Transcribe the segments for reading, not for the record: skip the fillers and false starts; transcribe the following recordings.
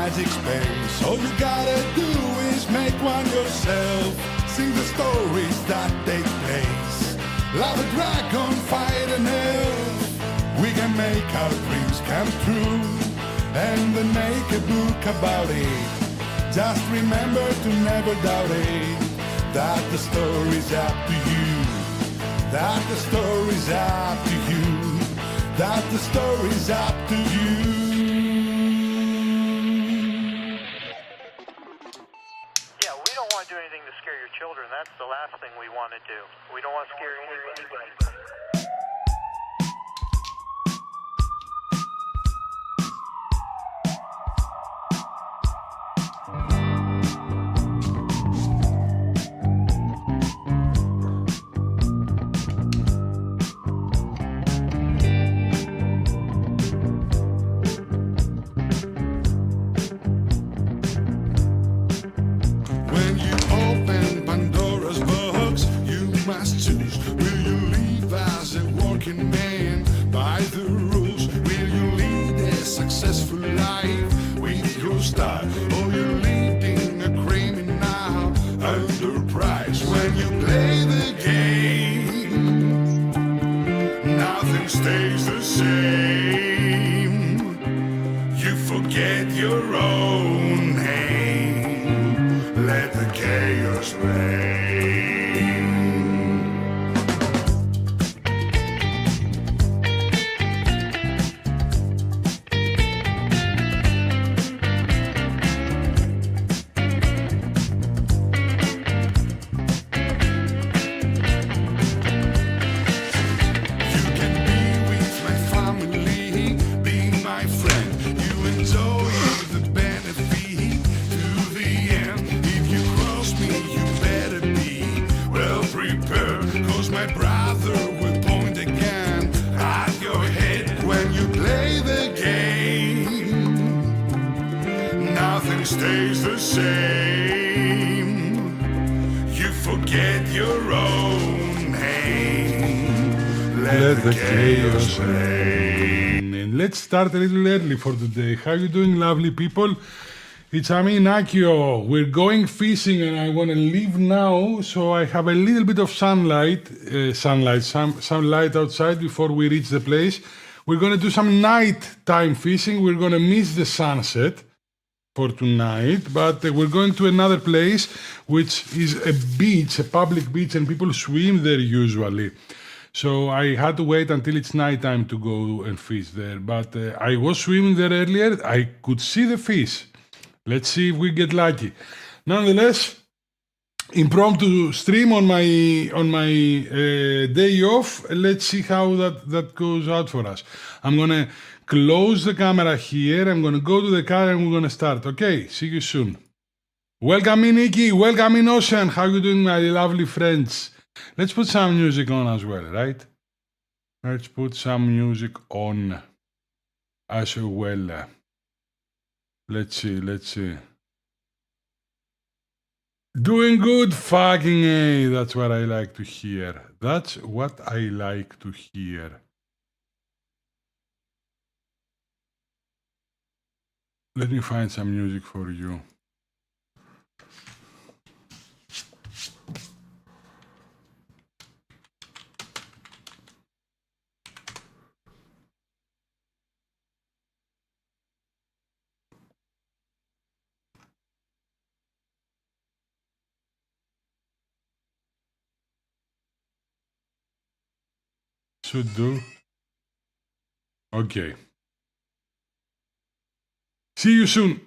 magic space. All you gotta do is make one yourself. Sing the stories that take place. Love a dragon, fight an elf. We can make our dreams come true and then make a book about it. Just remember to never doubt it, that the story's up to you, that the story's up to you, that the story's up to you. Yeah, we don't want to do anything to scare your children. That's the last thing we want to do. We don't want to scare anybody. When you open Pandora's box, you must choose. Will you live as a working man by the rules? Will you lead a successful life with your style? Or you leading a criminal enterprise? When you play the game, nothing stays the same. You forget your own name. Let the chaos reign. You can be with my family, be my friend. You enjoy the benefit to the end. If you cross me, you better be well prepared, 'cause my brother will point again at your head. When you play the game, nothing stays the same. You forget your own name. Let the chaos reign. And let's start a little early for today. How you doing, lovely people? It's Amin Akio. We're going fishing and I want to leave now, so I have a little bit of some light outside before we reach the place. We're going to do some nighttime fishing. We're going to miss the sunset for tonight, but we're going to another place which is a beach, a public beach, and people swim there usually. So I had to wait until it's nighttime to go and fish there, but I was swimming there earlier. I could see the fish. Let's see if we get lucky. Nonetheless, impromptu stream on my day off. Let's see how that goes out for us. I'm gonna close the camera here. I'm gonna go to the car and we're gonna start. Okay, see you soon. Welcome in, Nikki. Welcome in, Ocean. How you doing, my lovely friends? Let's put some music on as well, right? Let's put some music on as well. Let's see. Doing good, fucking A. That's what I like to hear. That's what I like to hear. Let me find some music for you. Should do. Okay. See you soon.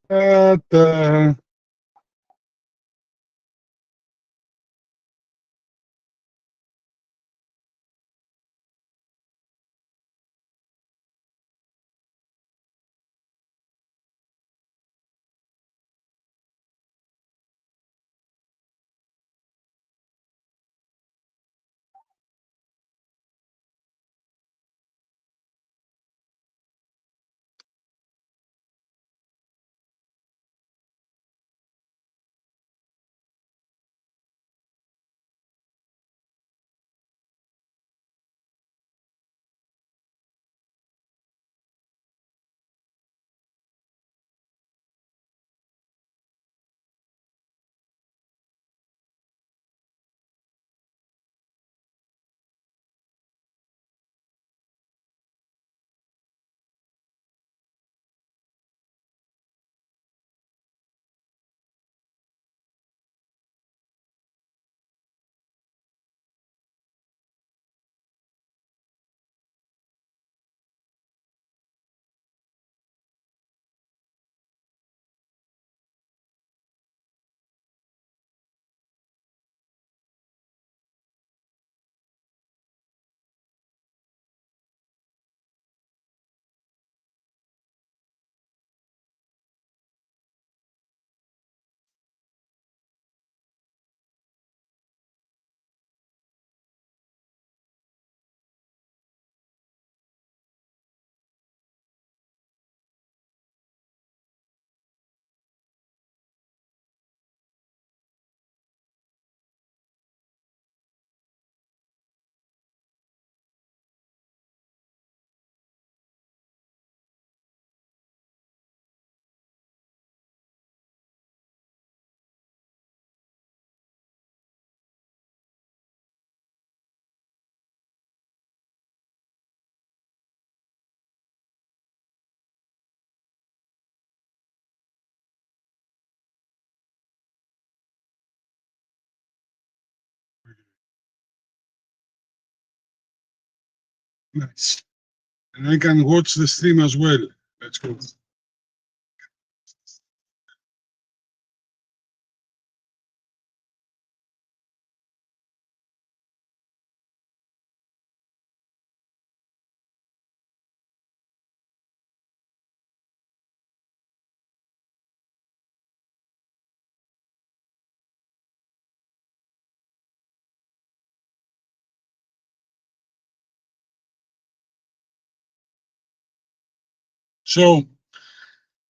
Ta-ta. Nice. And I can watch the stream as well. Let's go. So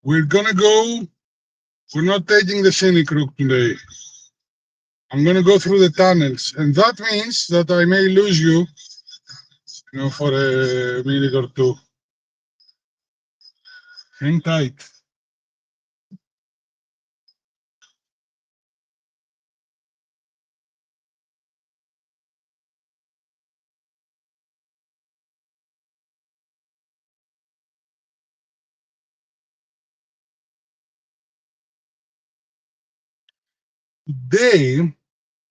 we're gonna go. We're not taking the scenic route today. I'm gonna go through the tunnels, and that means that I may lose you, for a minute or two. Hang tight. Today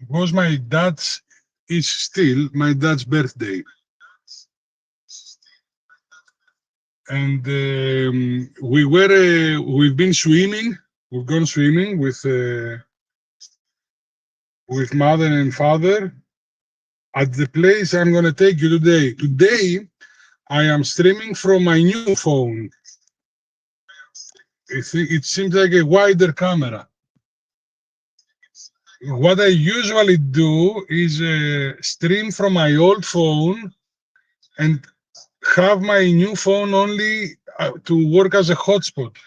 was my dad's. Is still my dad's birthday, and we've been swimming. We've gone swimming with mother and father at the place I'm going to take you today. Today, I am streaming from my new phone. It seems like a wider camera. What I usually do is stream from my old phone and have my new phone only to work as a hotspot.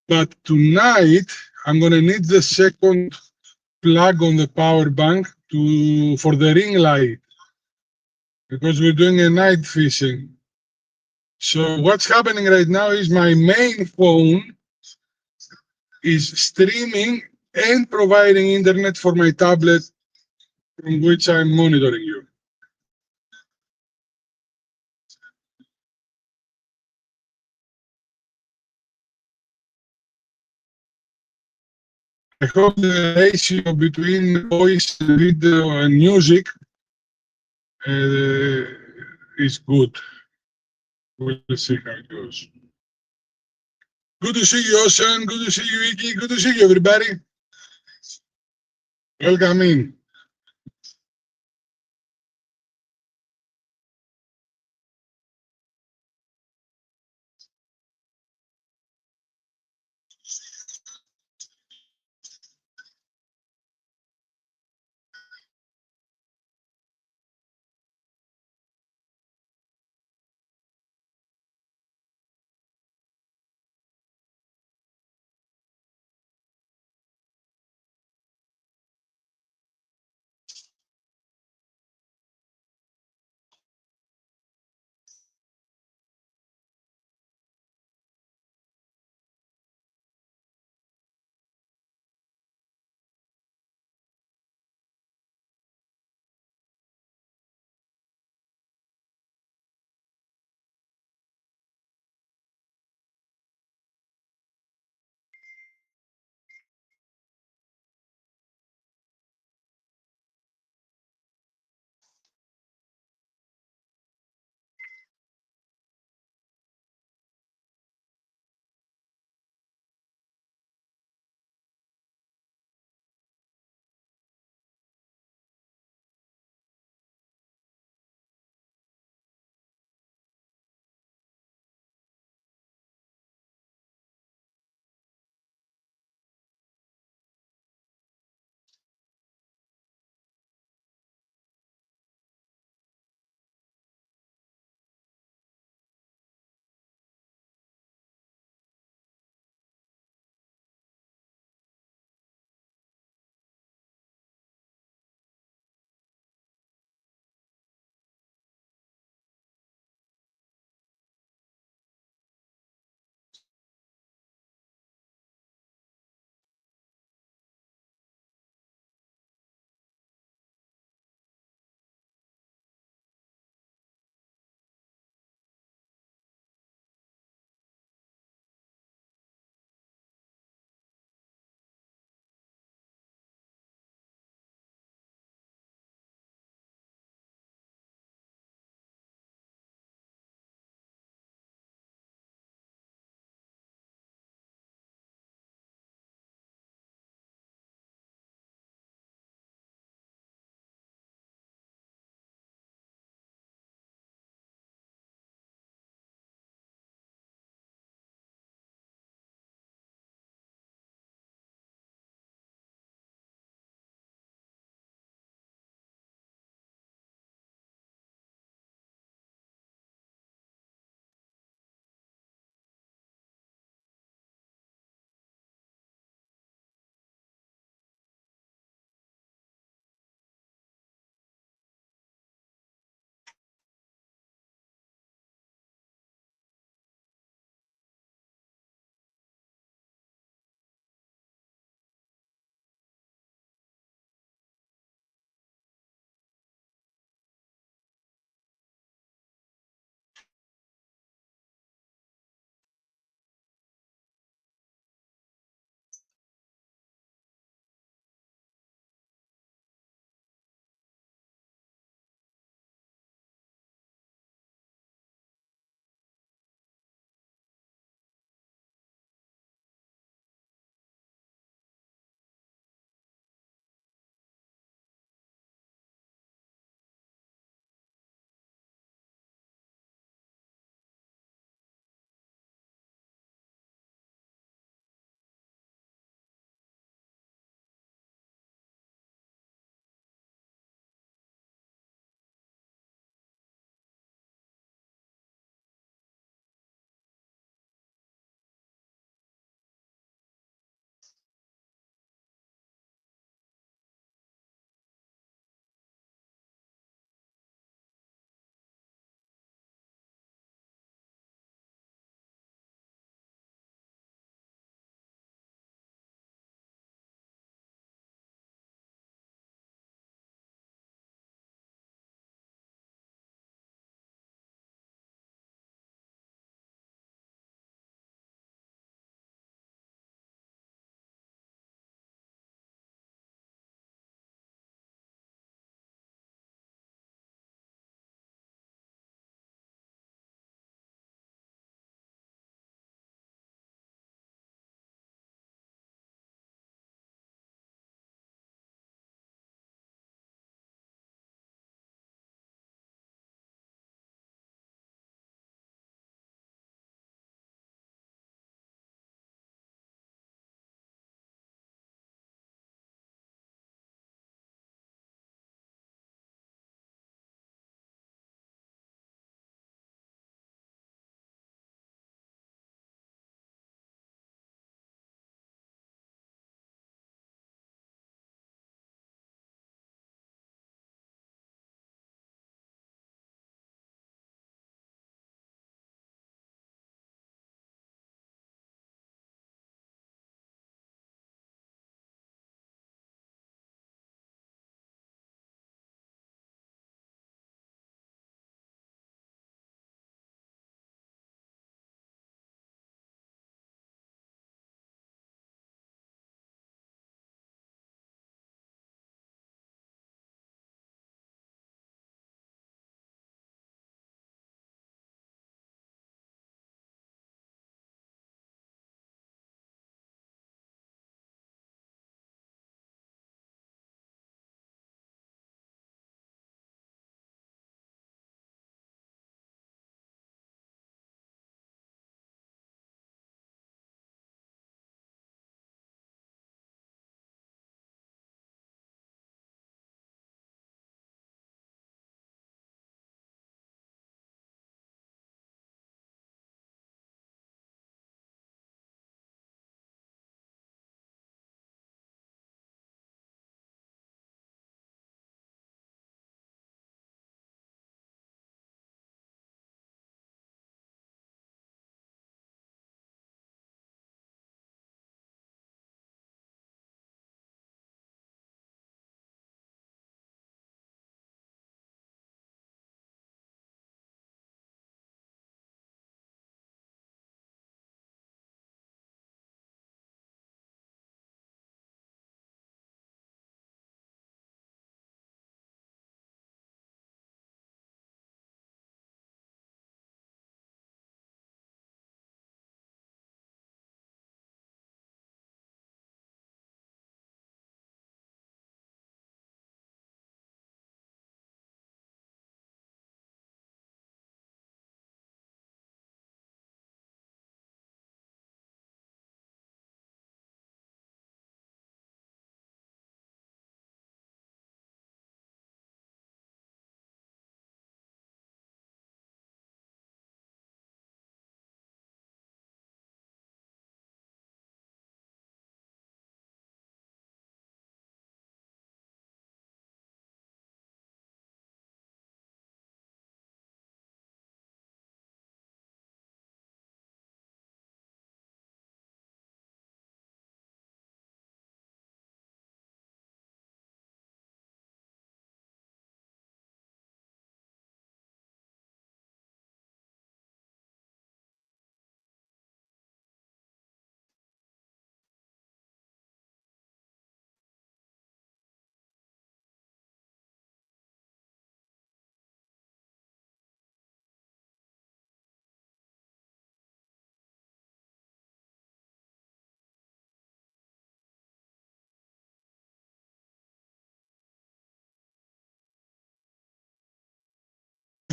But tonight, I'm going to need the second plug on the power bank for the ring light, because we're doing a night fishing. So what's happening right now is my main phone is streaming and providing internet for my tablet from which I'm monitoring you. I hope the ratio between voice, video, and music is good. We'll see how it goes. Good to see you, Ocean. Good to see you, Vicky. Good to see you, everybody. Welcome in.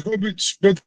hope it's better.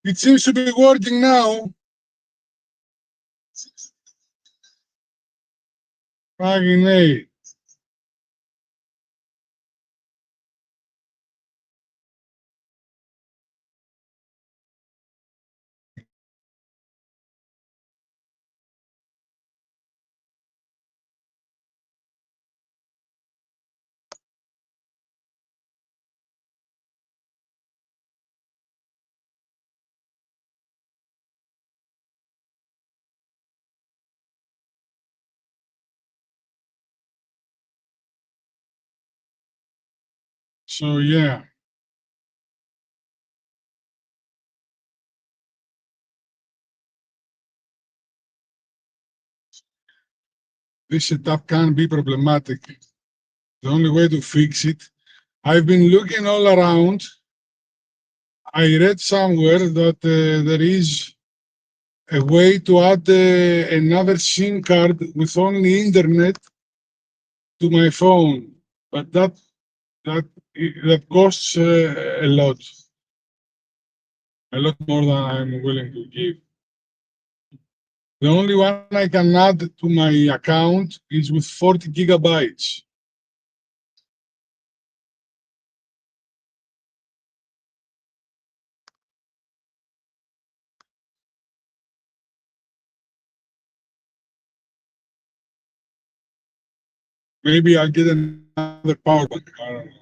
It seems to be working now. Fucking A. So yeah. This setup can be problematic. The only way to fix it, I've been looking all around. I read somewhere that there is a way to add another SIM card with only internet to my phone, but that that costs a lot more than I'm willing to give. The only one I can add to my account is with 40 gigabytes. Maybe I'll get another power bank. I don't know.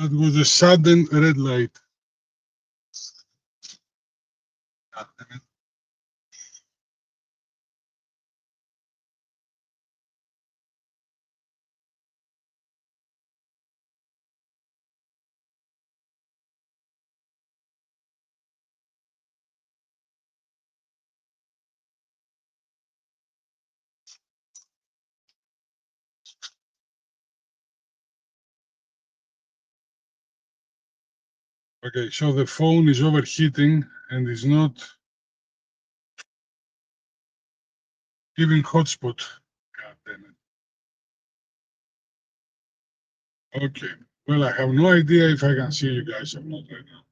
That was a sudden red light. Okay, so the phone is overheating and is not giving hotspot. God damn it. Okay, well, I have no idea if I can see you guys or not right now.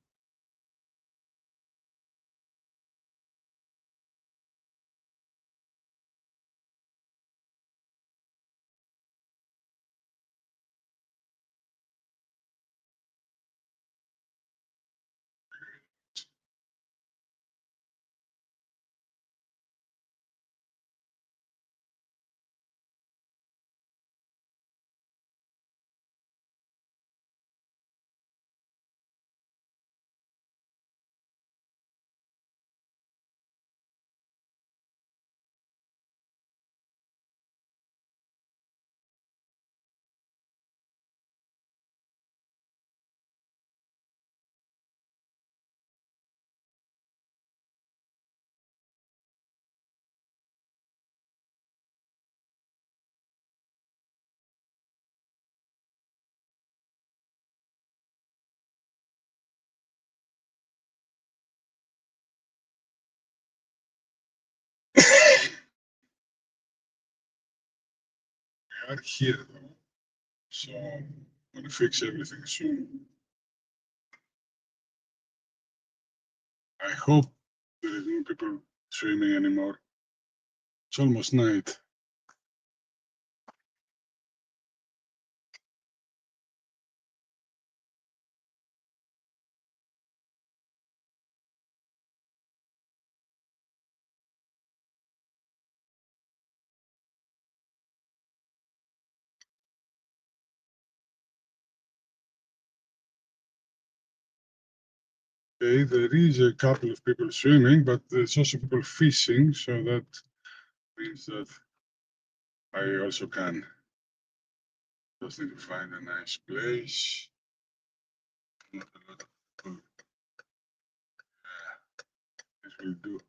We are here though, so I'm gonna fix everything soon. I hope there is no people swimming anymore. It's almost night. Okay, there is a couple of people swimming, but there's also people fishing, so that means that I also can. Just need to find a nice place. Not a lot of people. Yeah, this will do.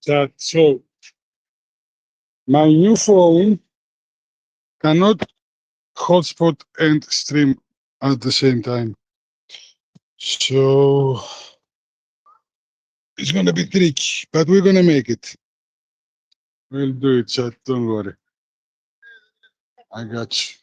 So my new phone cannot hotspot and stream at the same time. So it's gonna be tricky, but we're gonna make it. We'll do it, chat. Don't worry. I got you.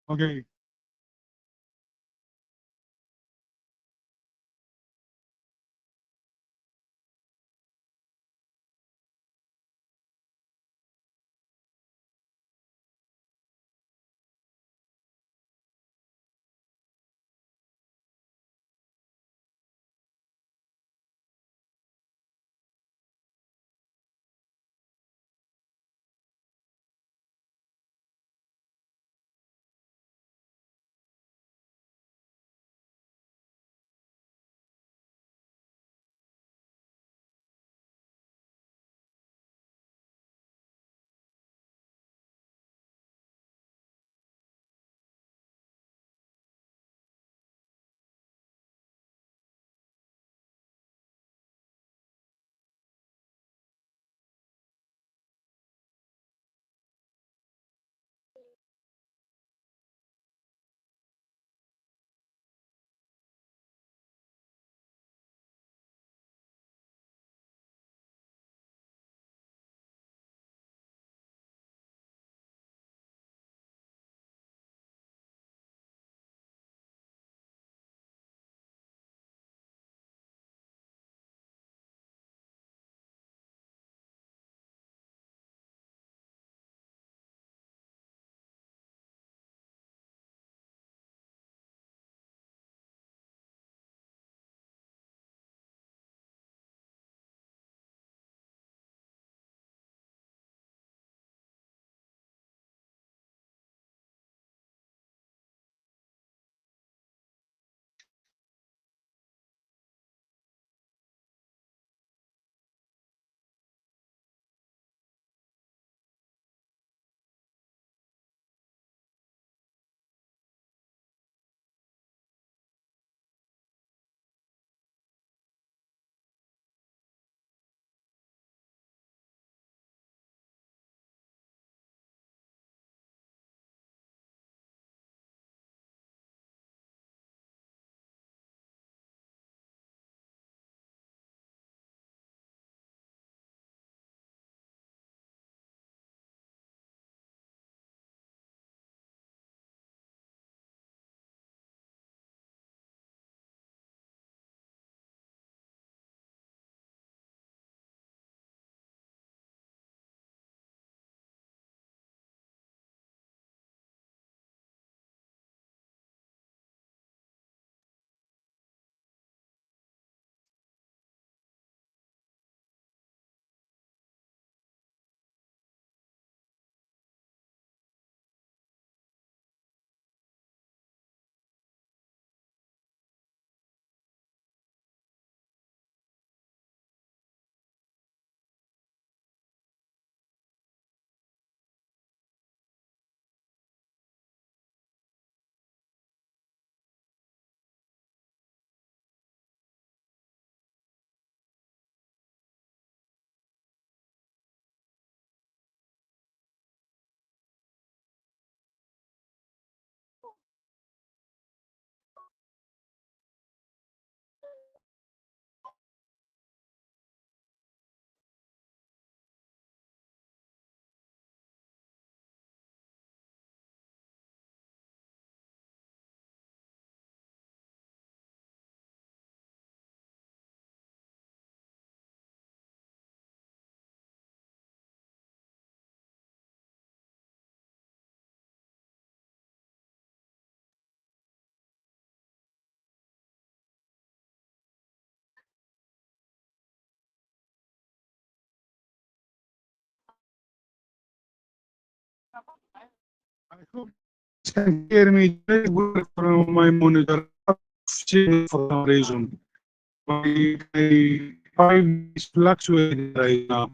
Okay. I hope you can hear me very well from my monitor. Signal for some reason. My 5G is fluctuating right now.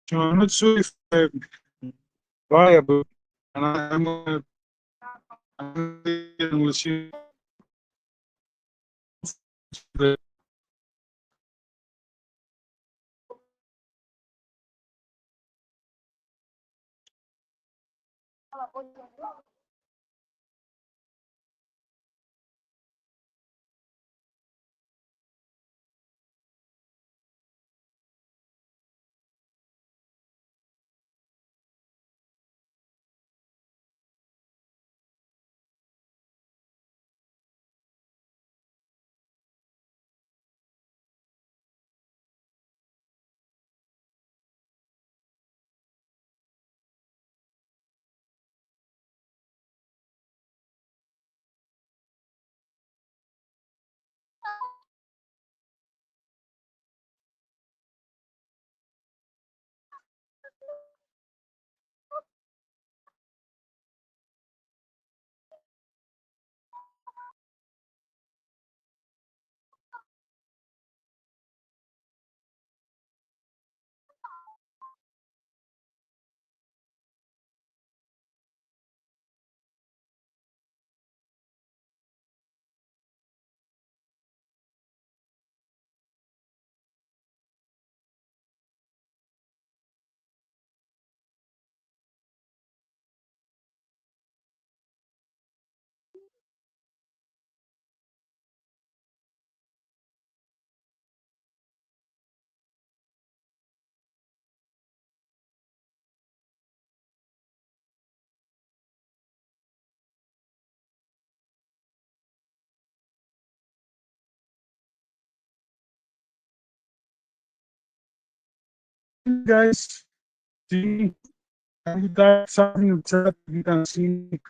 So I'm not sure if viable. And I'm gonna we'll see. Guys, see me? Can you type something in chat if you can see me?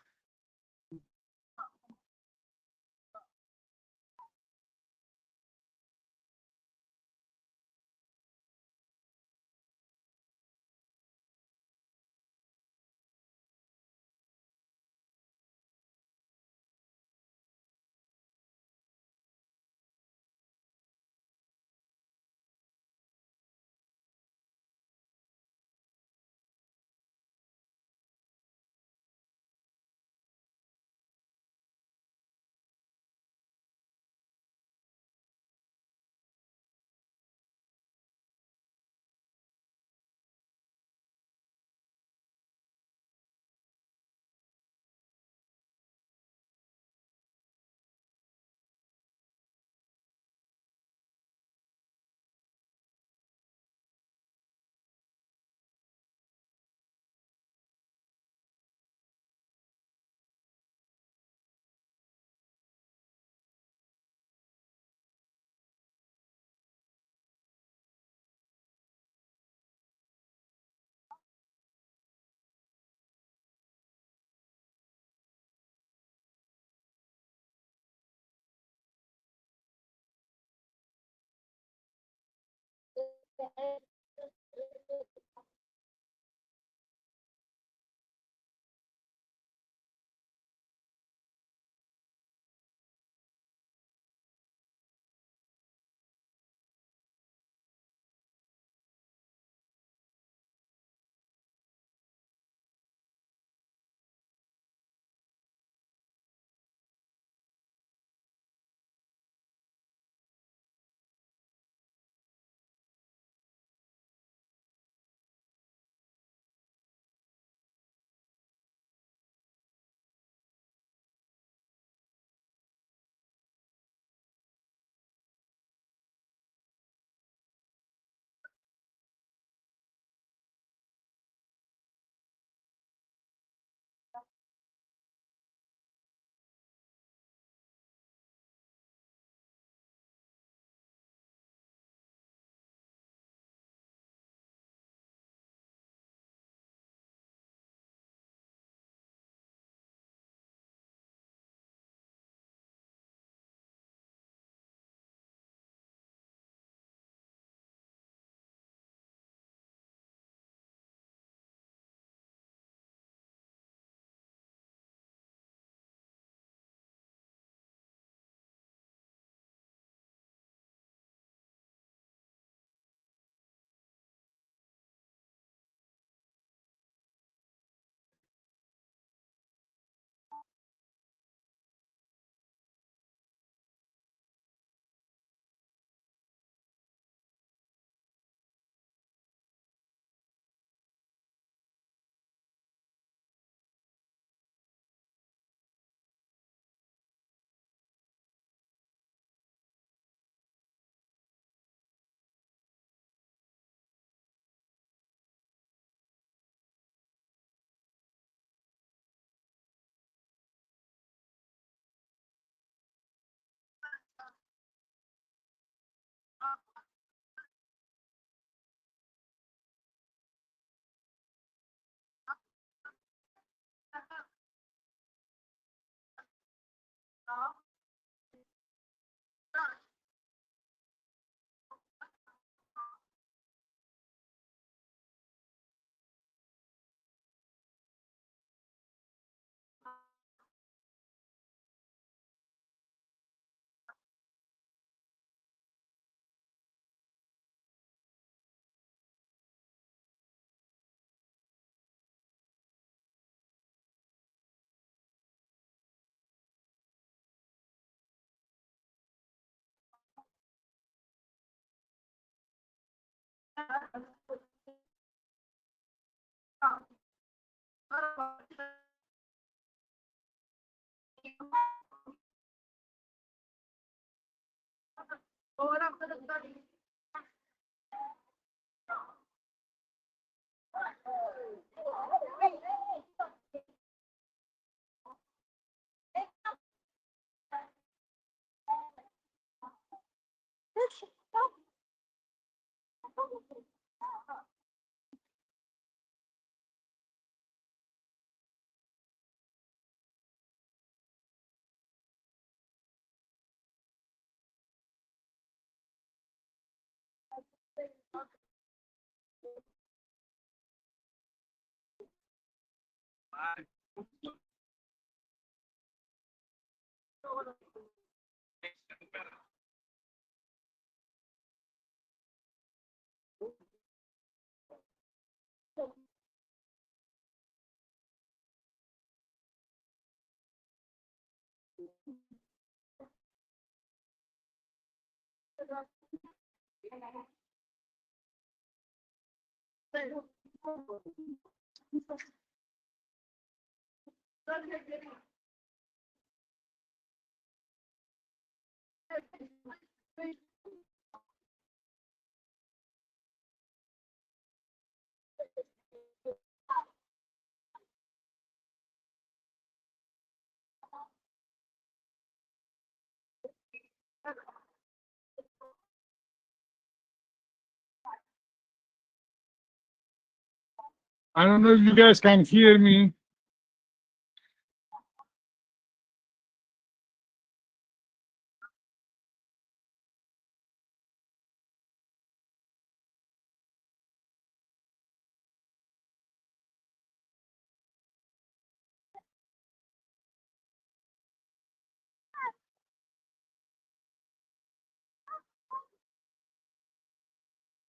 I don't know if you guys can hear me.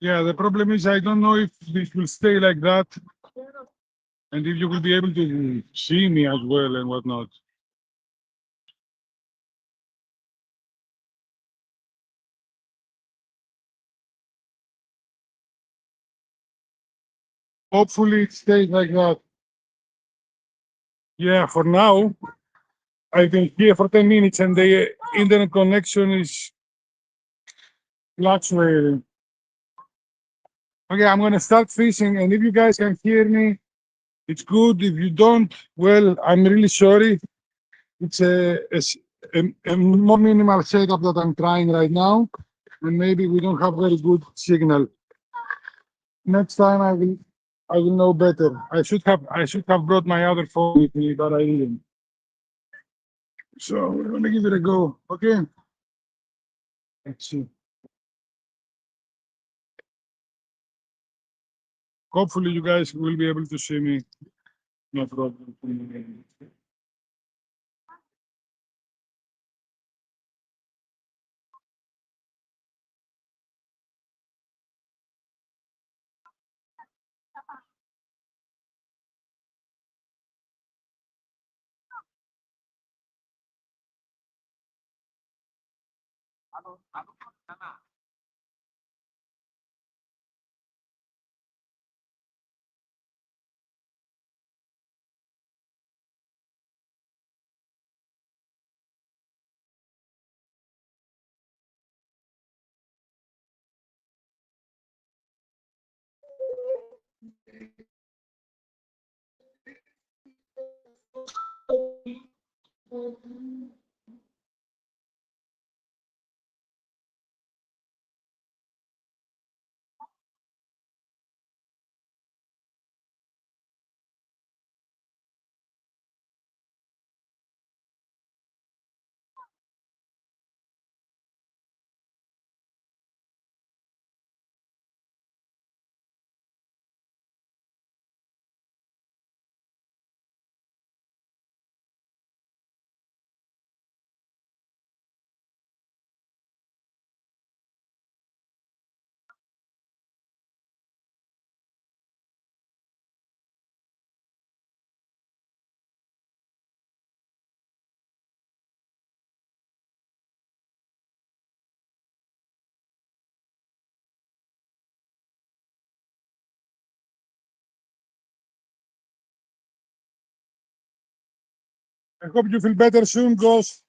Yeah, the problem is I don't know if this will stay like that and if you will be able to see me as well and whatnot. Hopefully it stays like that. Yeah, for now, I've been here for 10 minutes and the internet connection is fluctuating. Okay, I'm gonna start fishing, and if you guys can hear me, it's good. If you don't, well, I'm really sorry. It's a more minimal setup that I'm trying right now, and maybe we don't have very good signal. Next time I will know better. I should have brought my other phone with me, but I didn't. So we're gonna give it a go. Okay. Let's see. Hopefully you guys will be able to see me. No problem. I hope you feel better soon, Ghost.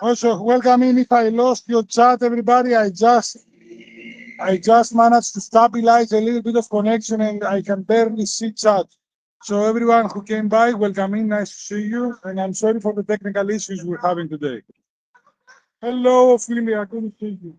Also, welcome in. If I lost your chat, everybody, I just managed to stabilize a little bit of connection and I can barely see chat. So everyone who came by, welcome in. Nice to see you. And I'm sorry for the technical issues we're having today. Hello, Ophelia. Good to see you.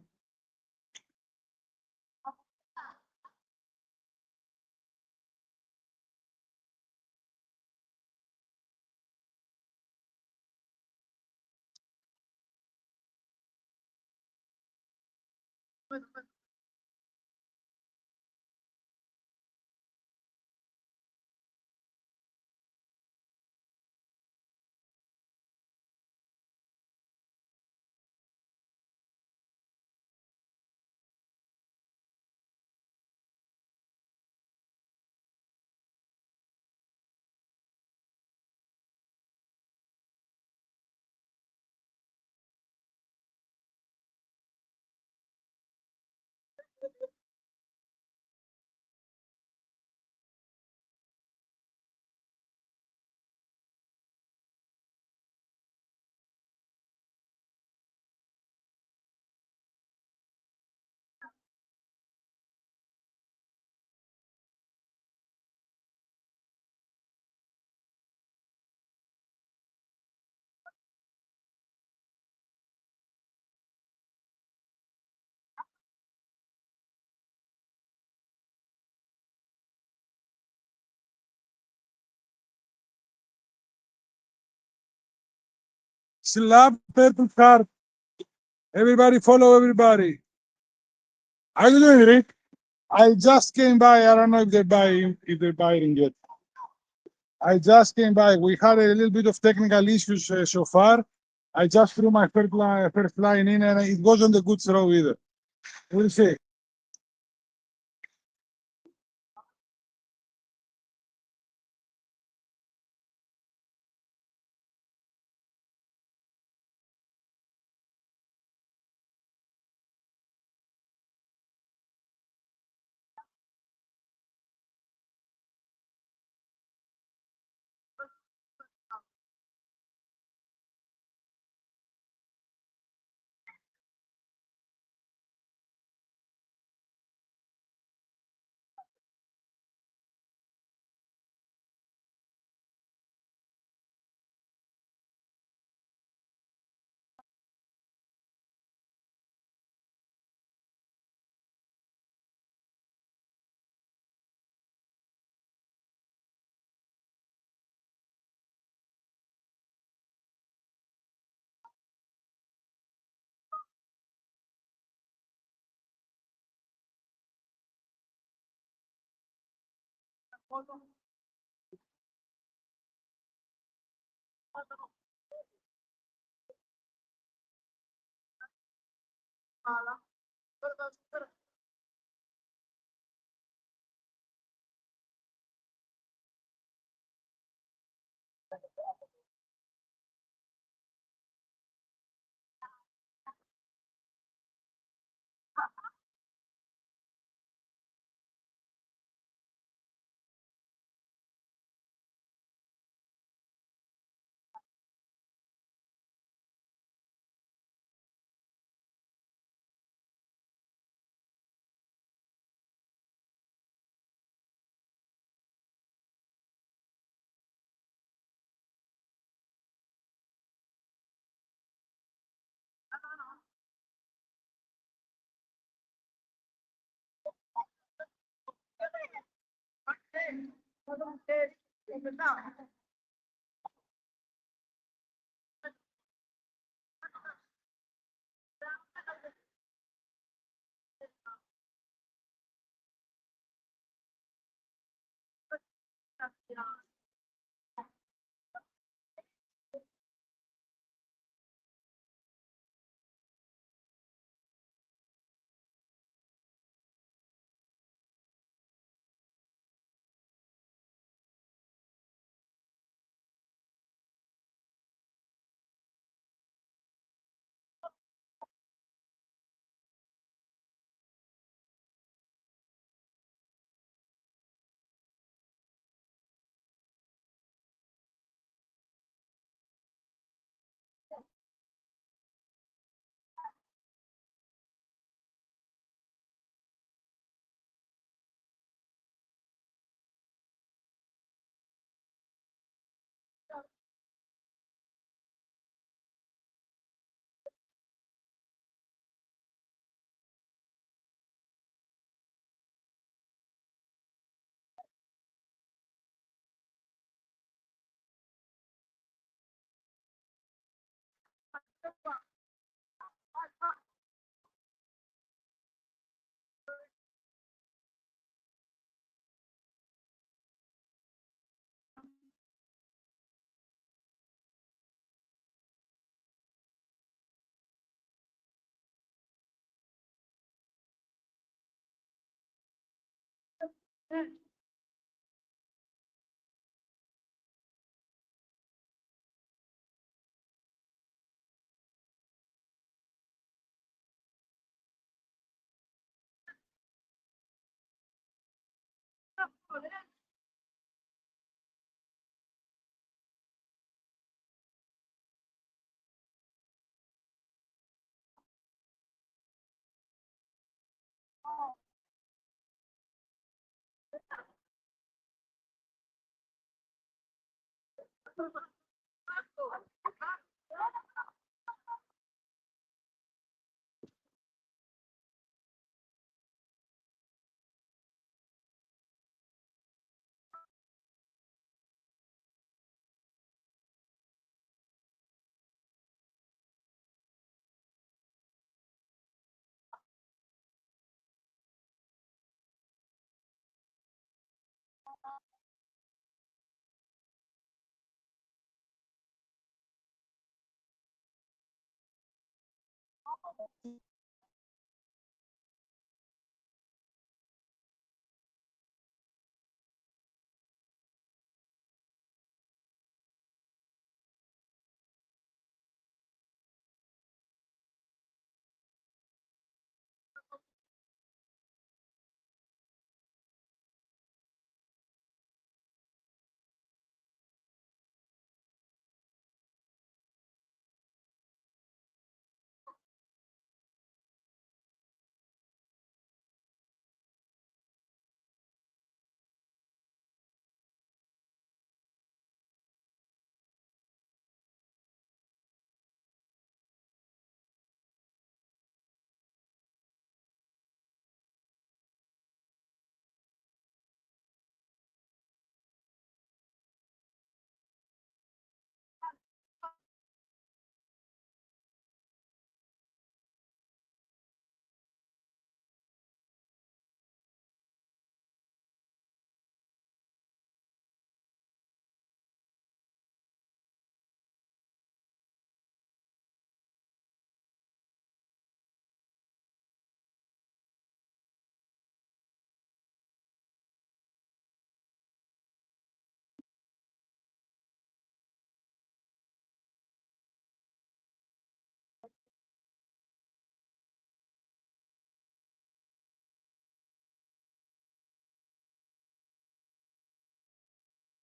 Slap purple card. Everybody follow everybody. How you doing, Rick? I just came by. I don't know if they're buying yet. I just came by. We had a little bit of technical issues so far. I just threw my first line in and it wasn't a good throw either. We'll see.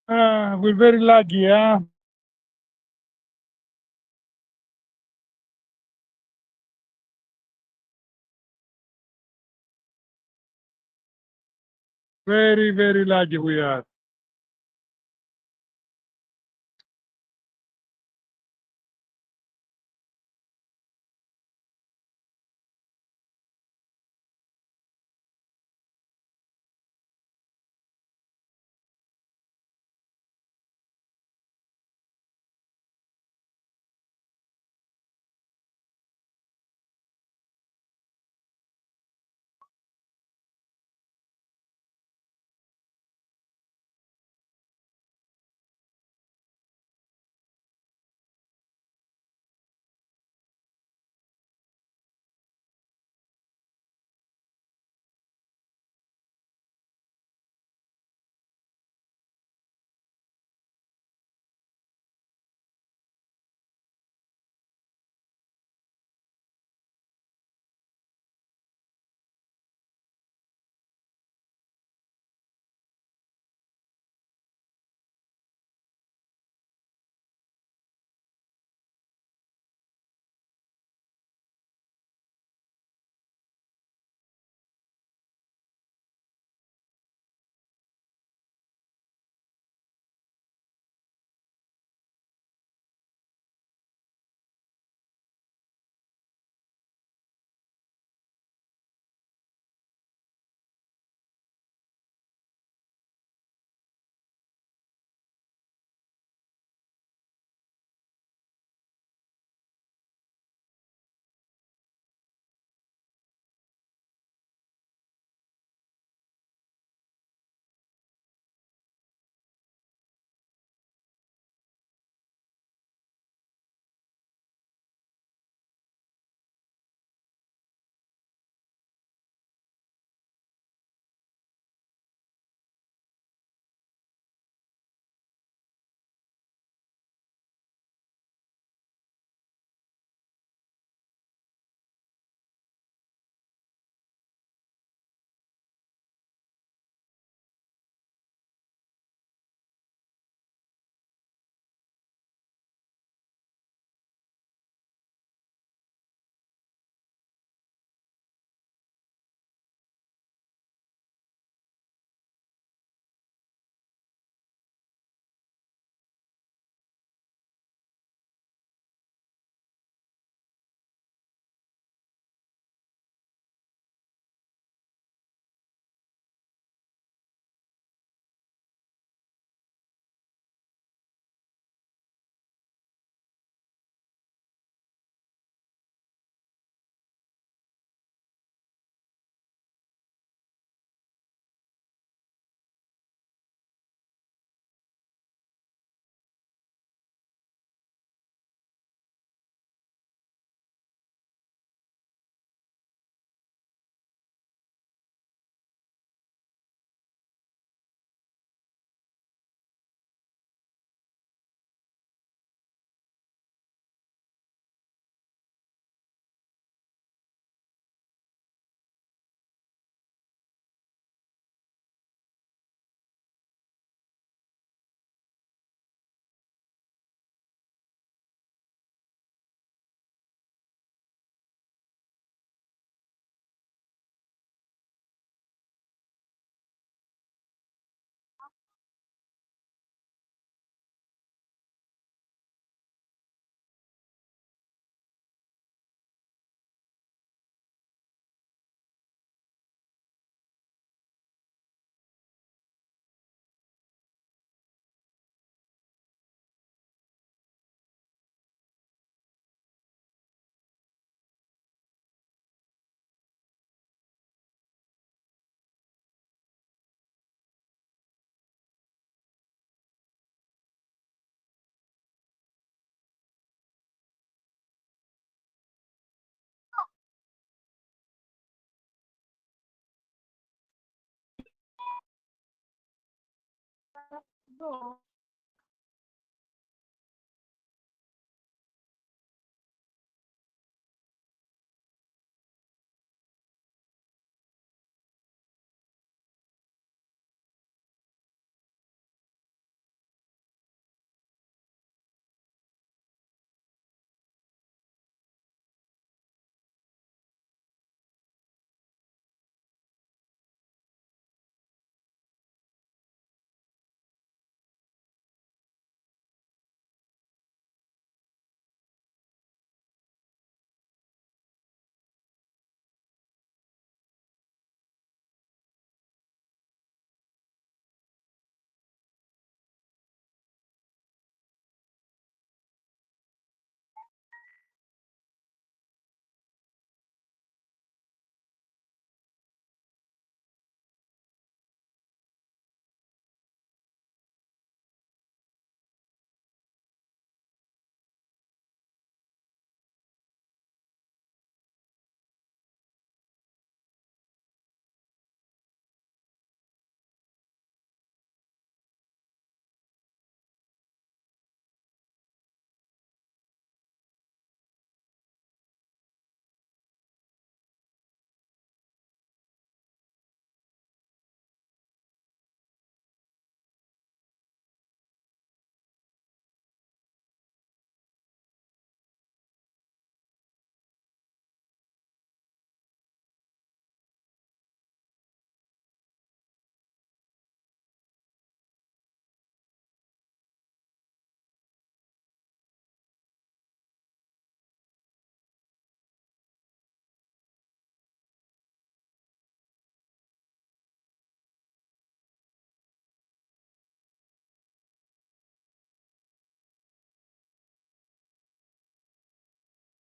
We're very lucky, huh? Very, very lucky we are.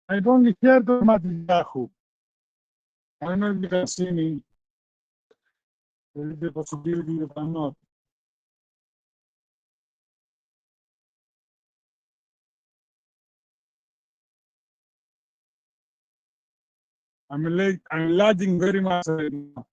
I've only heard of Yahoo. I don't know if you can see me. There is the possibility that I'm not. I'm lagging very much right now.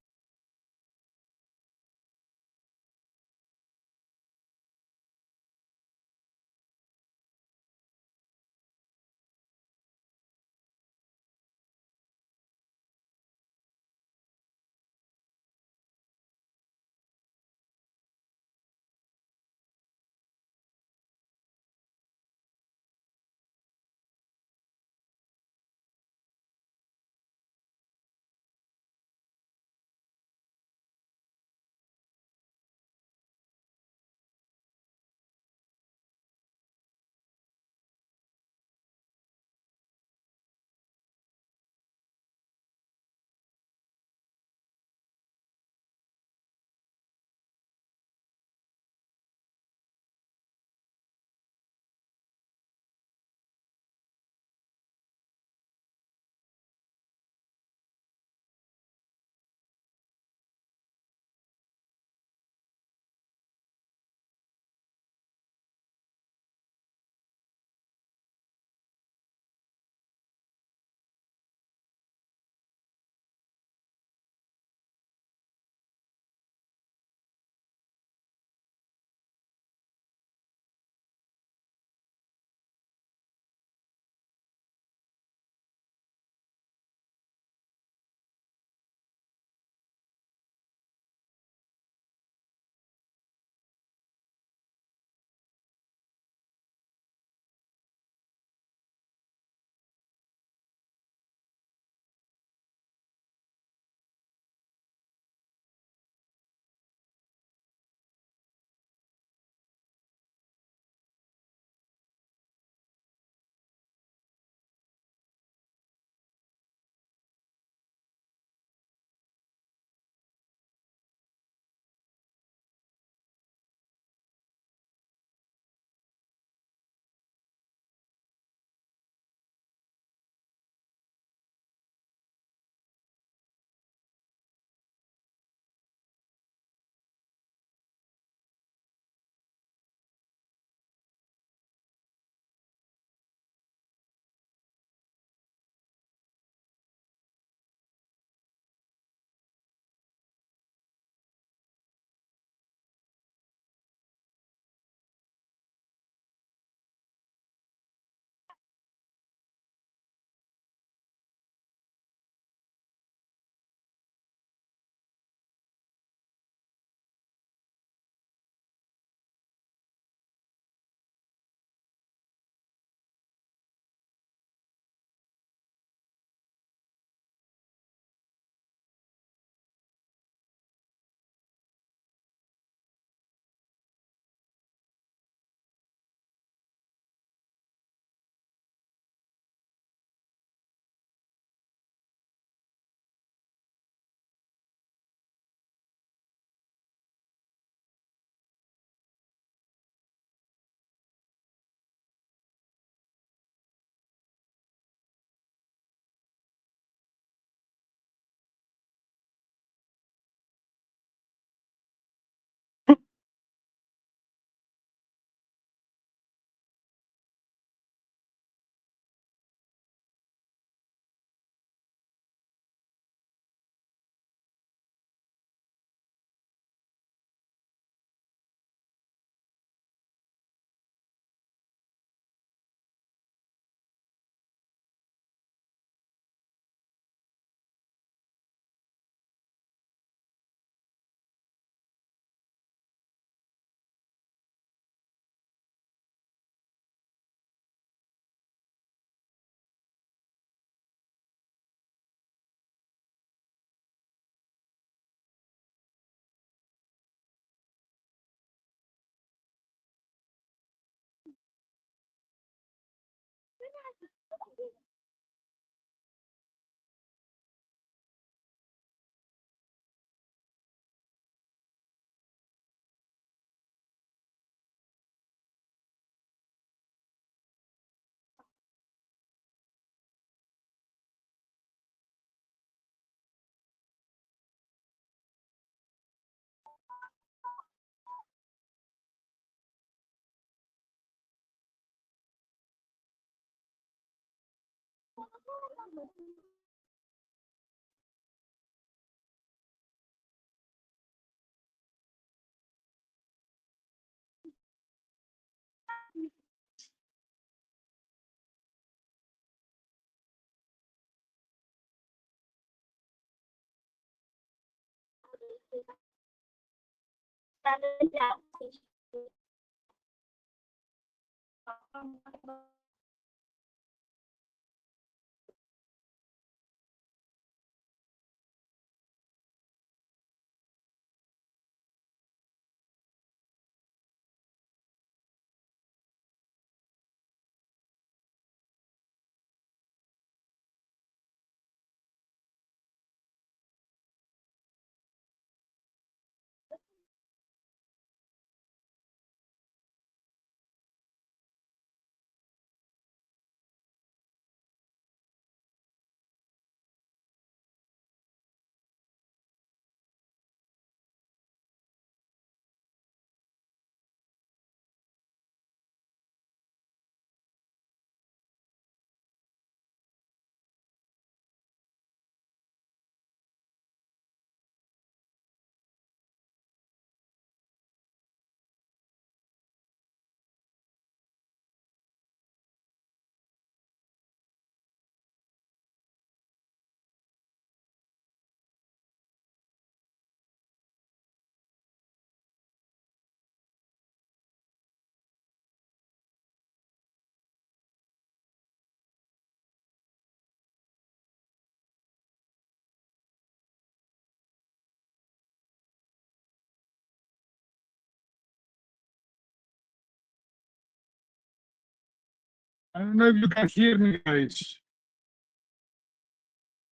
I don't know if you can hear me, guys.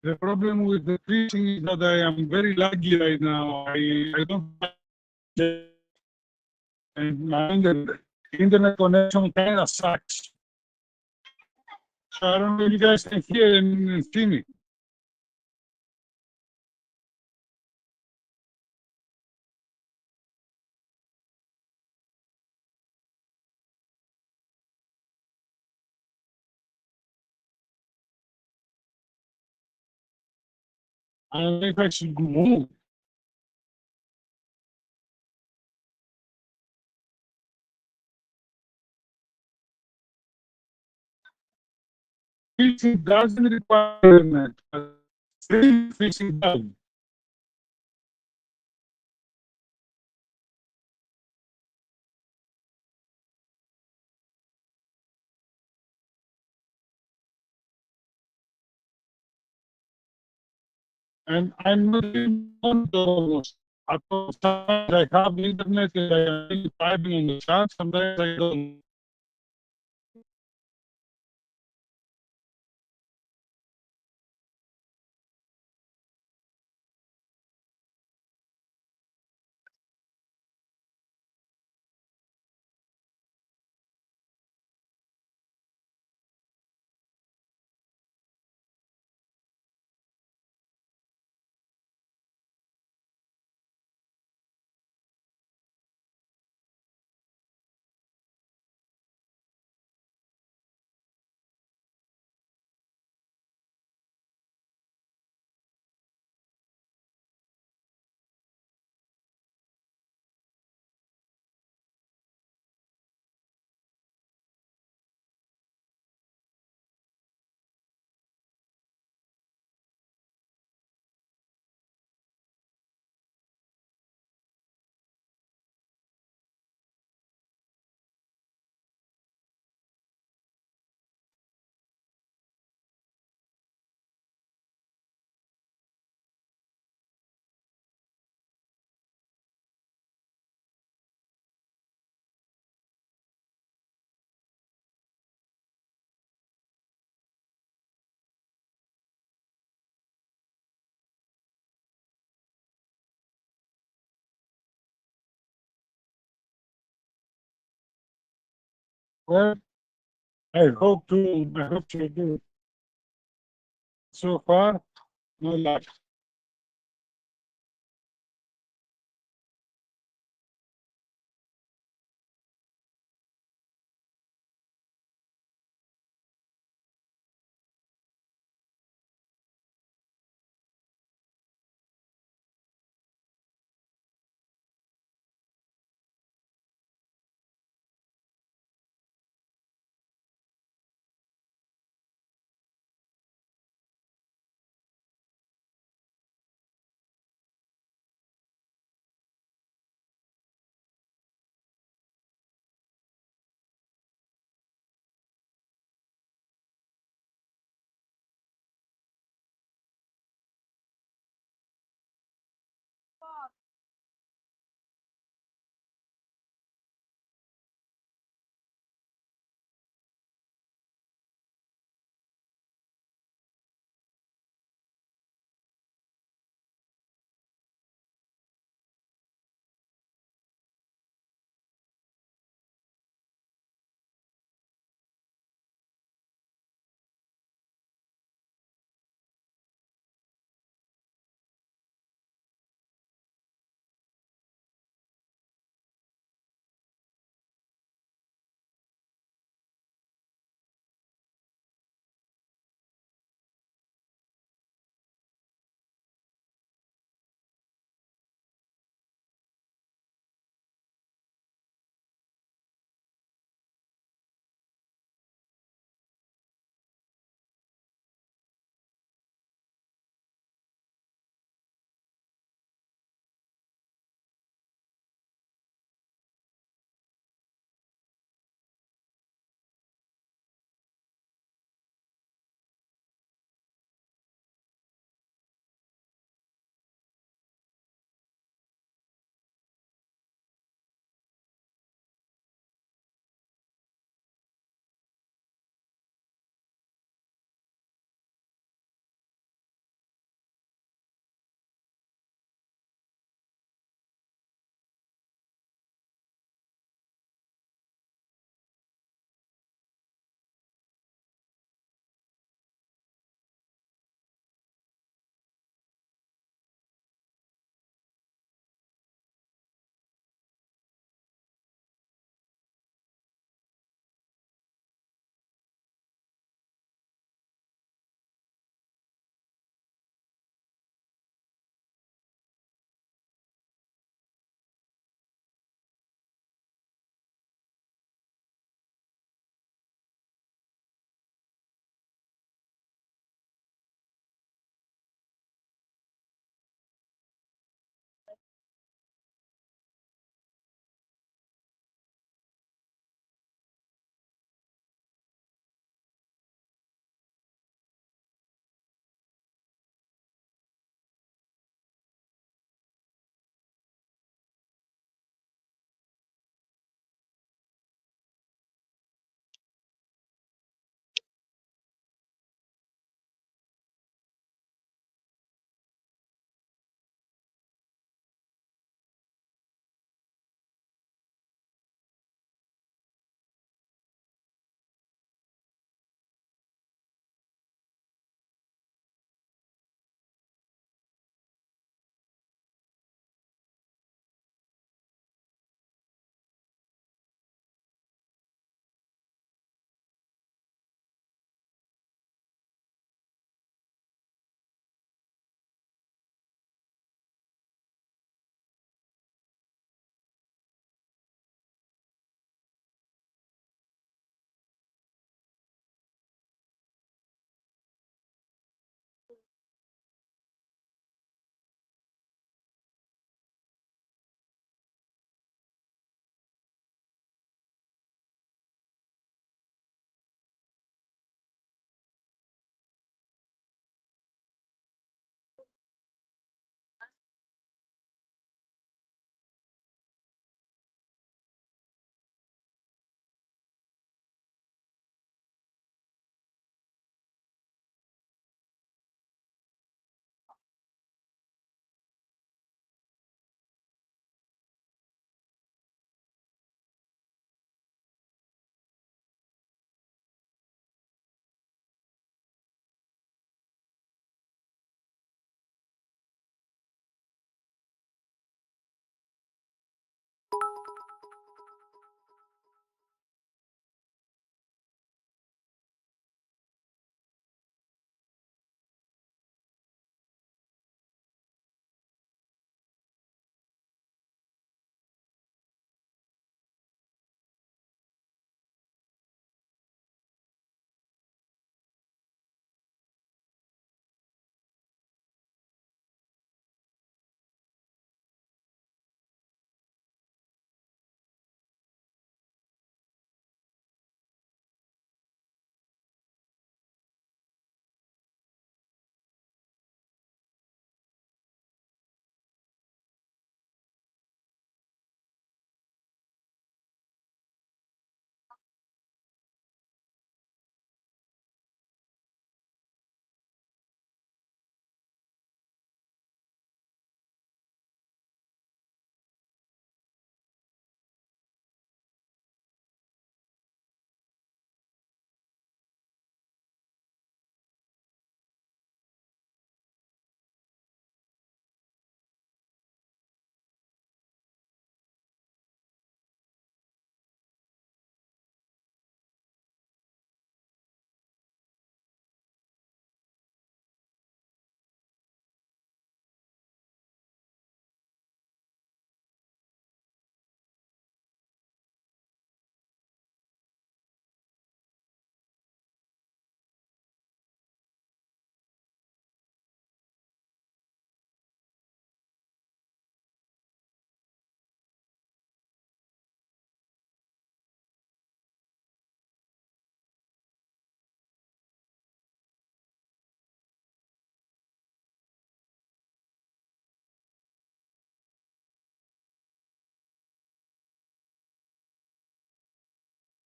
The problem with the fishing is that I am very laggy right now. I don't and my internet connection kind of sucks. So I don't know if you guys can hear and see me. I don't know if I should move. Fishing doesn't require internet, but stream fishing does. And I'm not even on those. At those times I have internet and I am really typing in the chat. Sometimes I don't. Well, I hope to do. So far, no luck.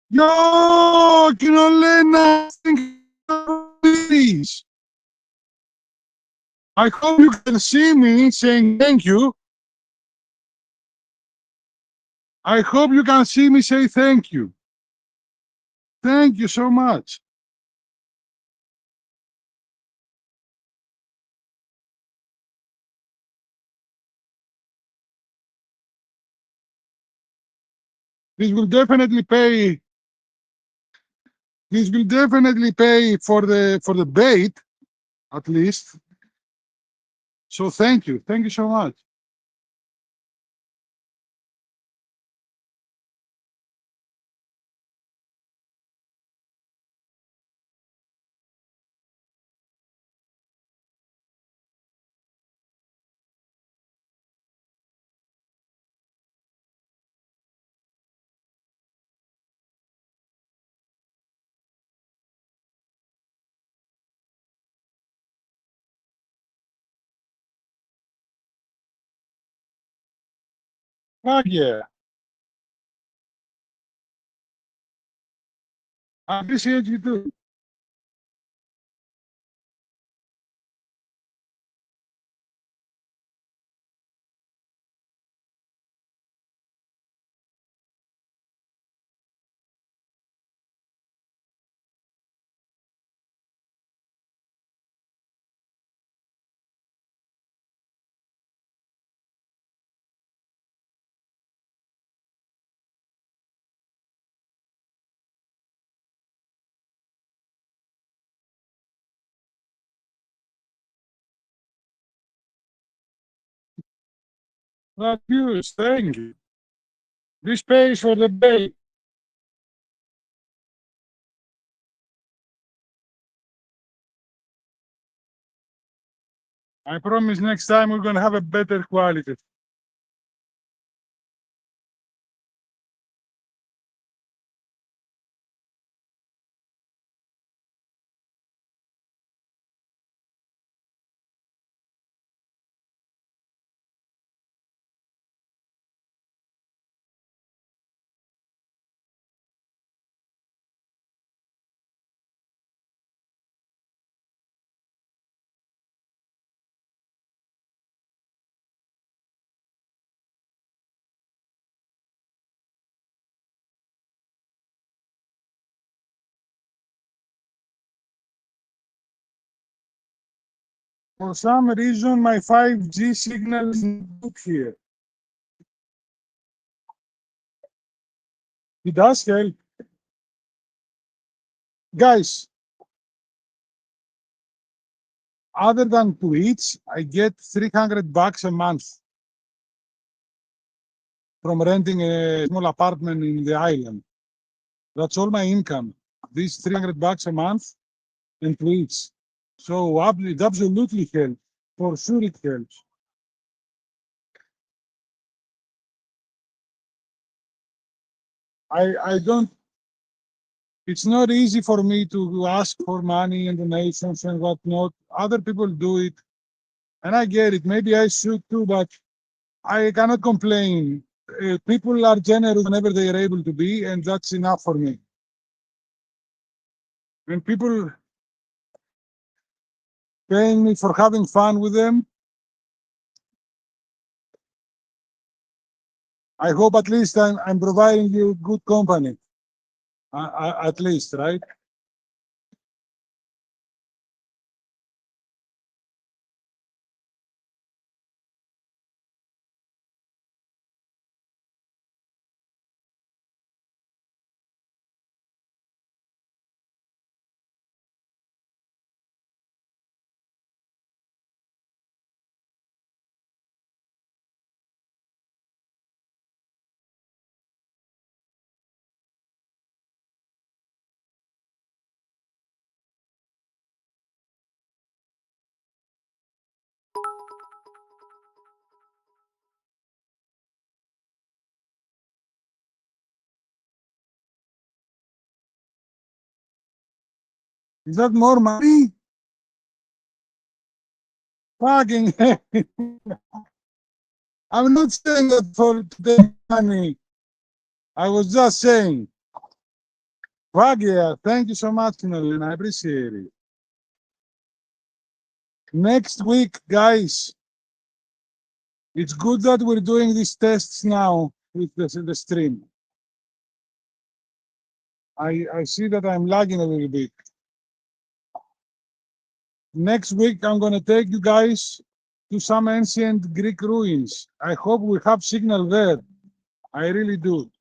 Yo, Kinolena, thank you for this. I hope you can see me saying thank you. I hope you can see me say thank you. Thank you so much. This will definitely pay. This will definitely pay for the bait, at least. So thank you. Thank you so much. Fuck yeah. I appreciate you too. Well, yes, thank you. This pays for the bait. I promise next time we're gonna have a better quality. For some reason, my 5G signal is not good here. It does help. Guys, other than Twitch, I get $300 a month from renting a small apartment in the island. That's all my income. This $300 a month and Twitch. So it absolutely helps. For sure it helps. I don't, it's not easy for me to ask for money and donations and whatnot. Other people do it. And I get it. Maybe I should too, but I cannot complain. People are generous whenever they are able to be, and that's enough for me. When people paying me for having fun with them, I hope at least I'm providing you good company. At least, right? Is that more money? Fucking heck. I'm not saying that for to take money. I was just saying Fuck yeah. Thank you so much, Elena. I appreciate it. Next week, guys, it's good that we're doing these tests now with the stream. I see that I'm lagging a little bit. Next week, I'm going to take you guys to some ancient Greek ruins. I hope we have signal there. I really do.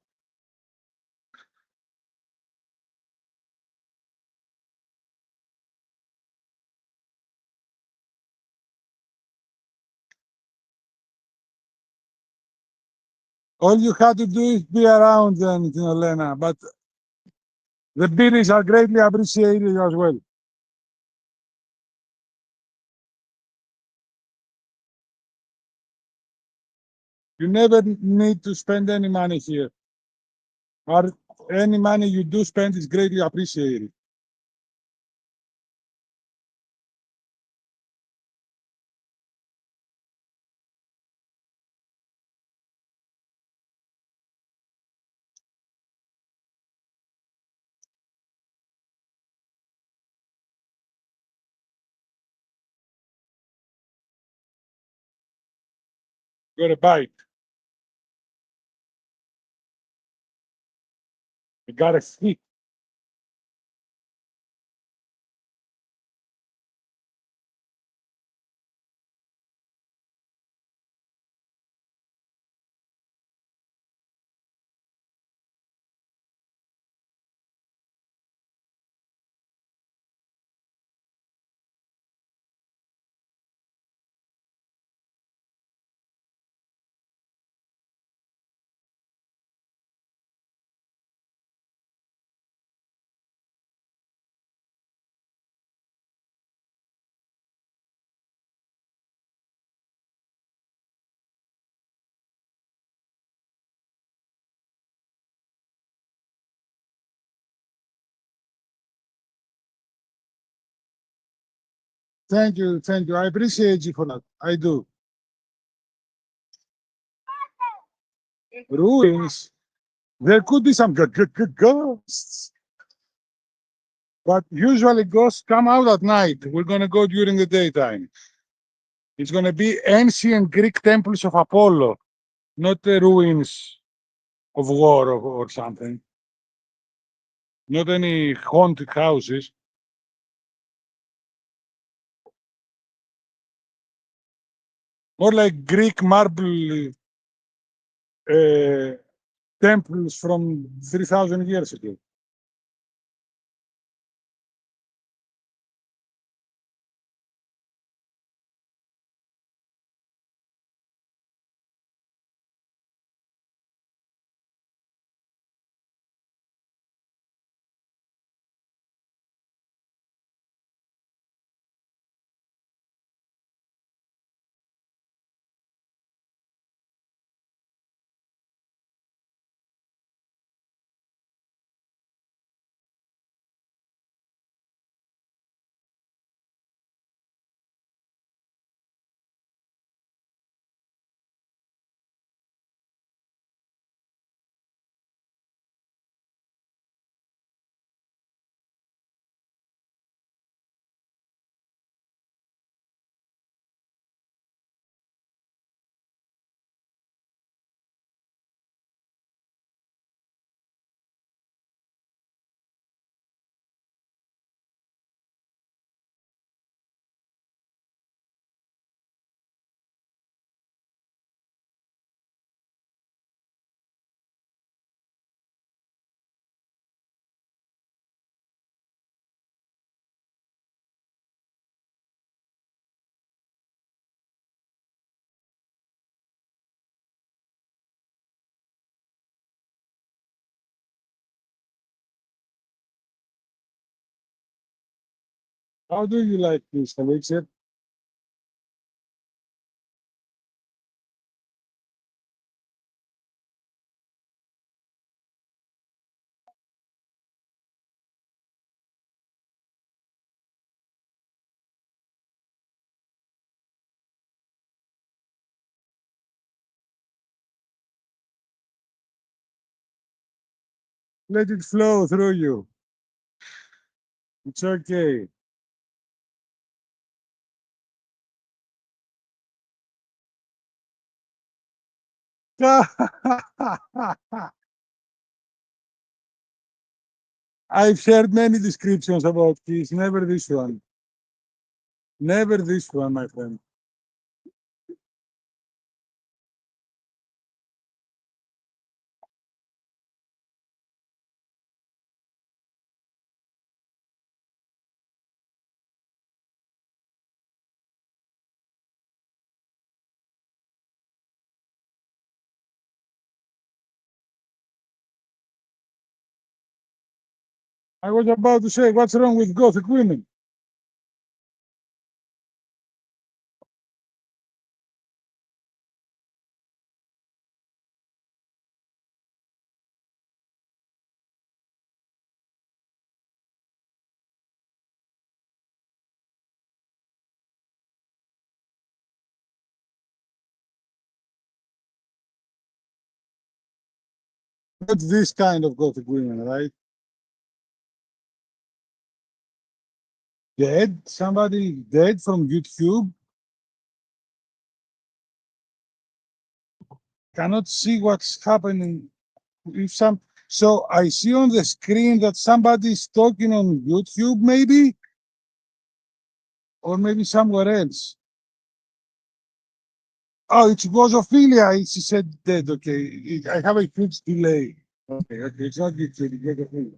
All you have to do is be around then, Elena. But the beers are greatly appreciated as well. You never need to spend any money here. Or any money you do spend is greatly appreciated. Got a bite. You got a stick. Thank you, thank you. I appreciate you for that. I do. Ruins. There could be some ghosts, but usually ghosts come out at night. We're gonna go during the daytime. It's gonna be ancient Greek temples of Apollo, not the ruins of war or something. Not any haunted houses. More like Greek marble uh, temples from 3,000 years ago. How do you like this, Elixir? Let it flow through you. It's okay. I've heard many descriptions about this. Never this one. Never this one, my friend. I was about to say, what's wrong with Gothic women? Not this kind of Gothic women, right? Dead? Somebody dead from YouTube? Cannot see what's happening. If some, so I see on the screen that somebody's talking on YouTube, maybe, or maybe somewhere else. Oh, it was Ophelia. She said dead. Okay, I have a huge delay. Okay, okay, it's not YouTube. It was Ophelia.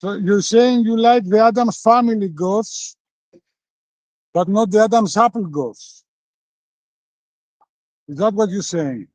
So you're saying you like the Adams Family ghosts, but not the Adams Apple ghosts. Is that what you're saying?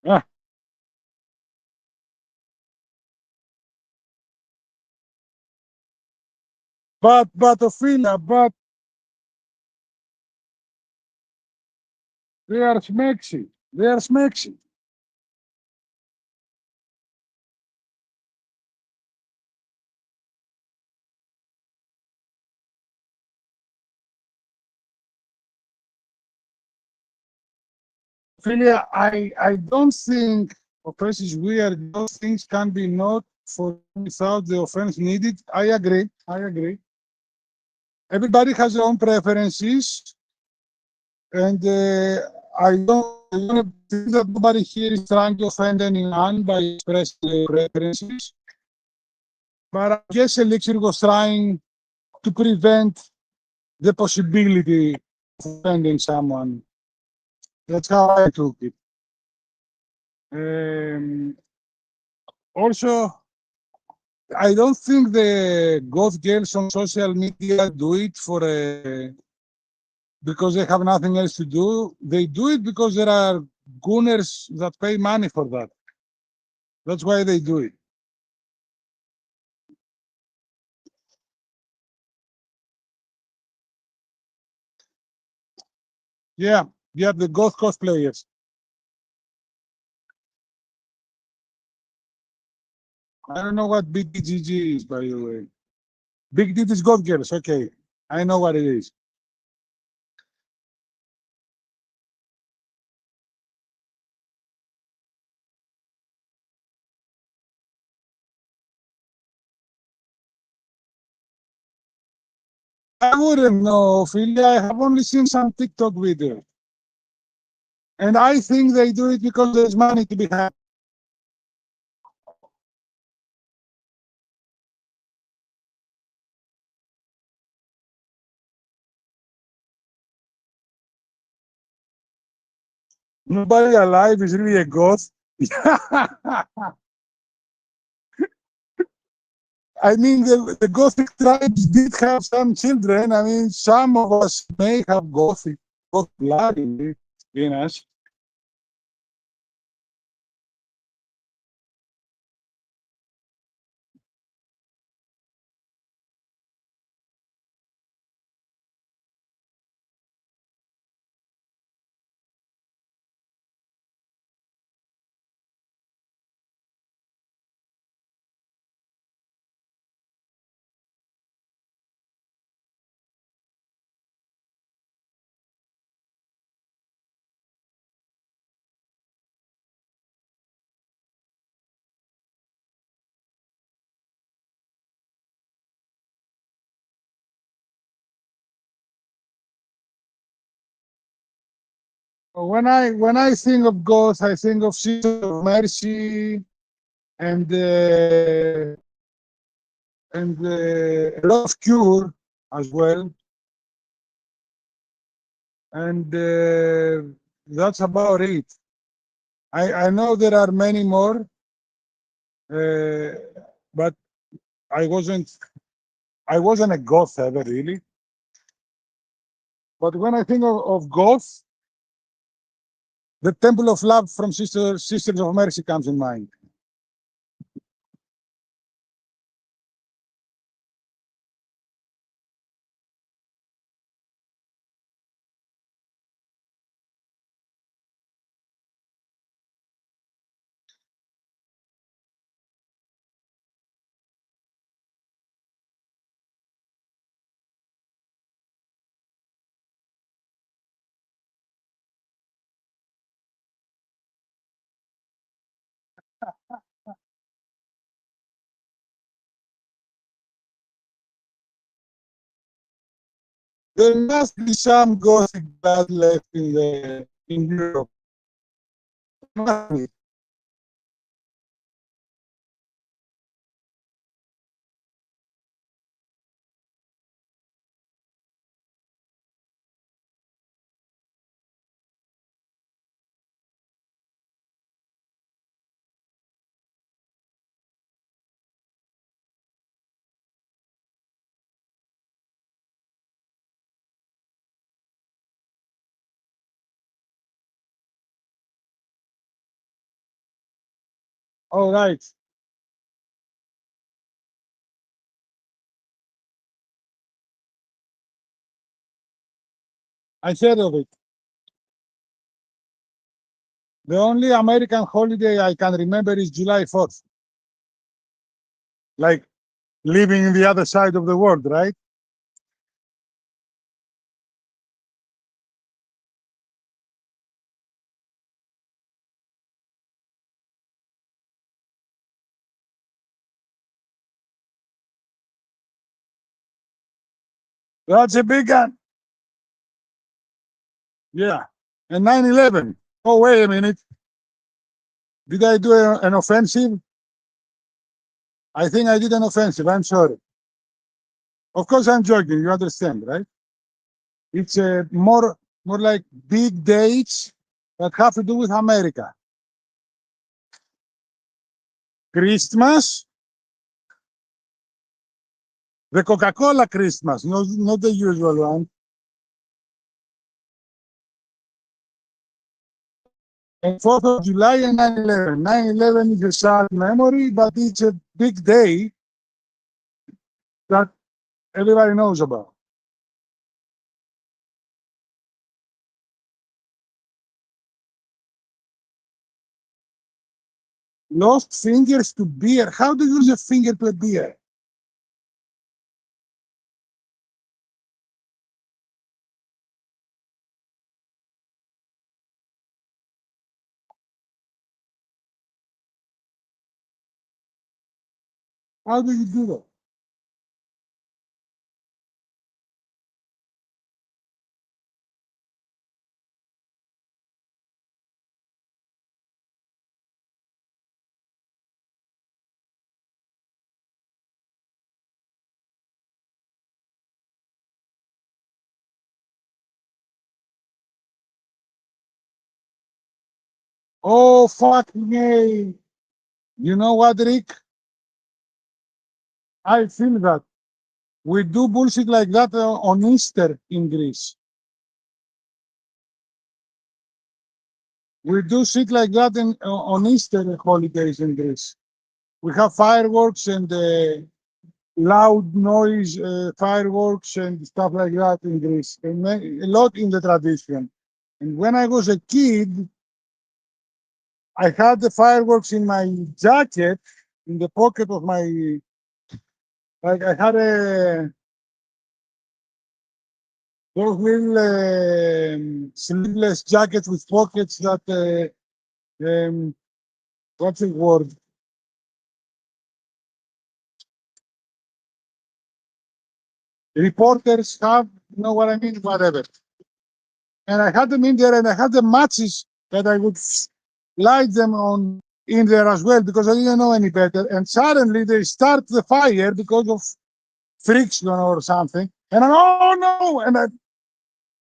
Ah, but Ophelia, They are smexy. They are smexy. Ophelia, I don't think offense is weird. Those things can be not for without the offense needed. I agree. I agree. Everybody has their own preferences, and I don't think that nobody here is trying to offend anyone by expressing their preferences. But I guess Elixir was trying to prevent the possibility of offending someone. That's how I took it. Also, I don't think the goth girls on social media do it for because they have nothing else to do. They do it because there are gooners that pay money for that. That's why they do it. Yeah, yeah, the goth cosplayers. I don't know what BDGG is, by the way. Big D is goth girls. Okay, I know what it is. I wouldn't know, Ophelia. I have only seen some TikTok videos. And I think they do it because there's money to be had. Nobody alive is really a ghost. I mean, the Gothic tribes did have some children. I mean, some of us may have Gothic blood in us. When I think of ghosts, I think of Sister of Mercy and Love Cure as well, and that's about it. I know there are many more, uh, but I wasn't I wasn't a goth ever really. But when I think of goth, the Temple of Love from Sisters of Mercy comes in mind. There must be some Gothic blood left in Europe. Must be. All right. I heard of it. The only American holiday I can remember is July 4th. Like living in the other side of the world, right? That's a big one. Yeah. And 9/11. Oh, wait a minute. Did I do an offensive? I think I did an offensive. I'm sorry. Of course, I'm joking. You understand, right? It's more like big dates that have to do with America. Christmas, the Coca-Cola Christmas, not the usual one. And 4th of July and 9/11. 9/11 is a sad memory, but it's a big day that everybody knows about. Lost fingers to beer. How do you use a finger to a beer? How do you do that? Oh, fuck me. You know what, Rick? I feel that. We do bullshit like that on Easter in Greece. We do shit like that on Easter holidays in Greece. We have fireworks and loud noise fireworks and stuff like that in Greece. And a lot in the tradition. And when I was a kid, I had the fireworks in my jacket, in the pocket of my, like I had those little sleeveless jackets with pockets that, what's the word? Reporters have, you know what I mean? Whatever. And I had them in there and I had the matches that I would light them on in there as well because I didn't know any better. And suddenly they start the fire because of friction or something. And I'm, oh no! And I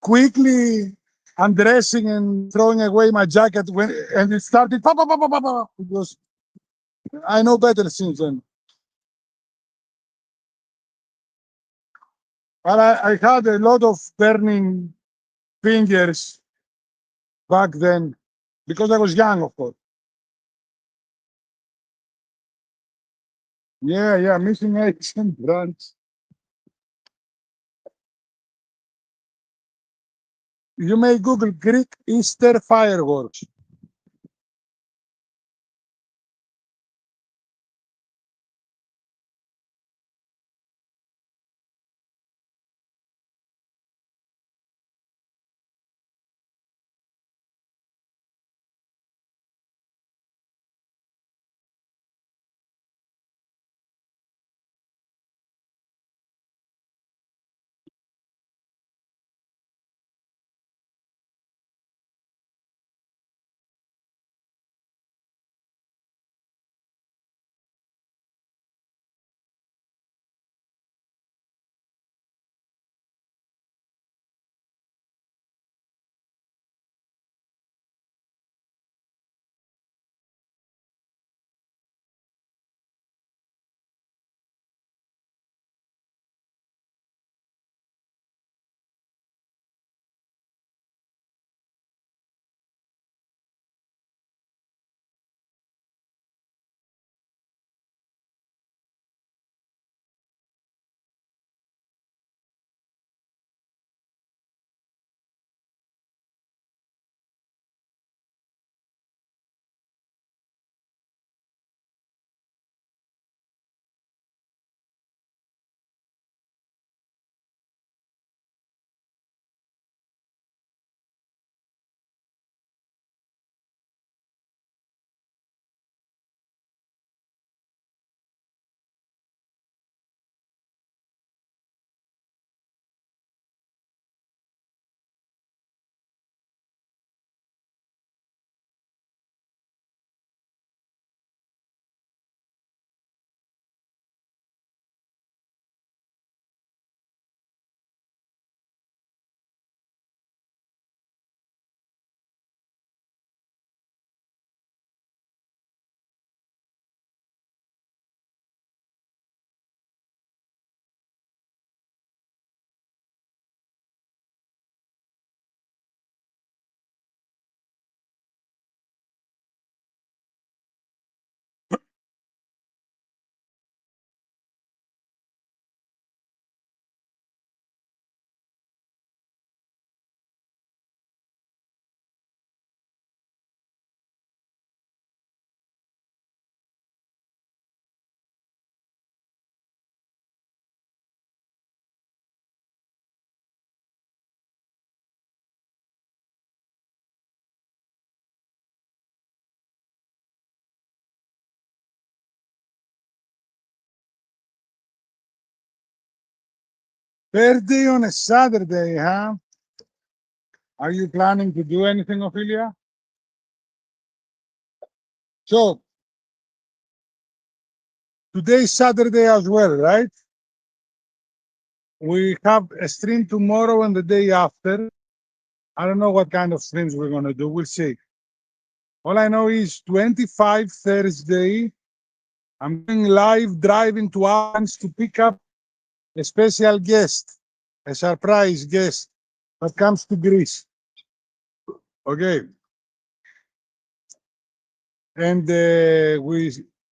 quickly undressing and throwing away my jacket when and it started. Pa, pa, pa, pa, pa, pa. It was, I know better since then. But I had a lot of burning fingers back then because I was young, of course. Yeah, yeah, missing eggs and brunch. You may Google Greek Easter fireworks. Birthday on a Saturday, huh? Are you planning to do anything, Ophelia? So, today's Saturday as well, right? We have a stream tomorrow and the day after. I don't know what kind of streams we're going to do. We'll see. All I know is 25 Thursday, I'm going live driving to Athens to pick up a special guest, a surprise guest that comes to Greece. Okay. And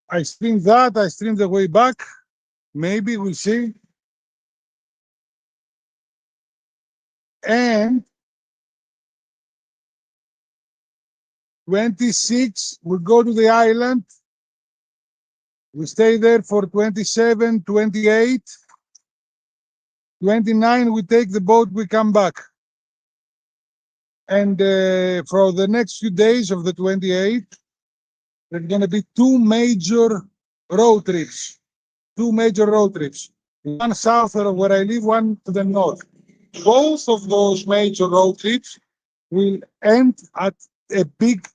I streamed that. I streamed the way back. Maybe we'll see. And 26, we go to the island. We stay there for 27, 28. 29, we take the boat, we come back. And for the next few days of the 28th, there's going to be two major road trips. Two major road trips. One south of where I live, one to the north. Both of those major road trips will end at a big,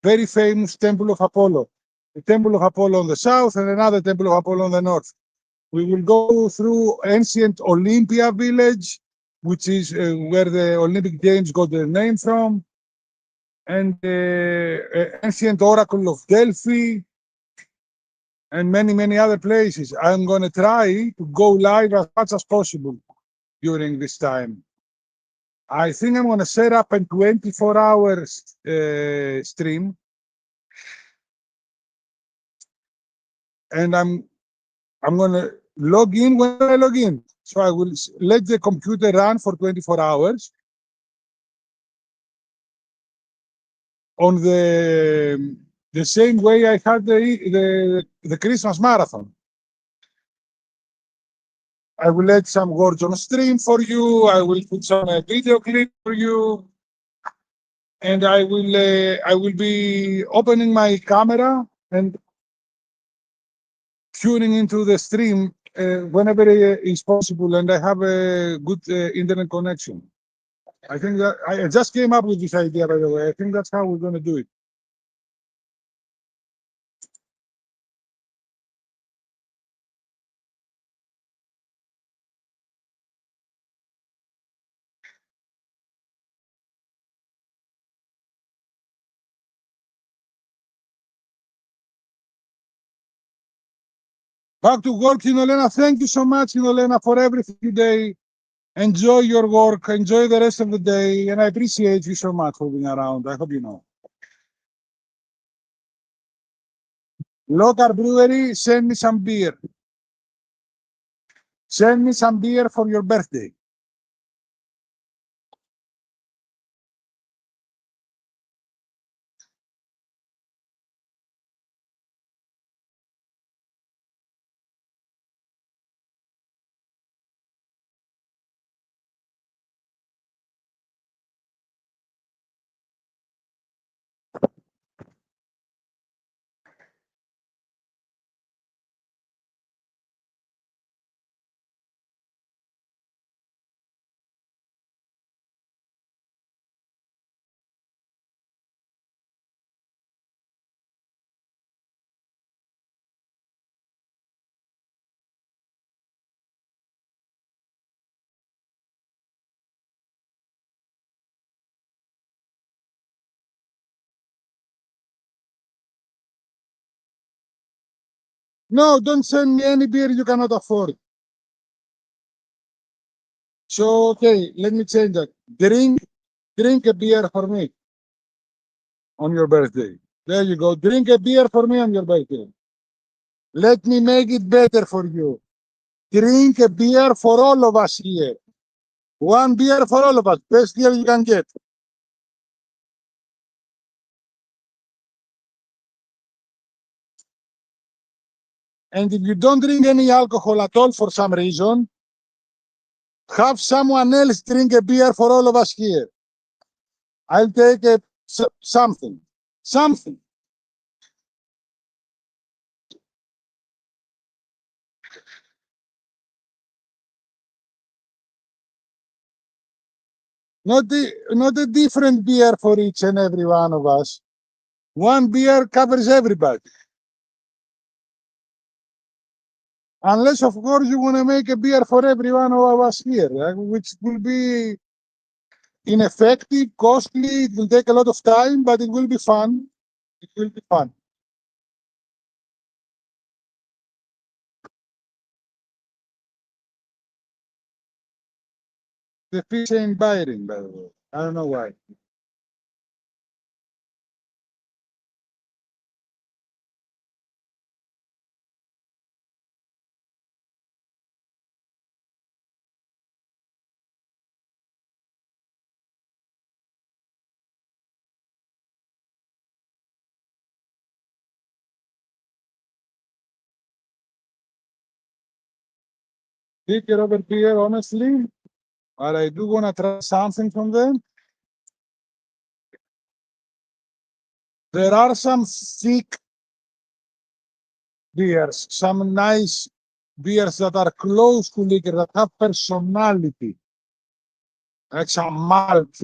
very famous Temple of Apollo. The Temple of Apollo on the south and another Temple of Apollo on the north. We will go through ancient Olympia village, which is where the Olympic Games got their name from, and ancient Oracle of Delphi, and many, many other places. I'm going to try to go live as much as possible during this time. I think I'm going to set up a 24-hour stream, and I'm going to log in when I log in. So I will let the computer run for 24 hours on the same way I had the Christmas marathon. I will let some words on stream for you. I will put some video clip for you, and I will be opening my camera and tuning into the stream whenever it's possible, and I have a good internet connection. I think that I just came up with this idea, by the way. I think that's how we're going to do it. Back to work, Inolena. Thank you so much, Inolena, for everything today. Enjoy your work. Enjoy the rest of the day. And I appreciate you so much for being around. I hope you know. Local brewery, send me some beer. Send me some beer for your birthday. No, don't send me any beer you cannot afford. So, okay, let me change that. Drink a beer for me on your birthday. There you go. Drink a beer for me on your birthday. Let me make it better for you. Drink a beer for all of us here. One beer for all of us. Best deal you can get. And if you don't drink any alcohol at all for some reason, have someone else drink a beer for all of us here. I'll take something. Something. Not a different beer for each and every one of us. One beer covers everybody. Unless, of course, you want to make a beer for every one of us here, which will be ineffective, costly. It will take a lot of time, but it will be fun. It will be fun. The fish ain't biting, by the way. I don't know why. Thicker over beer, honestly, but I do want to try something from them. There are some thick beers, some nice beers that are close to liquor, that have personality, like some malt.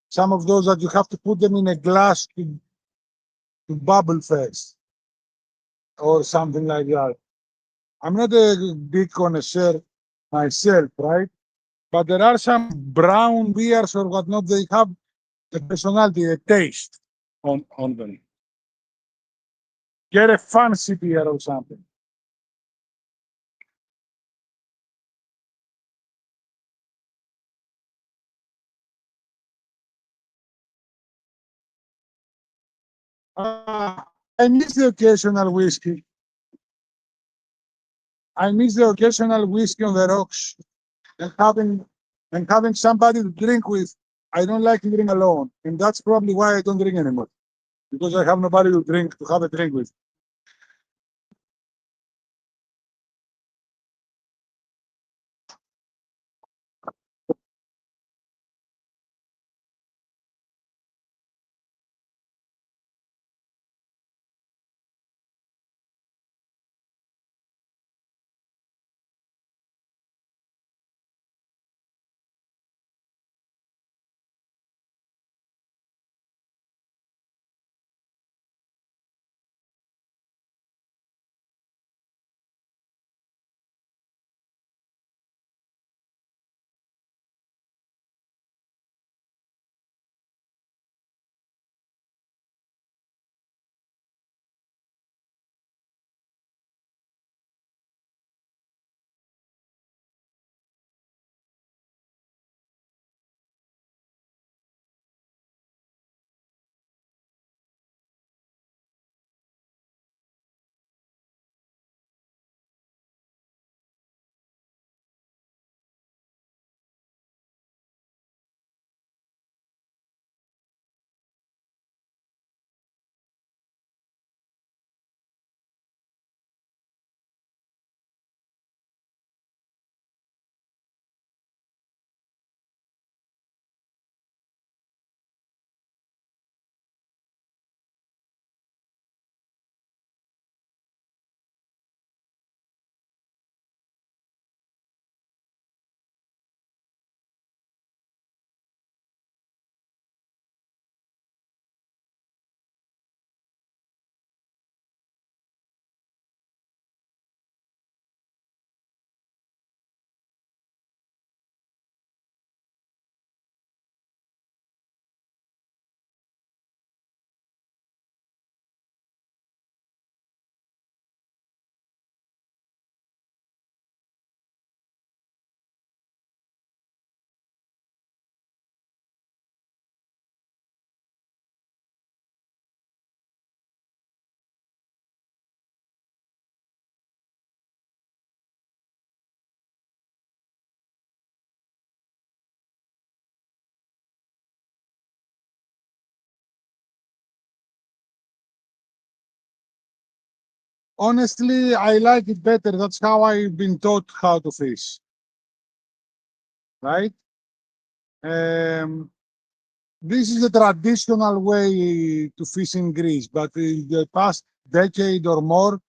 Some of those that you have to put them in a glass to bubble first, or something like that. I'm not a big connoisseur myself, right? But there are some brown beers or whatnot, they have a personality, a taste on them. Get a fancy beer or something. Uh, I miss the occasional whiskey. I miss the occasional whiskey on the rocks and having somebody to drink with. I don't like to drink alone, and that's probably why I don't drink anymore, because I have nobody to have a drink with. Honestly, I like it better. That's how I've been taught how to fish, right? Um, this is the traditional way to fish in Greece, but in the past decade or more,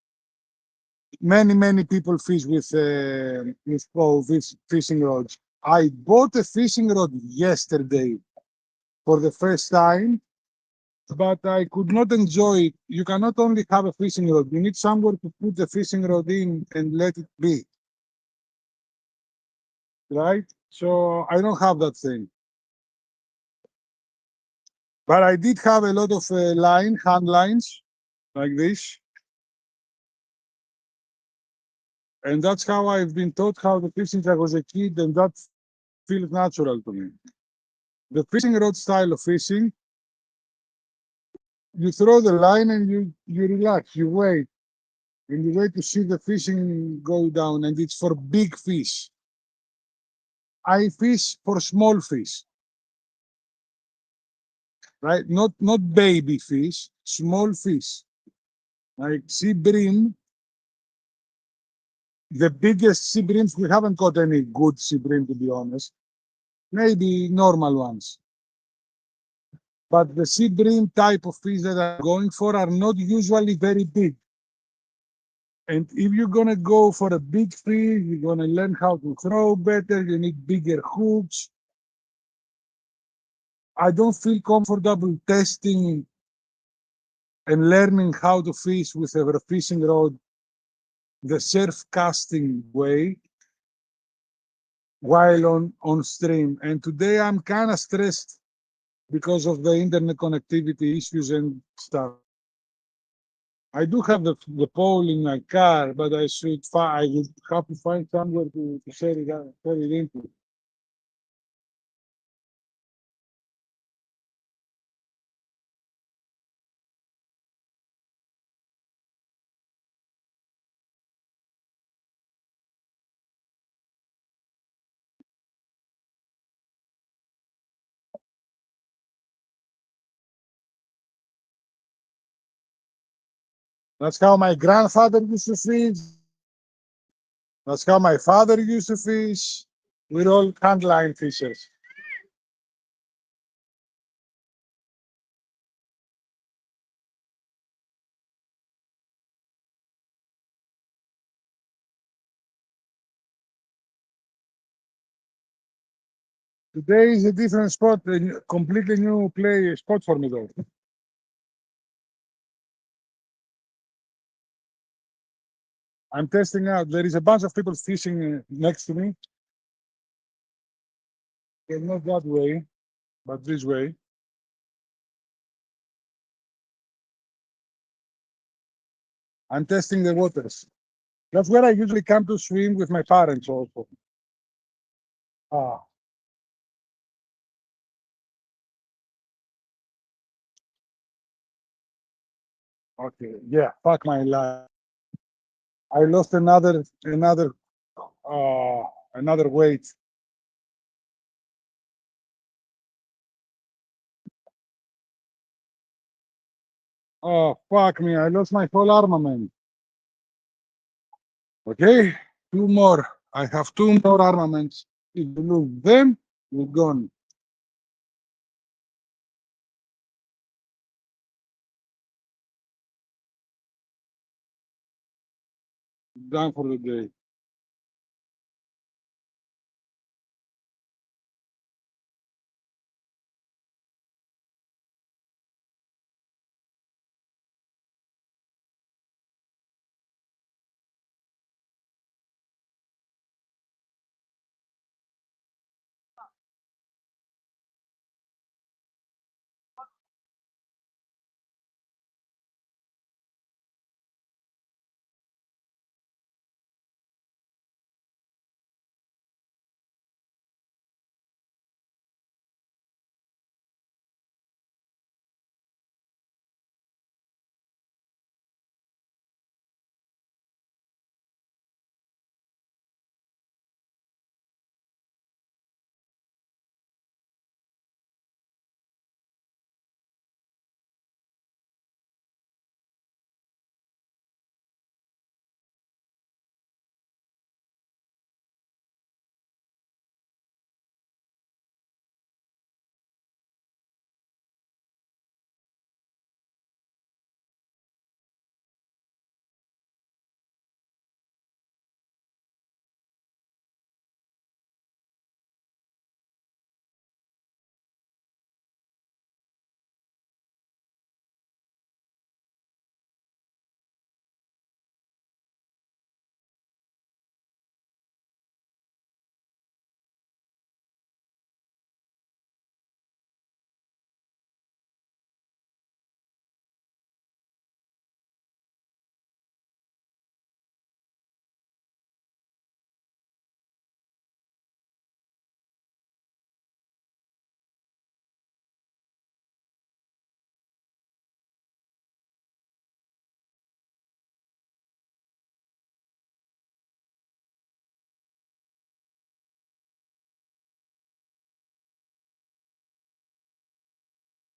many people fish with fishing rods. I bought a fishing rod yesterday for the first time, but I could not enjoy it. You cannot only have a fishing rod, you need somewhere to put the fishing rod in and let it be, right? So I don't have that thing. But I did have a lot of hand lines like this. And that's how I've been taught how to fish since I was a kid, and that feels natural to me. The fishing rod style of fishing, you throw the line and you relax, you wait, and you wait to see the fishing go down, and it's for big fish. I fish for small fish, right? Not baby fish, small fish. Like sea bream, the biggest sea breams, we haven't got any good sea bream to be honest. Maybe normal ones. But the sea bream type of fish that I'm going for are not usually very big. And if you're gonna go for a big fish, you're gonna learn how to throw better, you need bigger hooks. I don't feel comfortable testing and learning how to fish with a fishing rod the surf casting way while on stream. And today I'm kind of stressed because of the internet connectivity issues and stuff. I do have the pole in my car, but I would have to find somewhere to set set it into. That's how my grandfather used to fish. That's how my father used to fish. We're all handline fishers. Today is a different spot, completely new play spot for me though. I'm testing out. There is a bunch of people fishing next to me. They're not that way, but this way. I'm testing the waters. That's where I usually come to swim with my parents also. Ah, okay. Yeah, fuck my life. I lost another weight. Oh, fuck me. I lost my whole armament. Okay, two more. I have two more armaments. If you lose them, you're gone. Done for the day.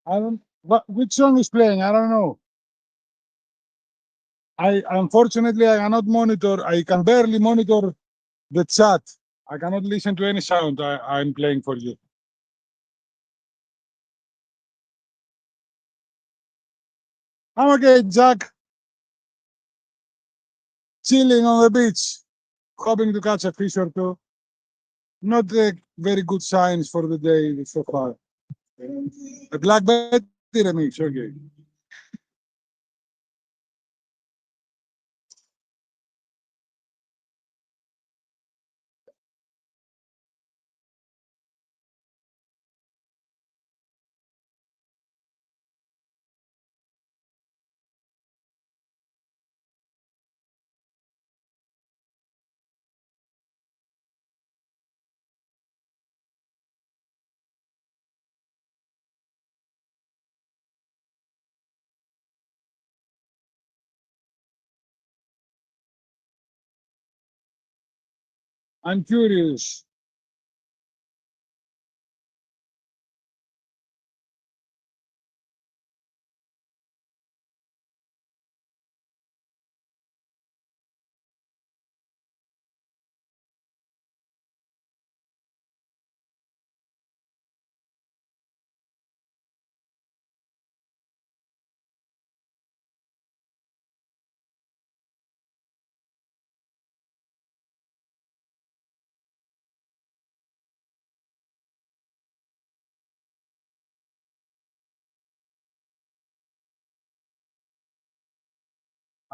I don't. Which song is playing? I don't know. I unfortunately I cannot monitor. I can barely monitor the chat. I cannot listen to any sound I'm playing for you. I'm okay, Jack. Chilling on the beach, hoping to catch a fish or two. Not a very good signs for the day so far. A Black Betty remix, okay. I'm curious.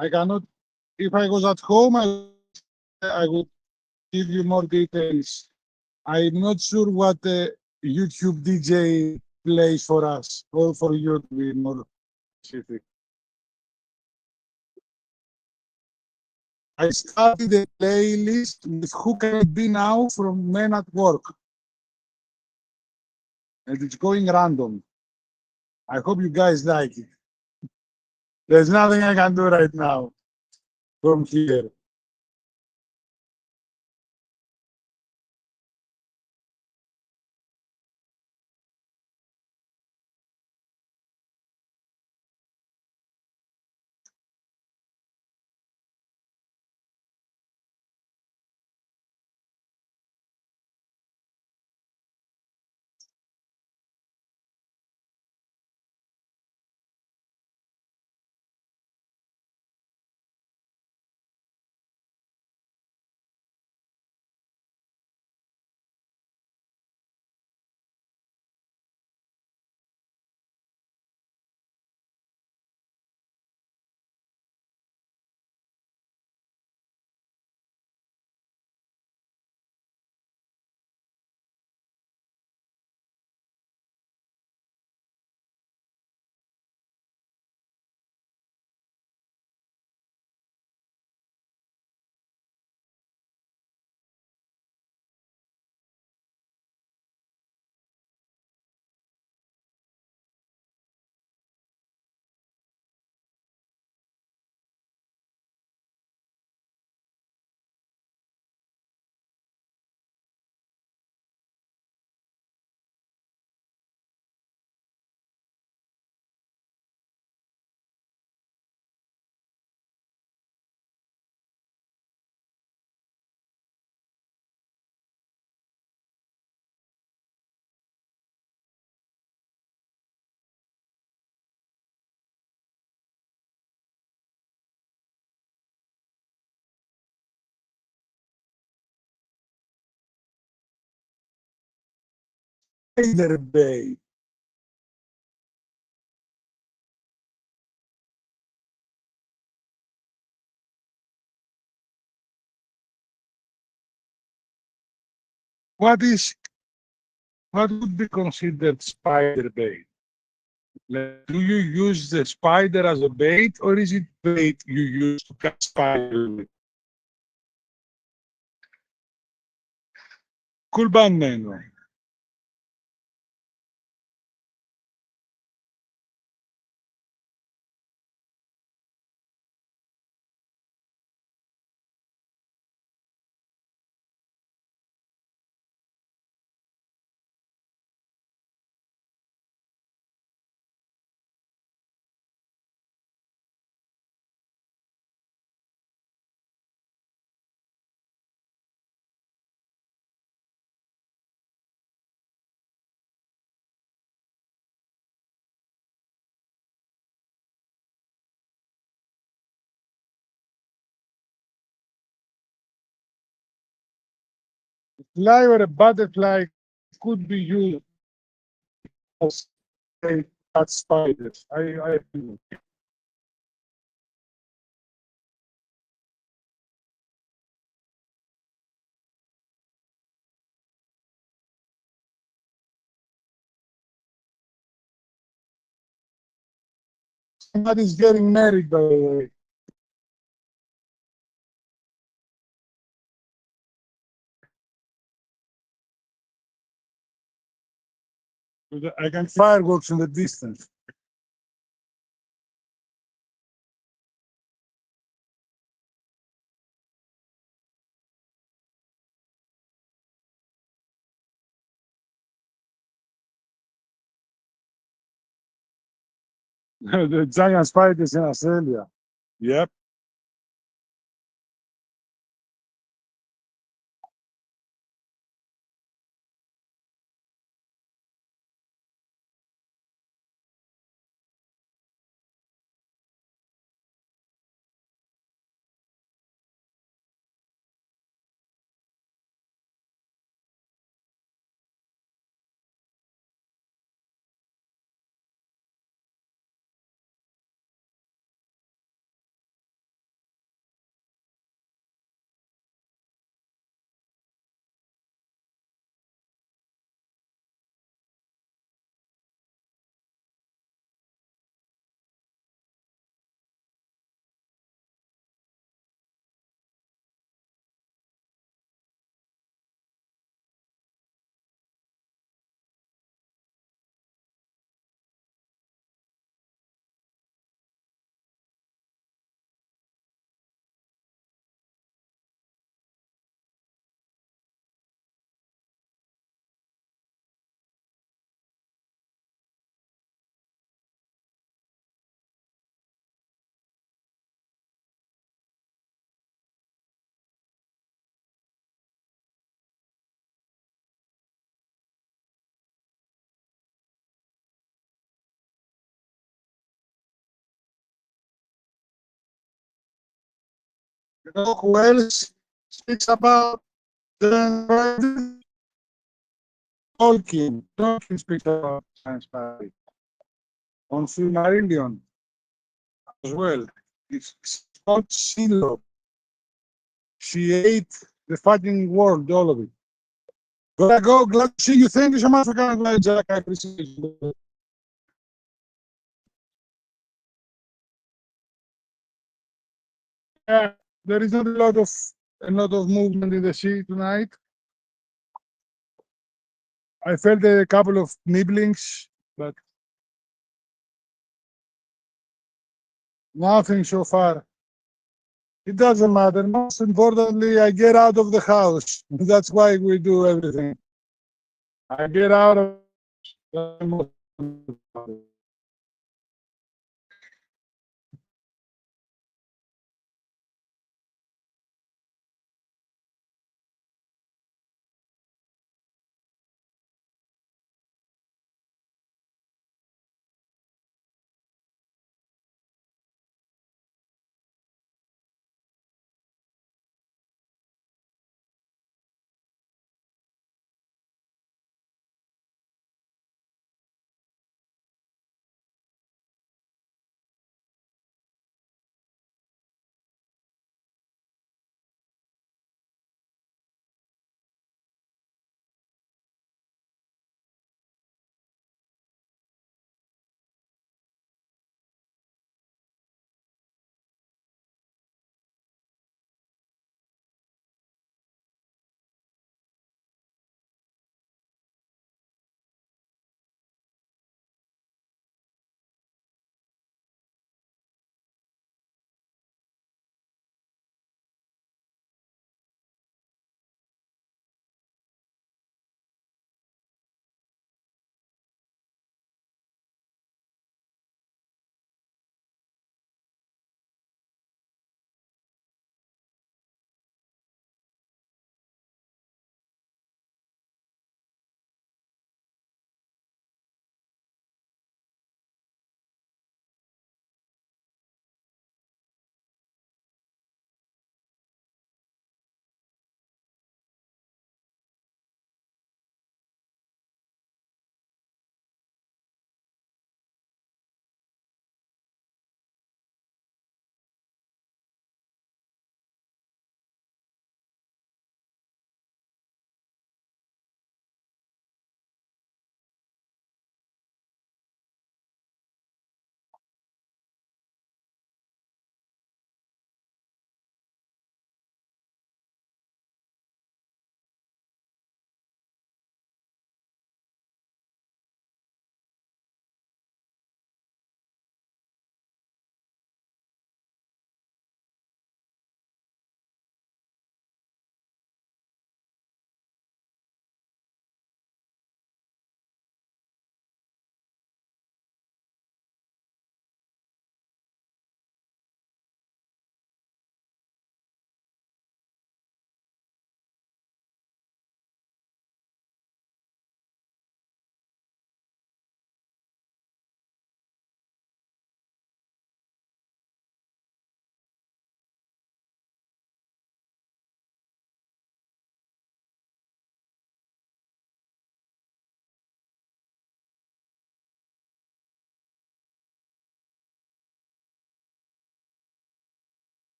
I cannot. If I was at home, I would give you more details. I'm not sure what the YouTube DJ plays for us, or for you to be more specific. I started a playlist with Who Can It Be Now from Men at Work, and it's going random. I hope you guys like it. There's nothing I can do right now from here. Spider Bay. What is what would be considered spider bait? Like, do you use the spider as a bait, or is it bait you use to catch spider with? Cool band name. Fly or a butterfly could be used as they catch spiders. I agree. Somebody's getting married, by the way. I can fireworks in the distance. The giant spiders in Australia. Yep. You know who else speaks about giant spiders? Tolkien. Tolkien speaks about giant spiders on Silmarillion as well. It's called Silo. She ate the fucking world, all of it. Gotta go. Glad to see you. Thank you so much for coming by, Jack. I appreciate you. Yeah, there is not a lot of movement in the sea tonight. I felt a couple of nibblings, but nothing so far. It doesn't matter. Most importantly, I get out of the house. That's why we do everything. I get out of the most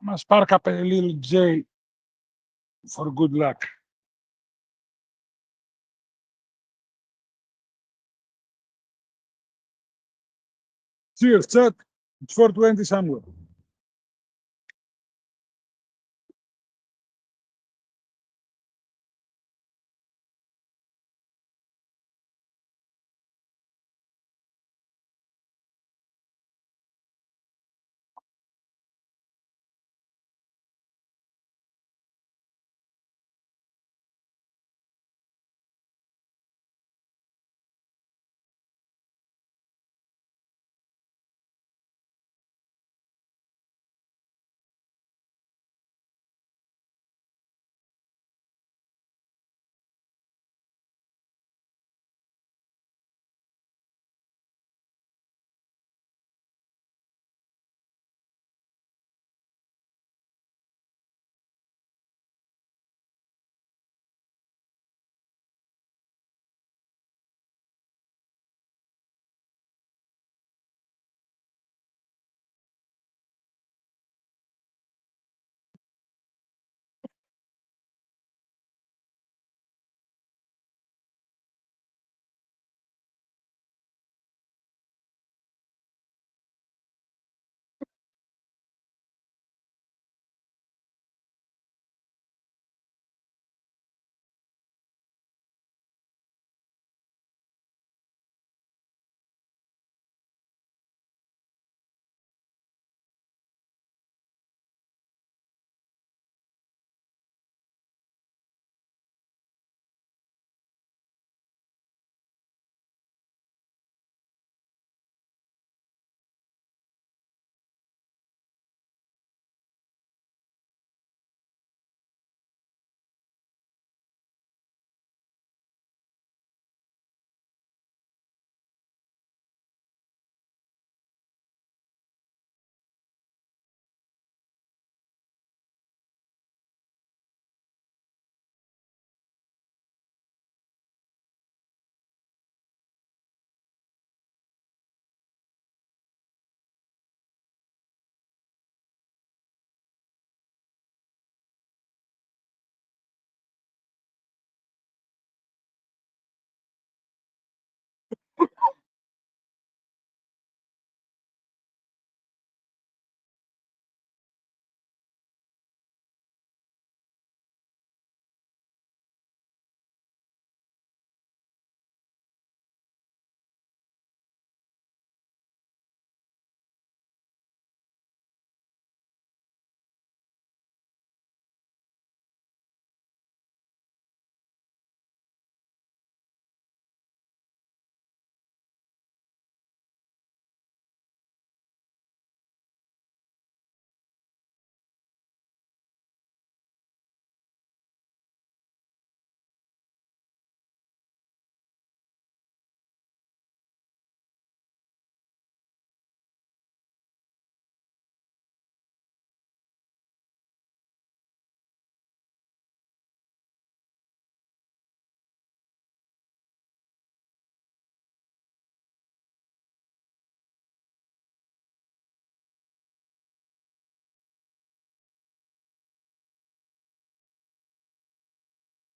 must spark up a little J for good luck. Cheers, chat. It's 420 somewhere.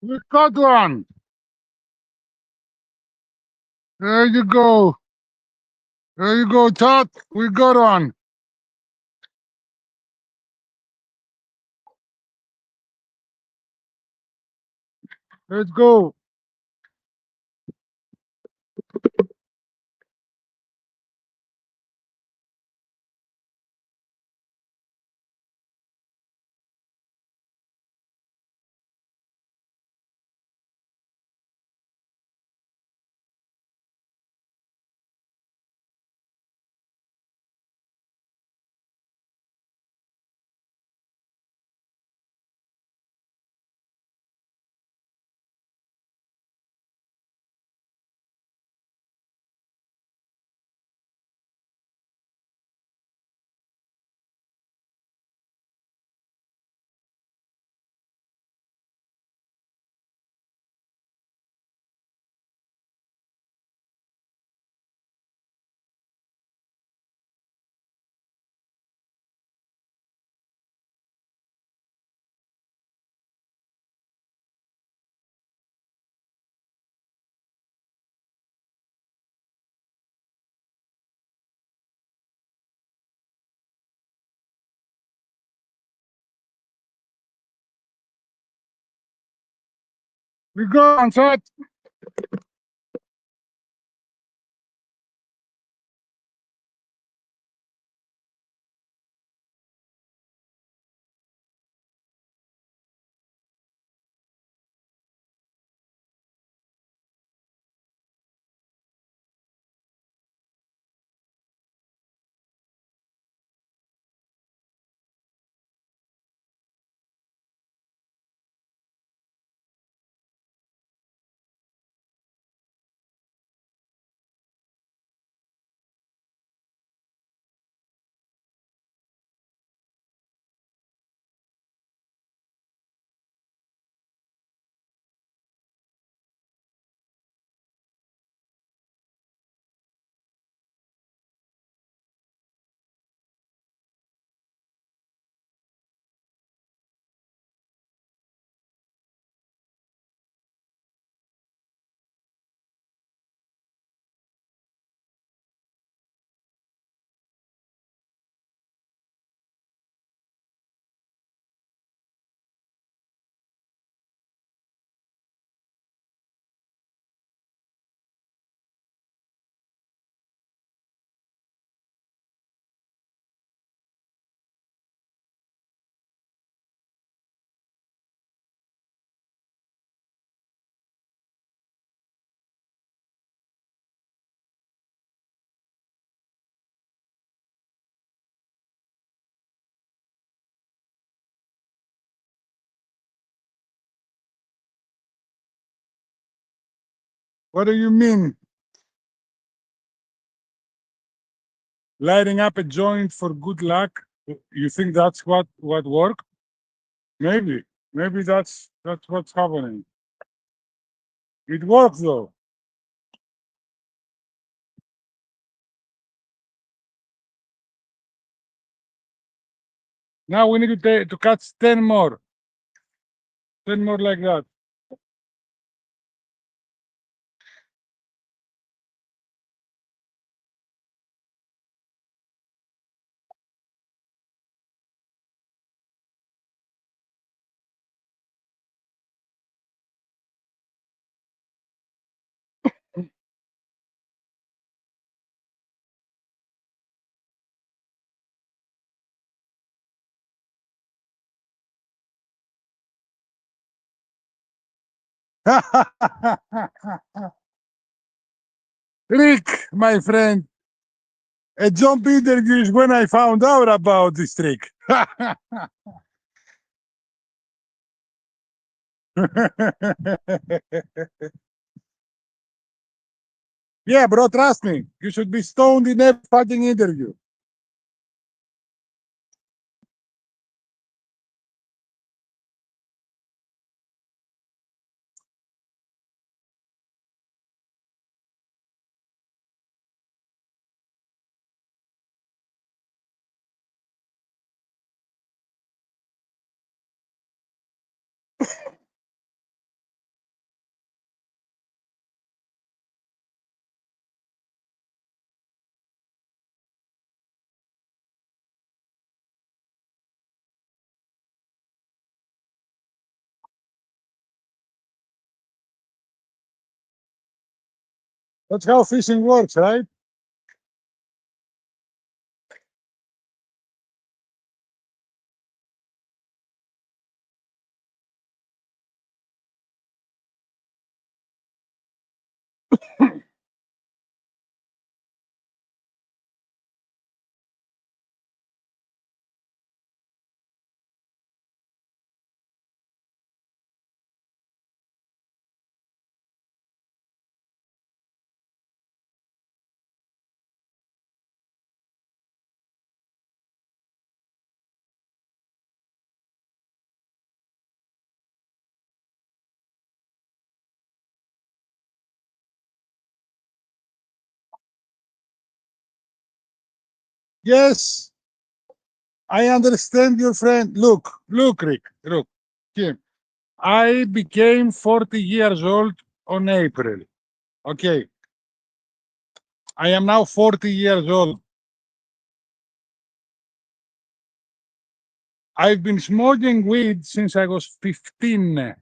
We got one. There you go. There you go, Todd. We got one. Let's go. We go on shot. What do you mean? Lighting up a joint for good luck? You think that's what worked? Maybe. Maybe that's what's happening. It works though. Now we need to catch 10 more. 10 more like that. Rick, my friend, a job interview is when I found out about this trick. Yeah, bro, trust me. You should be stoned in every fucking interview. That's how fishing works, right? Yes, I understand your friend. Look, Rick, look, Kim. I became 40 years old on April. Okay. I am now 40 years old. I've been smoking weed since I was 15.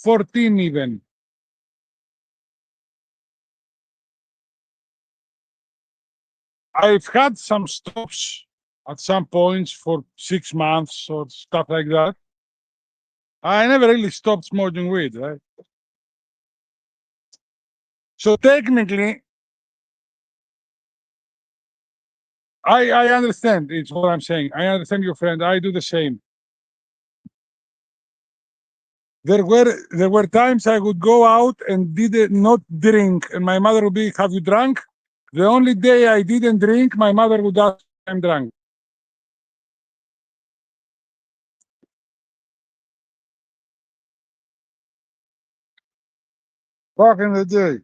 14 even. I've had some stops at some points for 6 months or stuff like that. I never really stopped smoking weed, right? So technically, I understand. It's what I'm saying. I understand your friend. I do the same. There were times I would go out and did not drink, and my mother would be, "Have you drunk?" The only day I didn't drink, my mother would ask, "I'm drunk." Back in the day.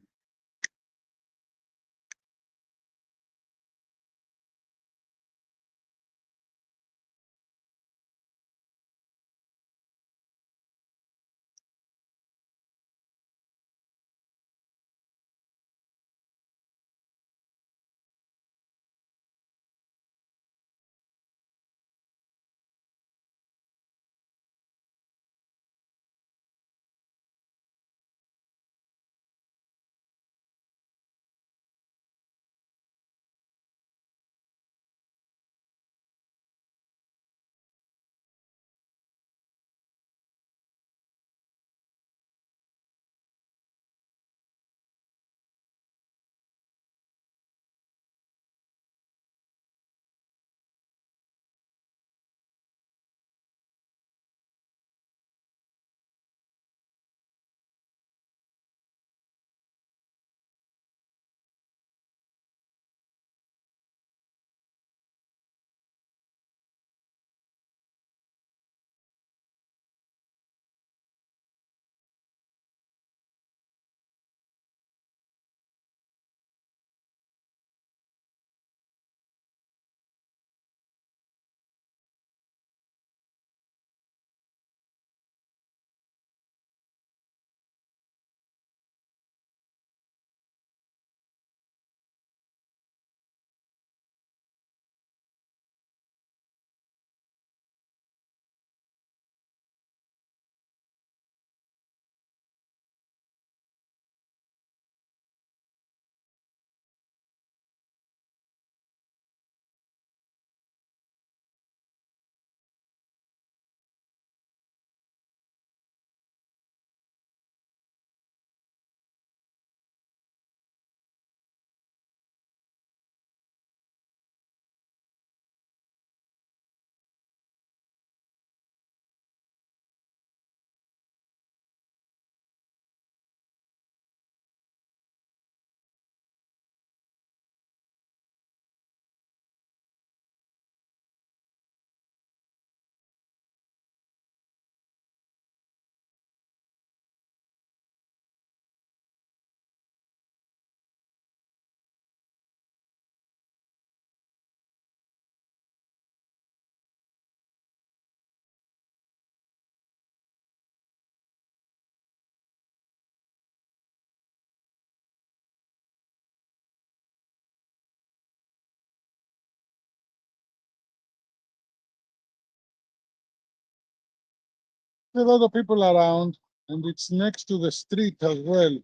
A lot of people around, and it's next to the street as well.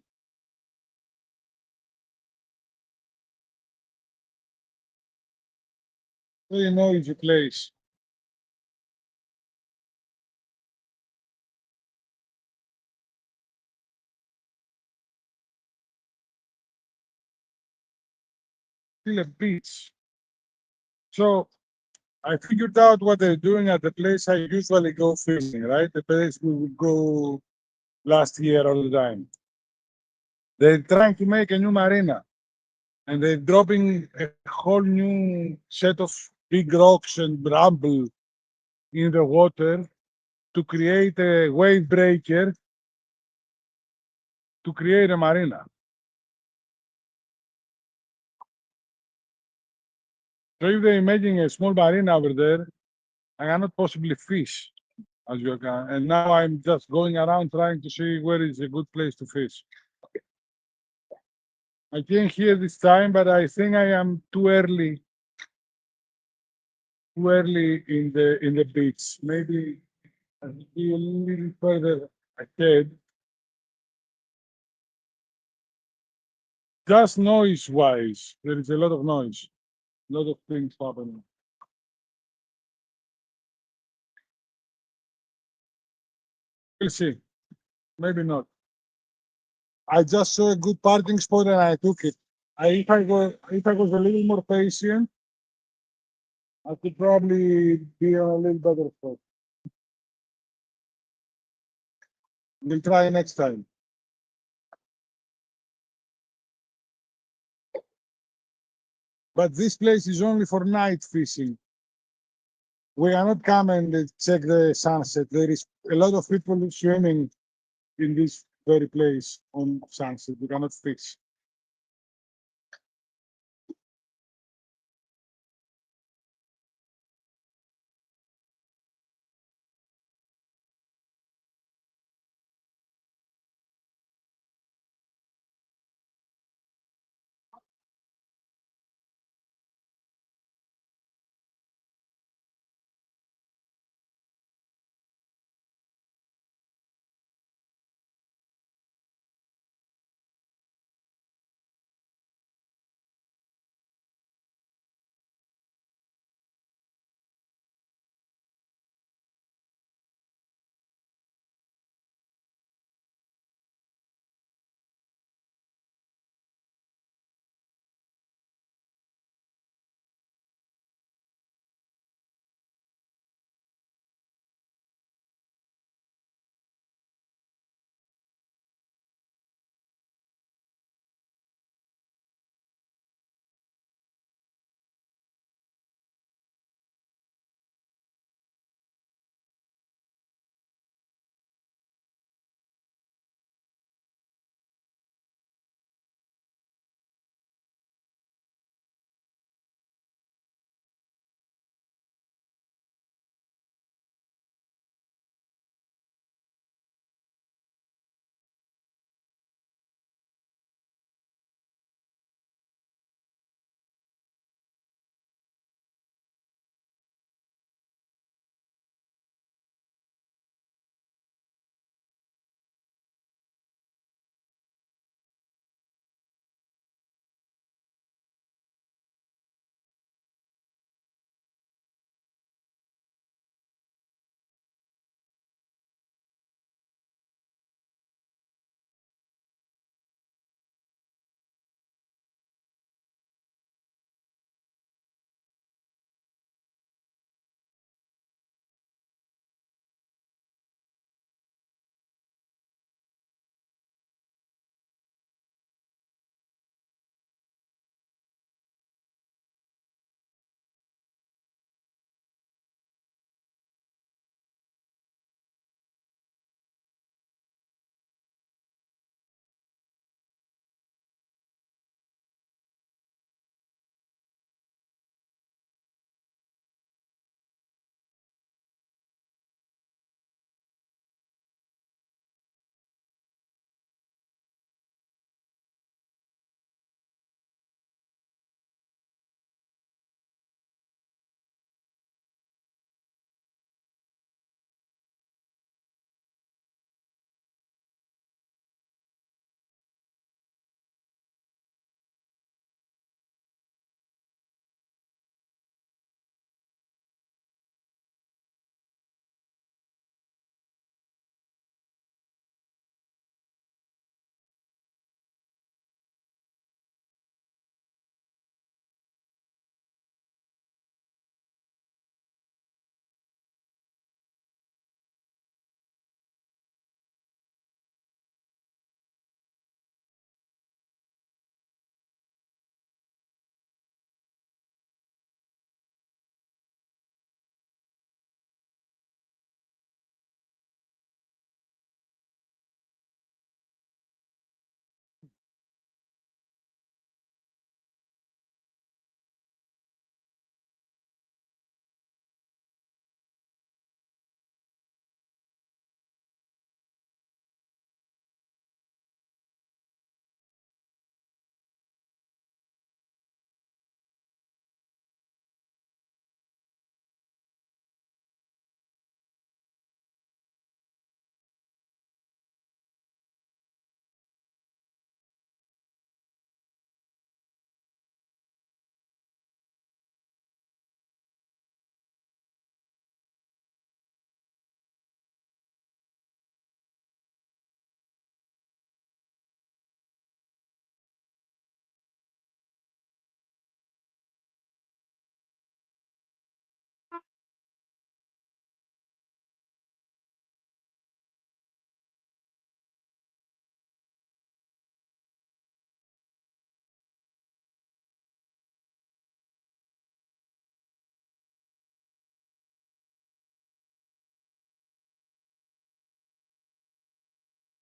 Very noisy place. Still a beach. So I figured out what they're doing at the place I usually go fishing, right? The place we would go last year all the time. They're trying to make a new marina, and they're dropping a whole new set of big rocks and rubble in the water to create a wave breaker to create a marina. So if they're making a small marina over there, I cannot possibly fish as you can. And now I'm just going around trying to see where is a good place to fish. I came here this time, but I think I am too early in the beach. Maybe I'll be a little further ahead. Just noise wise, there is a lot of noise, a lot of things happening. We'll see. Maybe not. I just saw a good parking spot and I took it. If I was a little more patient, I could probably be on a little better spot. We'll try next time. But this place is only for night fishing. We cannot come and check the sunset. There is a lot of people swimming in this very place on sunset. We cannot fish.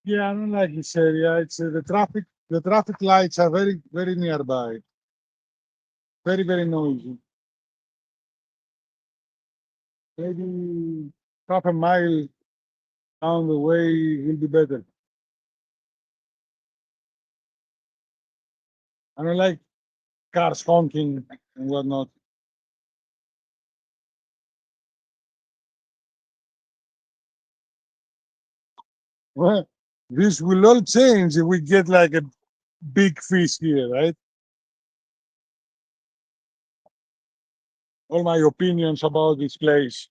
Yeah, I don't like this area. It's the traffic. The traffic lights are very nearby. Very noisy. Maybe half a mile down the way will be better. I don't like cars honking and whatnot. Well, this will all change if we get like a big fish here, right? All my opinions about this place.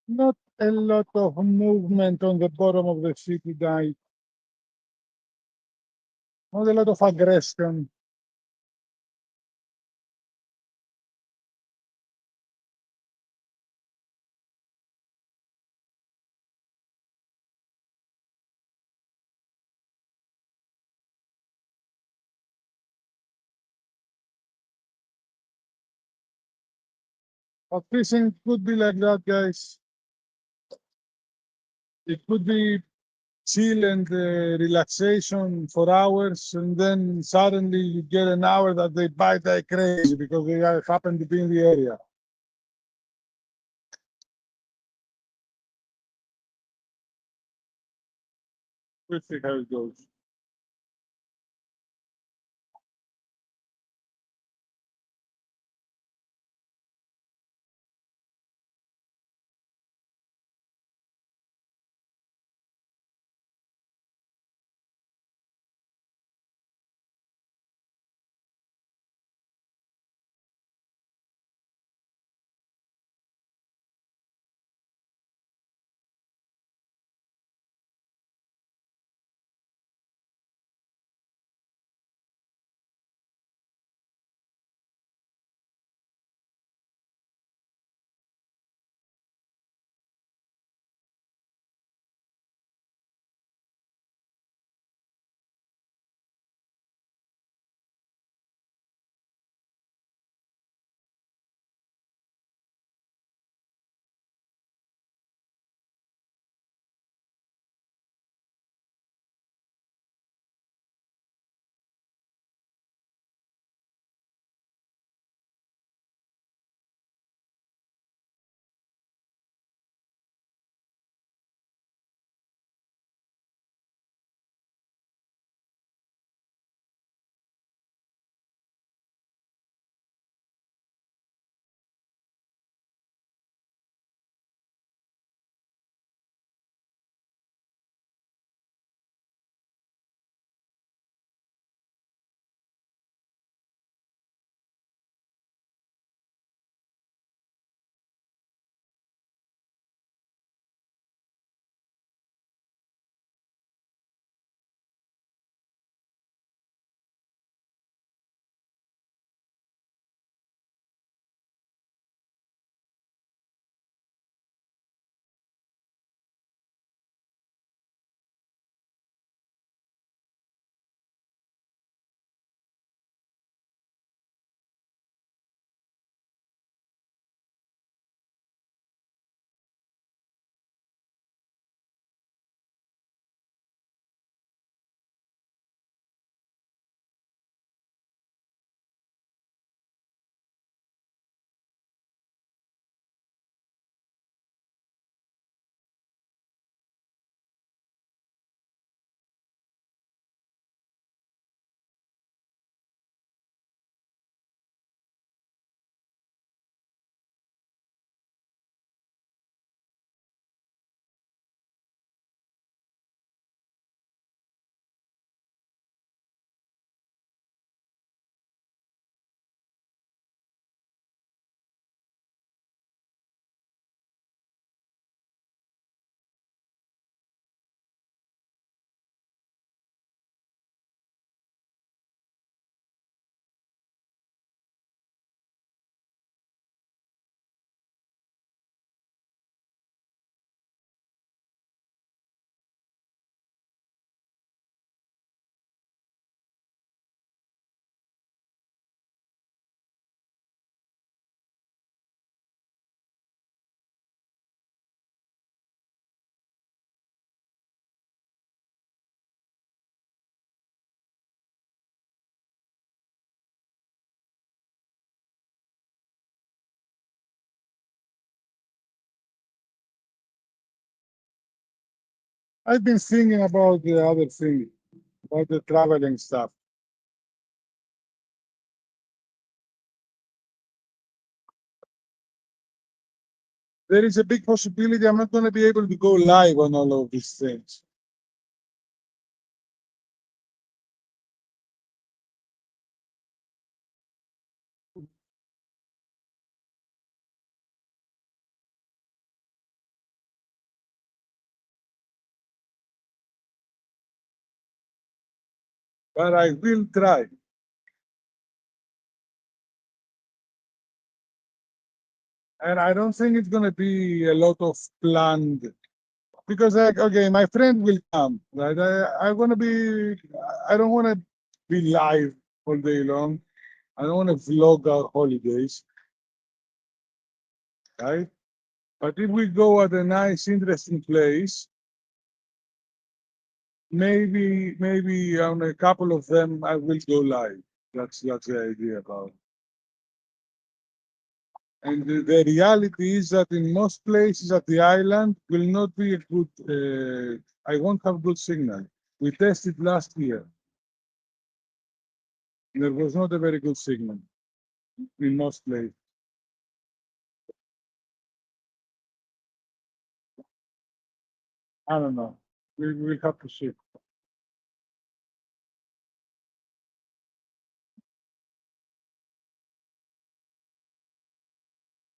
Not a lot of movement on the bottom of the sea tonight. Not a lot of aggression. But fishing could be like that, guys. It could be chill and relaxation for hours, and then suddenly you get an hour that they bite like crazy because they happen to be in the area. We'll see how it goes. I've been thinking about the other thing, about the traveling stuff. There is a big possibility I'm not going to be able to go live on all of these things. but I will try. And I don't think it's gonna be a lot of planned because like okay, my friend will come, right? I'm gonna be I don't wanna be live all day long. I don't wanna vlog our holidays, right? But if we go at a nice, interesting place, maybe on a couple of them I will go live. That's the idea about it. And the reality is that in most places at the island will not be a good. I won't have good signal. We tested last year. There was not a very good signal in most places. I don't know. We will have to see.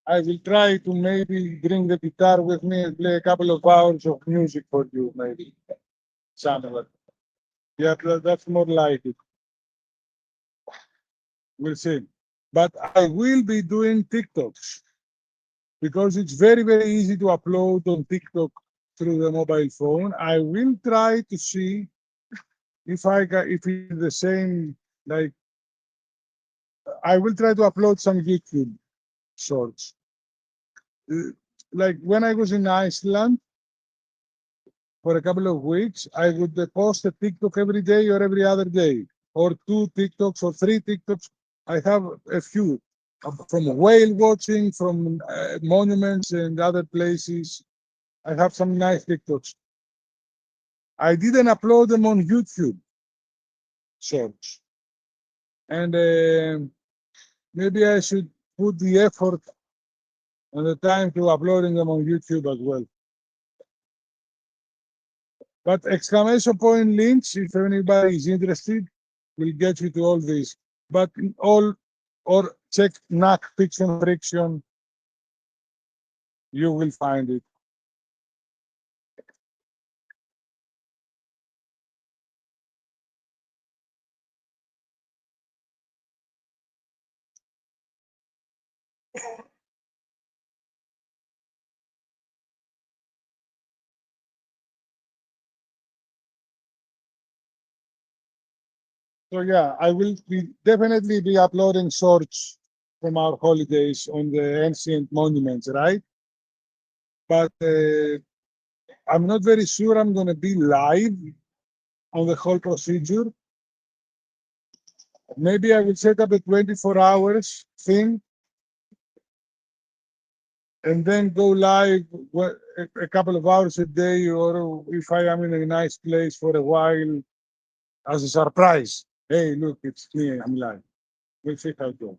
I will try to maybe bring the guitar with me and play a couple of hours of music for you, maybe. Somewhere. Yeah, that's more like it. We'll see. But I will be doing TikToks because it's very, very easy to upload on TikTok through the mobile phone. I will try to see if if it's the same, like, I will try to upload some YouTube shorts. Uh, Like when I was in Iceland for a couple of weeks, I would post a TikTok every day or every other day, or two TikToks or three TikToks. I have a few from whale watching, from monuments and other places. I have some nice TikToks. I didn't upload them on YouTube shorts, and maybe I should put the effort and the time to uploading them on YouTube as well. But exclamation point links, if anybody is interested, will get you to all these. But all or check NAC fiction friction, you will find it. So yeah, I will be definitely be uploading shorts from our holidays on the ancient monuments, right? But I'm not very sure I'm going to be live on the whole procedure. Maybe I will set up a 24 hours thing and then go live a couple of hours a day, or if I am in a nice place for a while as a surprise. Hey, look, it's me, I'm live. We'll see how it goes.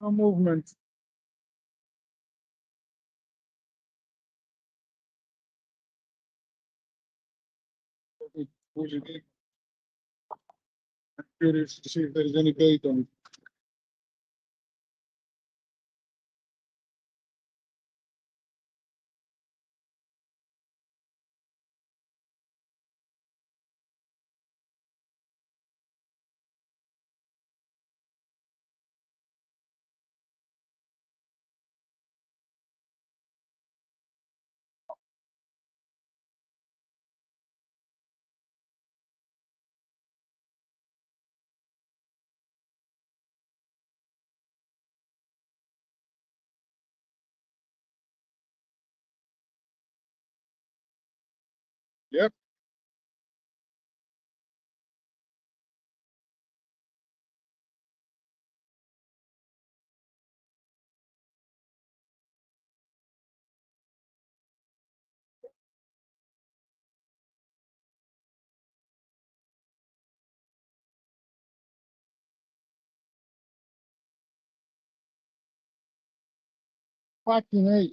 No movement. Push it in. I'm curious to see if there is any bait on it. Yep. Fucking A.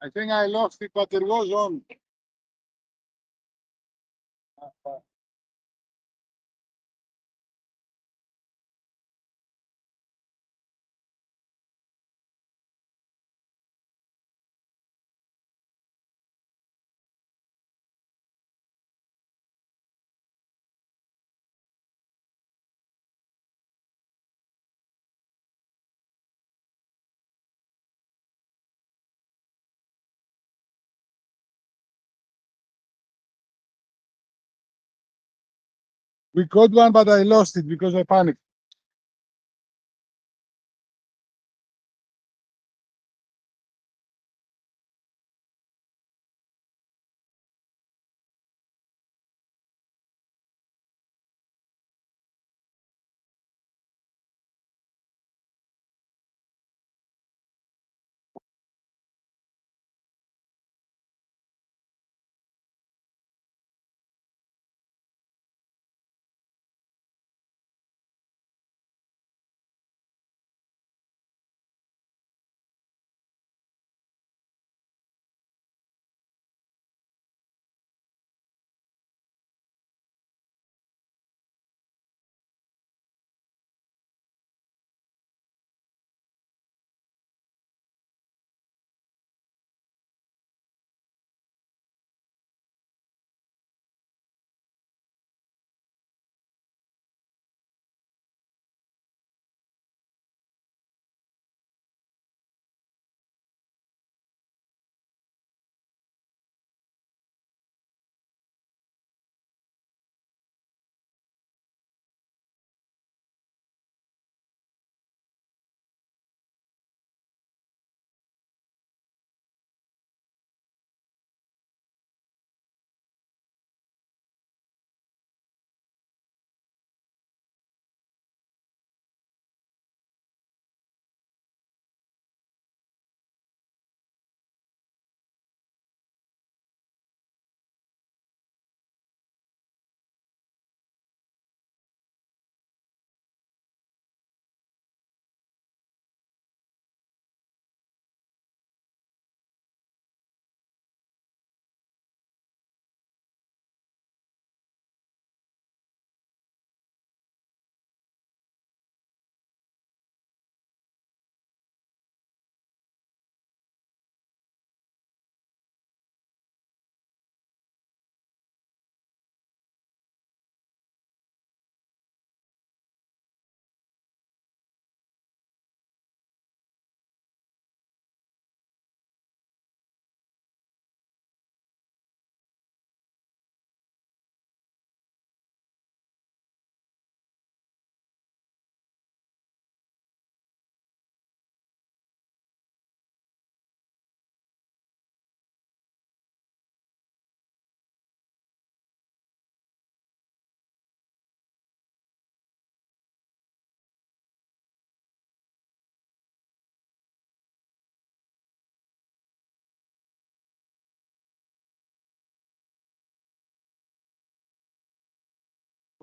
I think I lost it, but it was on. We caught one, but I lost it because I panicked.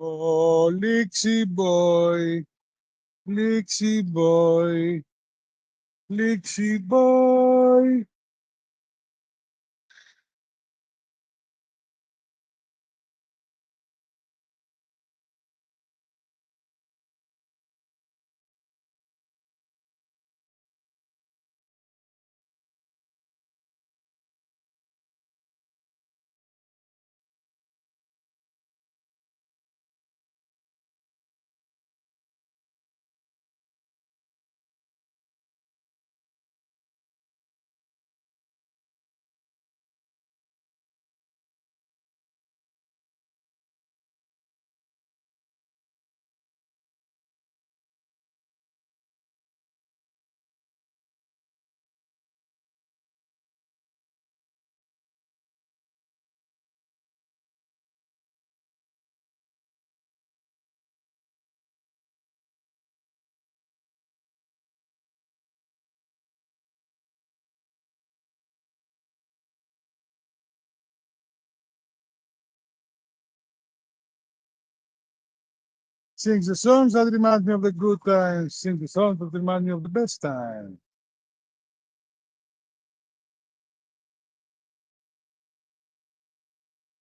Oh, Lixie boy, Lixie boy, Lixie boy. Sing the songs that remind me of the good times. Sing the songs that remind me of the best times.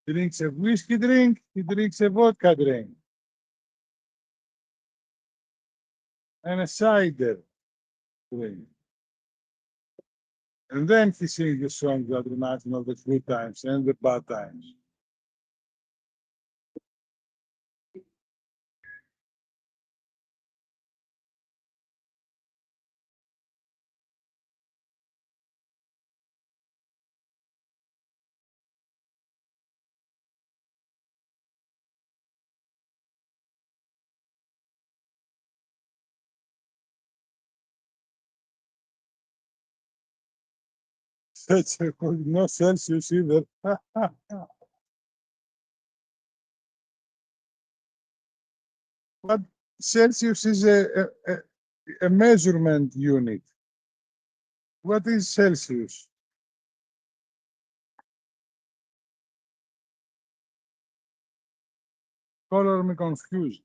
He drinks a whiskey drink. He drinks a vodka drink. And a cider drink. And then he sings the song that reminds him of the good times and the bad times. That's a good, no Celsius either. But Celsius is a measurement unit. What is Celsius? Color me confused.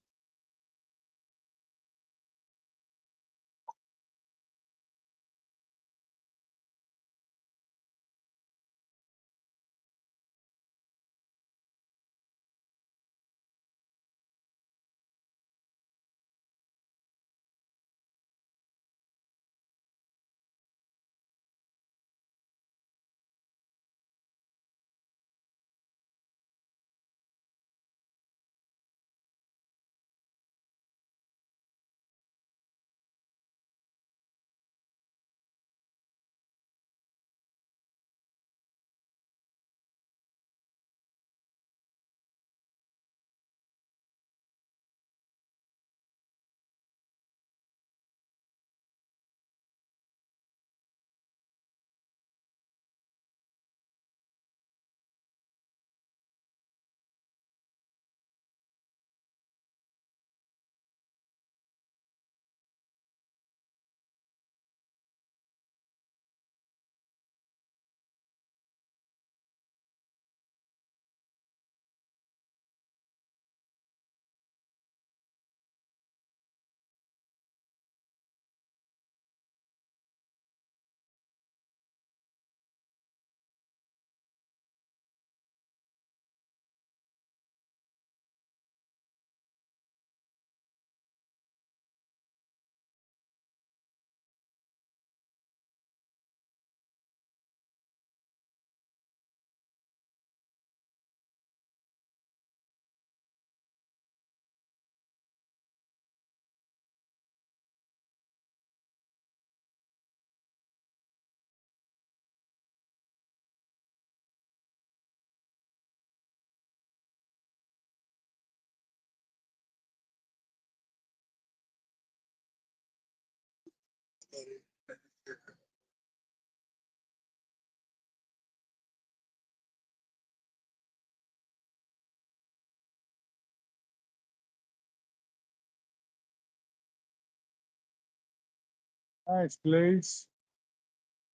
Nice place,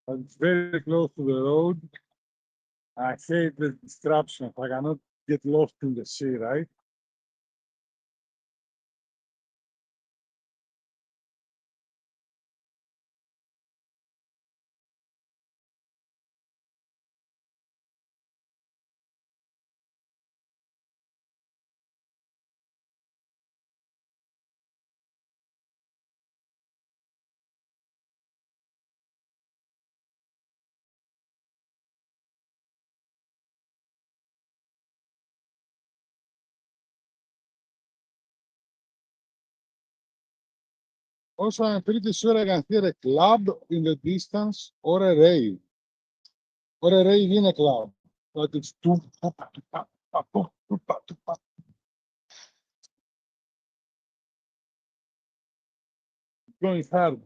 but it's very close to the road. I hate the distractions. I cannot get lost in the sea, right? Also, I'm pretty sure I can hear a club in the distance or a rave. Or a rave in a club. But it's too going hard.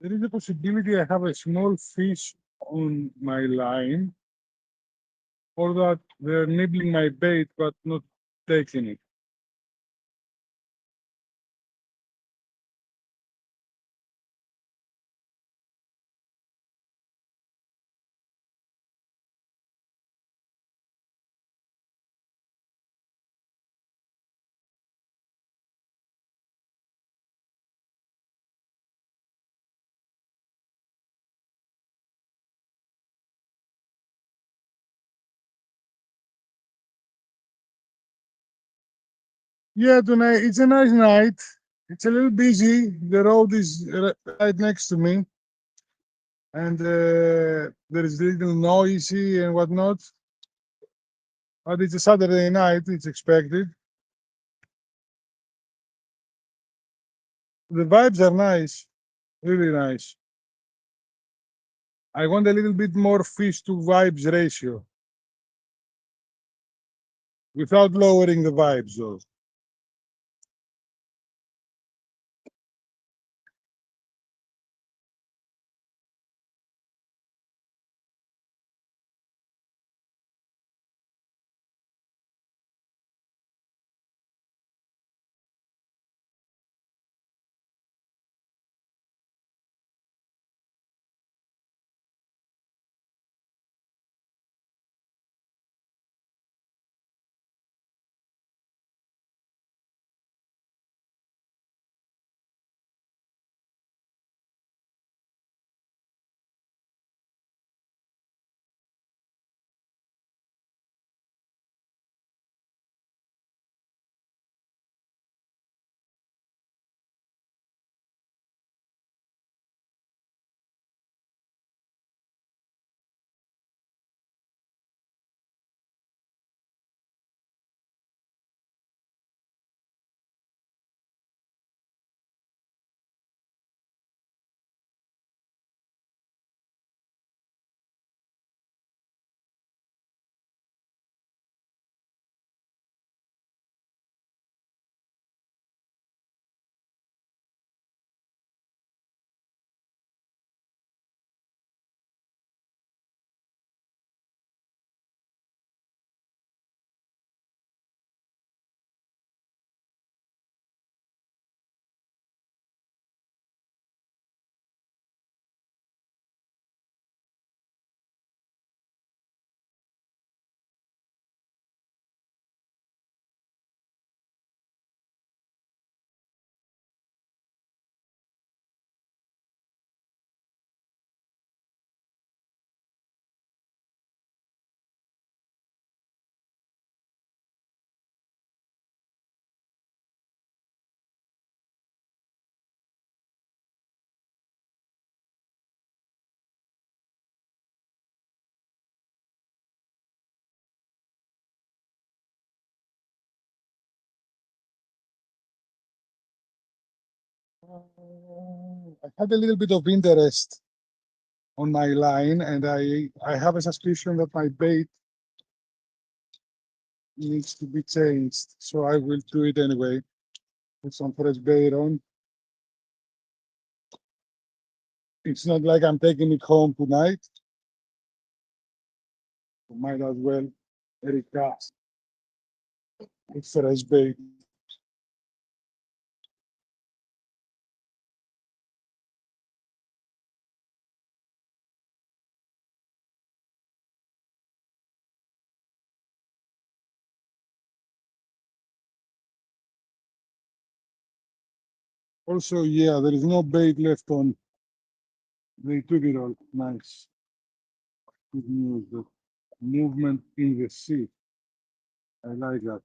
There is a possibility I have a small fish on my line, or that they're nibbling my bait but not taking it. Yeah, tonight it's a nice night. It's a little busy. The road is right next to me, and there is little noisy and whatnot. But it's a Saturday night. It's expected. The vibes are nice, really nice. I want a little bit more fish to vibes ratio without lowering the vibes, though. I had a little bit of interest on my line, and I have a suspicion that my bait needs to be changed. So I will do it anyway. Put some fresh bait on. It's not like I'm taking it home tonight. Might as well recast with fresh bait. Also, yeah, there is no bait left on. They took it all. Nice. Good news. The movement in the sea. I like that.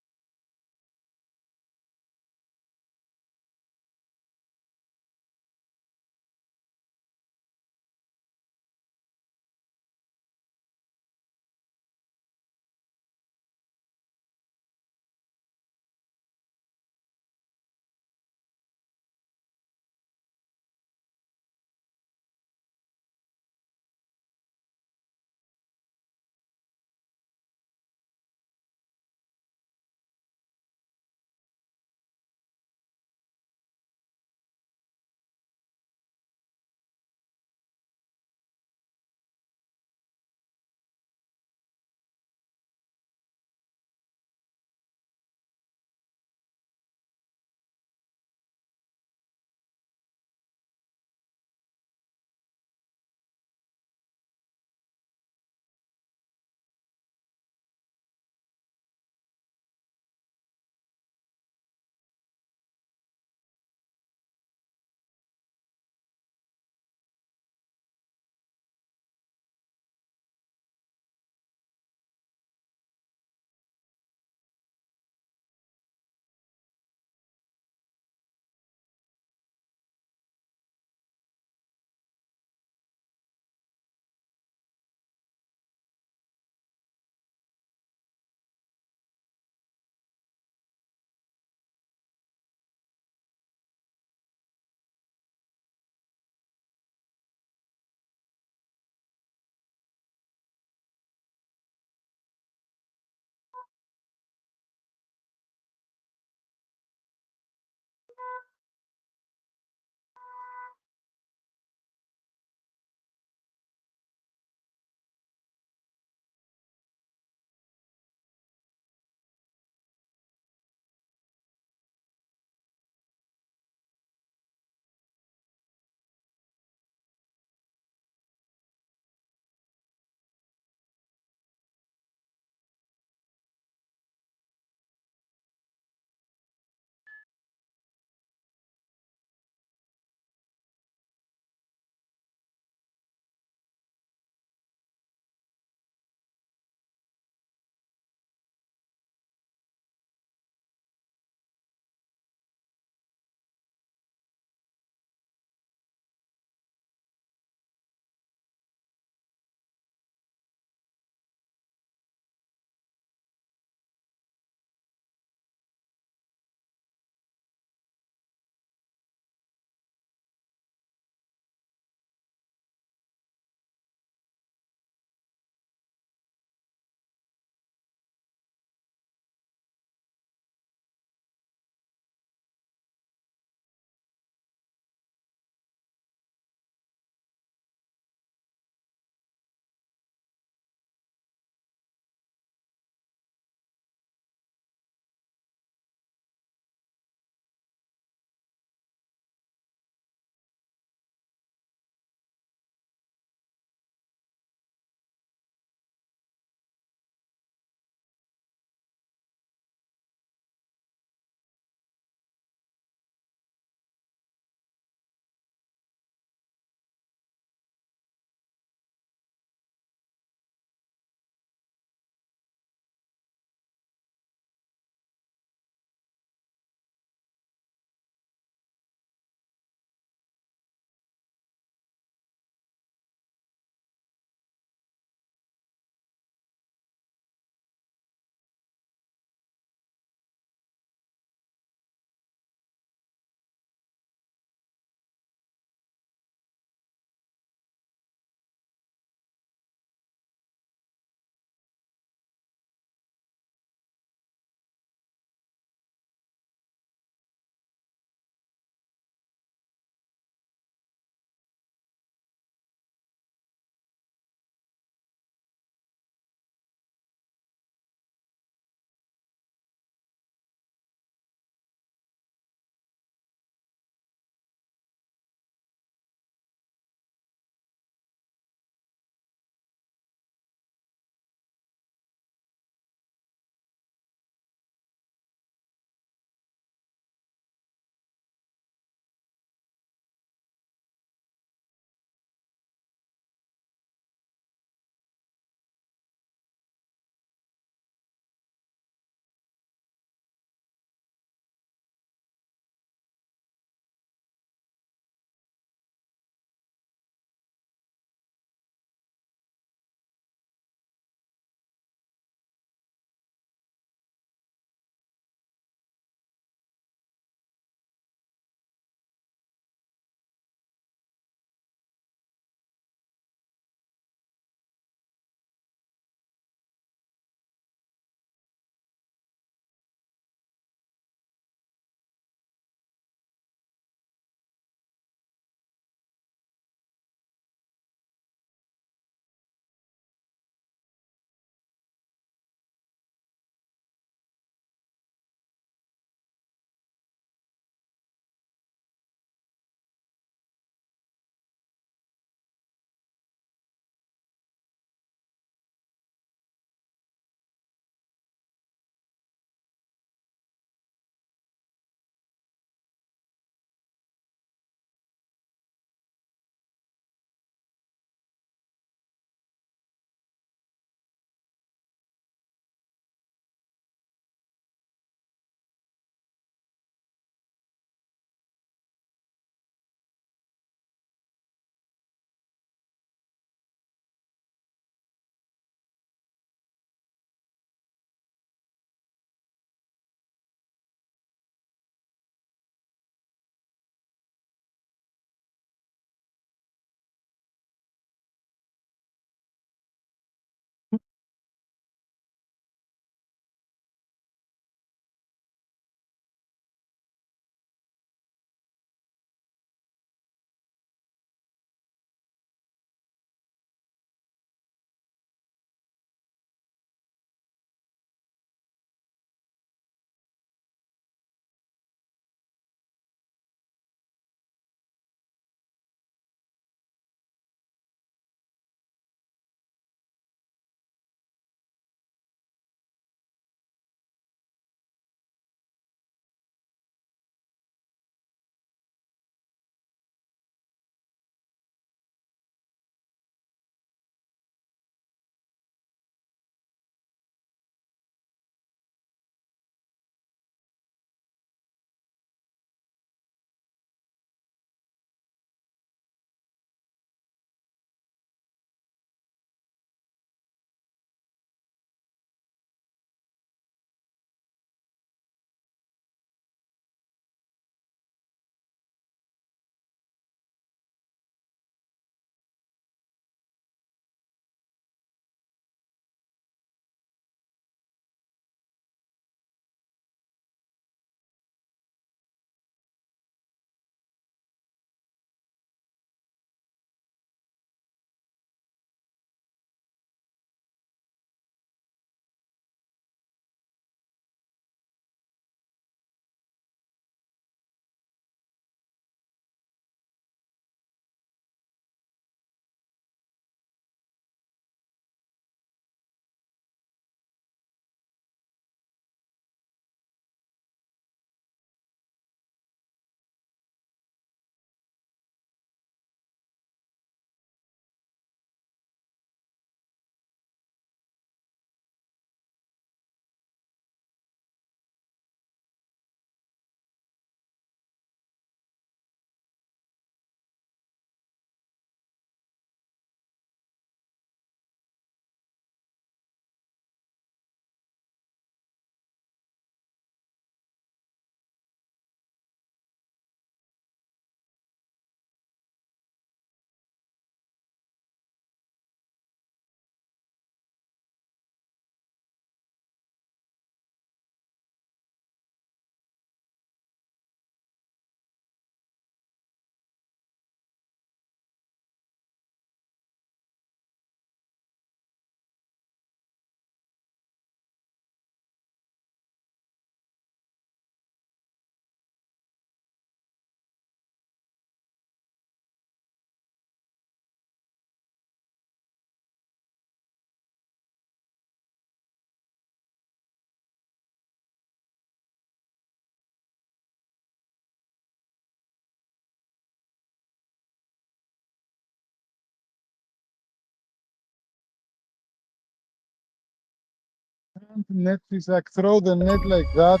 Net is like throw the net like that.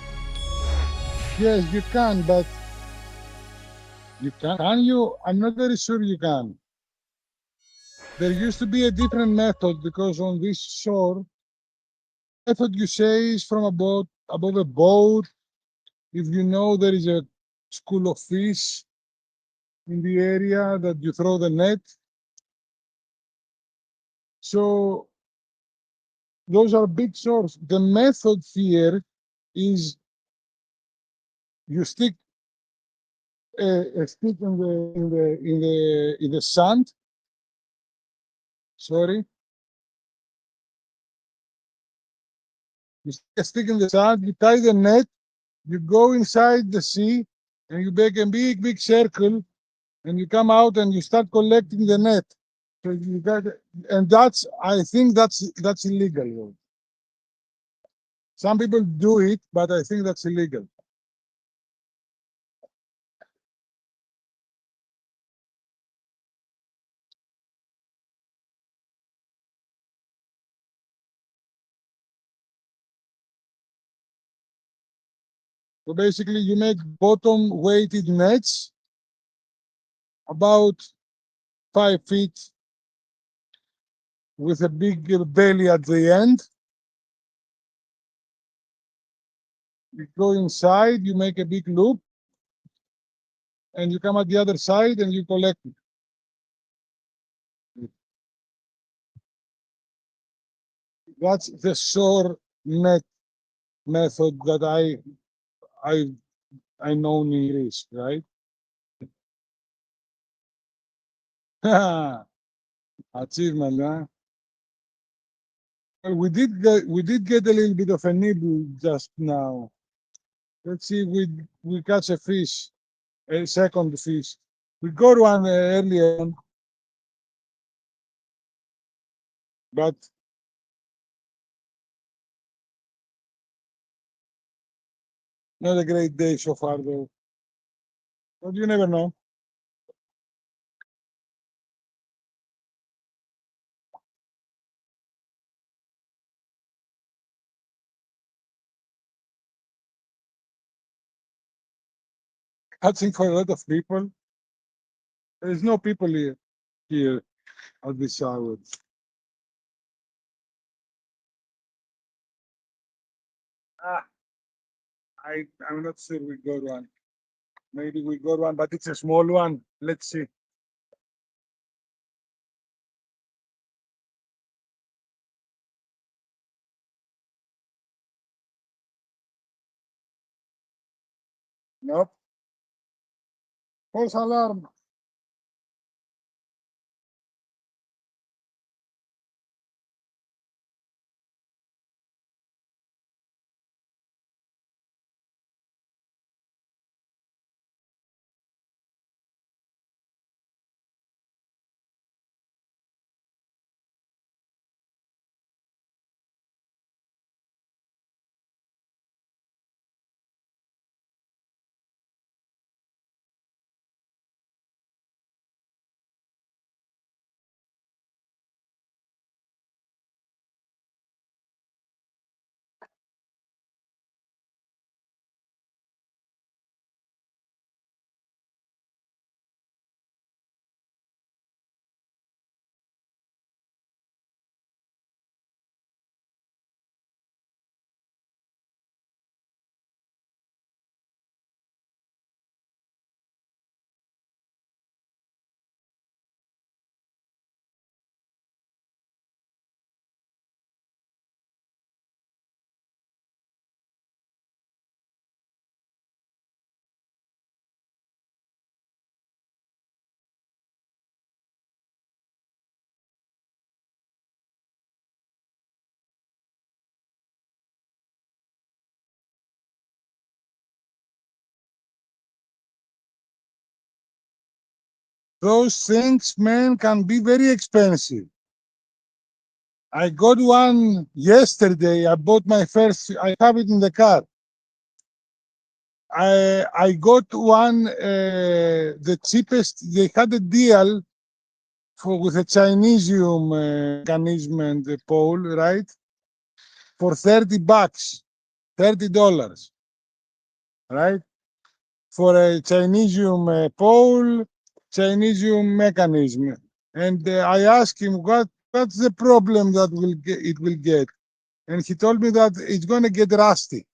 Yes, you can, but you can you? I'm not very sure you can. There used to be a different method because on this shore, method you say is from above a boat. If you know there is a school of fish in the area that you throw the net. So those are big shores. The method here is you stick a stick in the sand. Sorry, you stick a stick in the sand. You tie the net. You go inside the sea, and you make a big circle, and you come out and you start collecting the net. So you got, and that's I think that's illegal. Some people do it, but I think that's illegal. So basically, you make bottom weighted nets about 5 feet with a big belly at the end. You go inside, you make a big loop, and you come at the other side and you collect it. That's the shore net method that I I know in Greece, right? Achievement, huh? Well, we did get a little bit of a nibble just now. Let's see if we catch a fish, a second fish. We got one earlier on, but not a great day so far though. But you never know. Catching for a lot of people. There is no people here at this hour. Ah, I'm not sure we got one. Maybe we got one, but it's a small one. Let's see. Nope. False alarm. Those things, man, can be very expensive. I got one yesterday. I bought my first. I have it in the car. I got one. The cheapest. They had a deal for with a Chinesium mechanism and the pole, right? for $30, $30, right? For a Chinesium pole, Chinesium mechanism. And I asked him, what's the problem that it will get? And he told me that it's going to get rusty.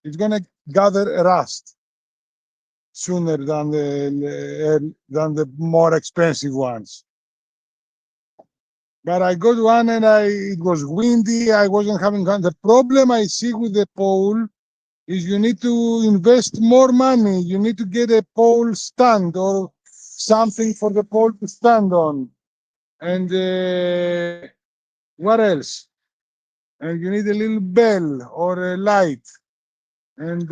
It's going to gather rust sooner than the more expensive ones. But I got one and it was windy. I wasn't having fun. The problem I see with the pole is you need to invest more money. You need to get a pole stand or something for the pole to stand on. And what else? And you need a little bell or a light. And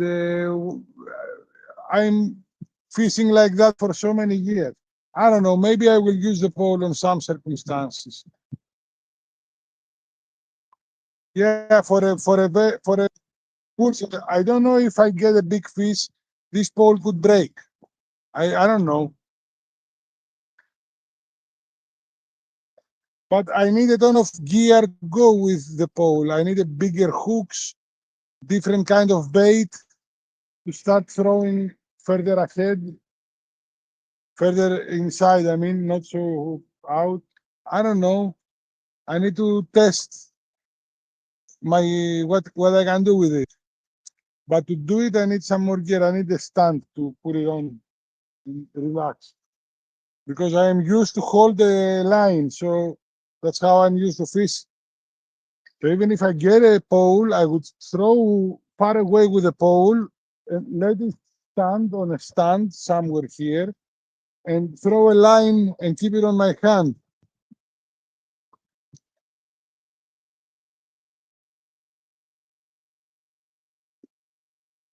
I'm fishing like that for so many years. I don't know. Maybe I will use the pole in some circumstances. Yeah, for a bullshit. I don't know if I get a big fish, this pole could break. I don't know. But I need a ton of gear to go with the pole. I need a bigger hooks, different kind of bait to start throwing further ahead, further inside. I mean, not so out. I don't know. I need to test my what I can do with it. But to do it, I need some more gear. I need a stand to put it on and relax because I am used to hold the line. So that's how I'm used to fish. So even if I get a pole, I would throw far away with the pole and let it stand on a stand somewhere here and throw a line and keep it on my hand.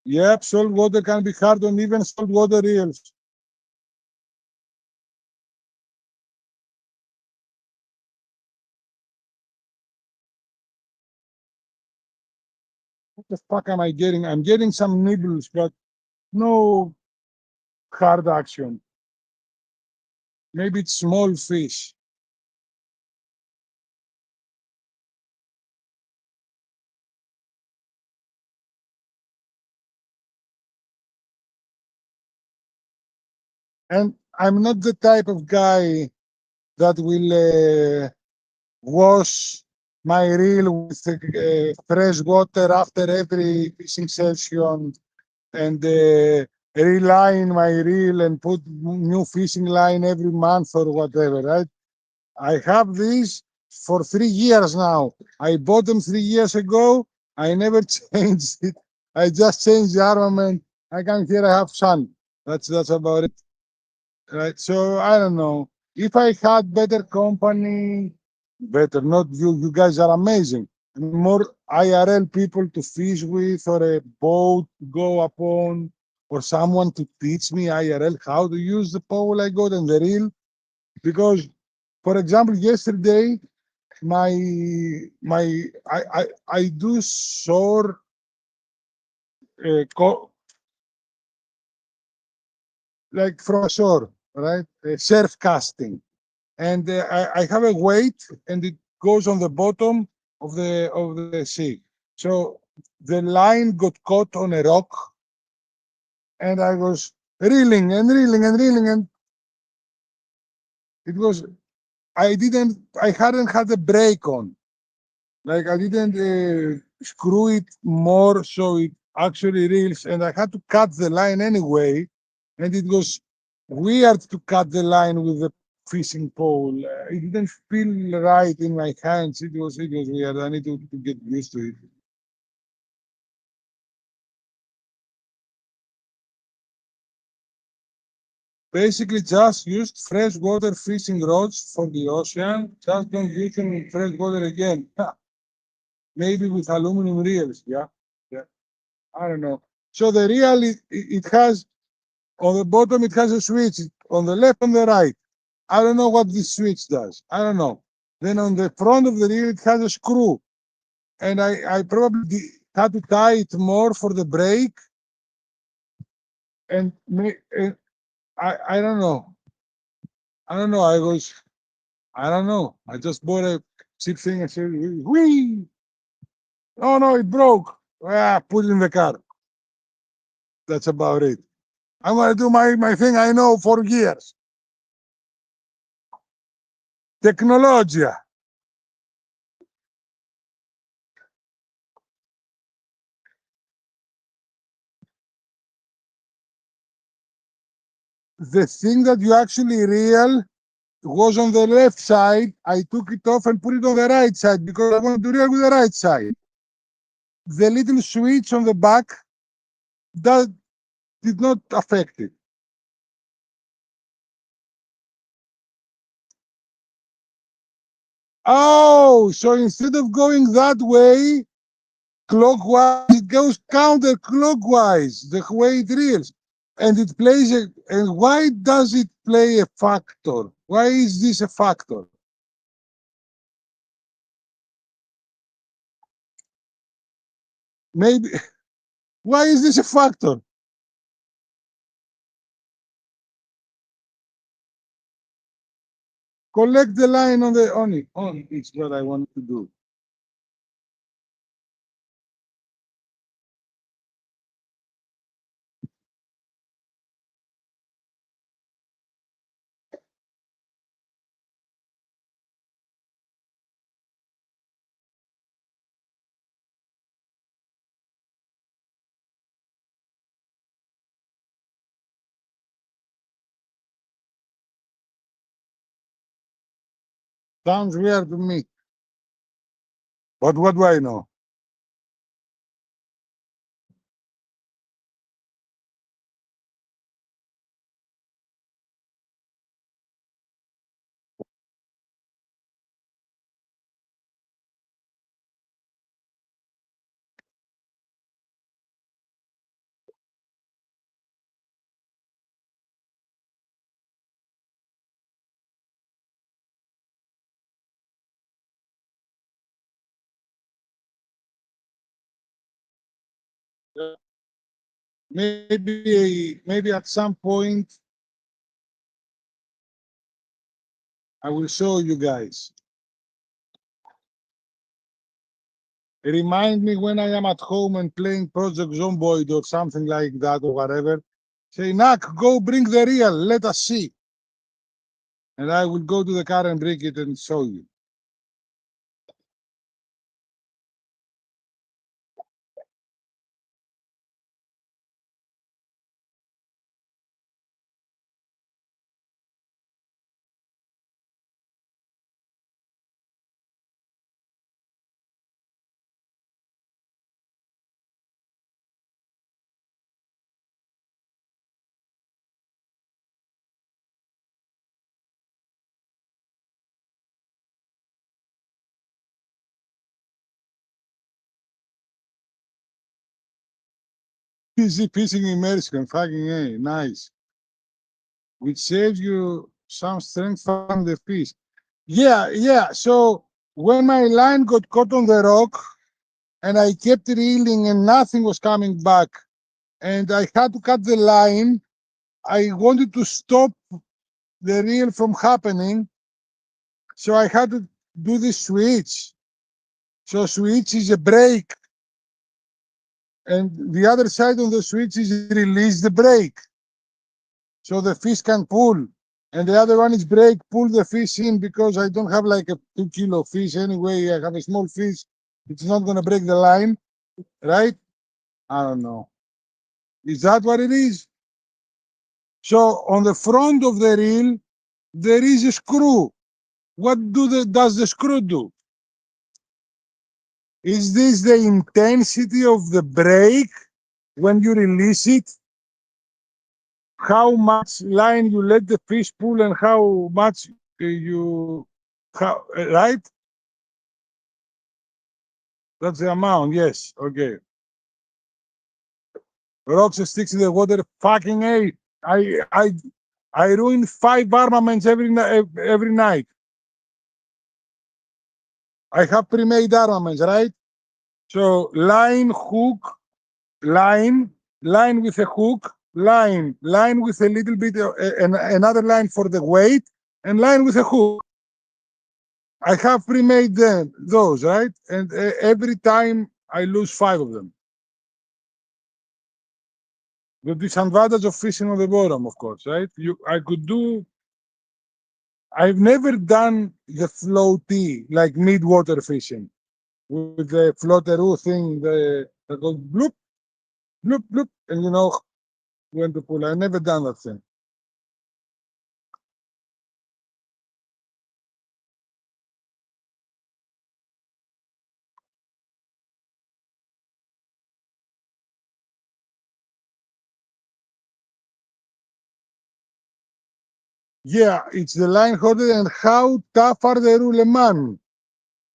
Yep, salt water can be hard on even saltwater reels. What the fuck am I getting? I'm getting some nibbles, but no hard action. Maybe it's small fish. And I'm not the type of guy that will wash my reel with fresh water after every fishing session and reline my reel and put new fishing line every month or whatever, right? I have these for 3 years now. I bought them 3 years ago. I never changed it. I just changed the armament. I can here I have sun. That's about it. Right. So I don't know. If I had better company, better, not you. You guys are amazing. More IRL people to fish with, or a boat to go upon, or someone to teach me IRL how to use the pole I got and the reel. Because, for example, yesterday my I do shore uh, co- like from shore, right? Surf casting, and I have a weight, and it goes on the bottom of the sea. So the line got caught on a rock, and I was reeling and reeling and reeling, and it was I hadn't had a brake on. Like I didn't screw it more so it actually reels, and I had to cut the line anyway, and it was weird to cut the line with the fishing pole. It didn't feel right in my hands. It was weird. I need to get used to it. Basically, just used freshwater fishing rods for the ocean. Just don't use them in freshwater again. Maybe with aluminum reels. Yeah, yeah. I don't know. So the reel it has on the bottom it has a switch on the left and the right. I don't know what this switch does. I don't know. Then on the front of the reel it has a screw, and I probably had to tie it more for the brake, and I don't know. I don't know. I don't know. I just bought a cheap thing and said, whee! Oh no, it broke. Ah, put it in the car. That's about it. I'm gonna do my thing I know for years. Technologia. The thing that you actually reel was on the left side. I took it off and put it on the right side because I wanted to reel with the right side. The little switch on the back that did not affect it. Oh, so instead of going that way, clockwise, it goes counterclockwise, the way it reels. And it plays a, and why does it play a factor? Why is this a factor? Maybe, why is this a factor? Collect the line on it. On it's what I want to do. Sounds weird to me. But what do I know? Maybe at some point I will show you guys. Remind me when I am at home and playing Project Zomboid or something like that or whatever. Say, Nak, go bring the reel. Let us see. And I will go to the car and bring it and show you. Easy fishing immersion, fucking A, nice. Which saves you some strength from the fish. Yeah. So when my line got caught on the rock and I kept reeling and nothing was coming back, and I had to cut the line, I wanted to stop the reel from happening, so I had to do the switch. So switch is a brake, and the other side of the switch is release the brake, so the fish can pull. And the other one is brake, pull the fish in because I don't have like a 2 kilo fish anyway. I have a small fish. It's not going to break the line, right? I don't know. Is that what it is? So on the front of the reel, there is a screw. What does the screw do? Is this the intensity of the brake when you release it? How much line you let the fish pull and how much right? That's the amount, yes. Okay. Rocks and sticks in the water, fucking A. I ruin 5 armaments every night. I have pre-made armaments, right? So line, hook, line with a hook, line with a little bit another line for the weight, and line with a hook. I have pre-made those, right? And every time I lose 5 of them. The disadvantage of fishing on the bottom, of course, right? I've never done the floatee, like mid-water fishing, with the floateroo thing, that goes bloop, bloop, bloop, and you know when to pull. I've never done that thing. Yeah, it's the line holder and how tough are the ruleman?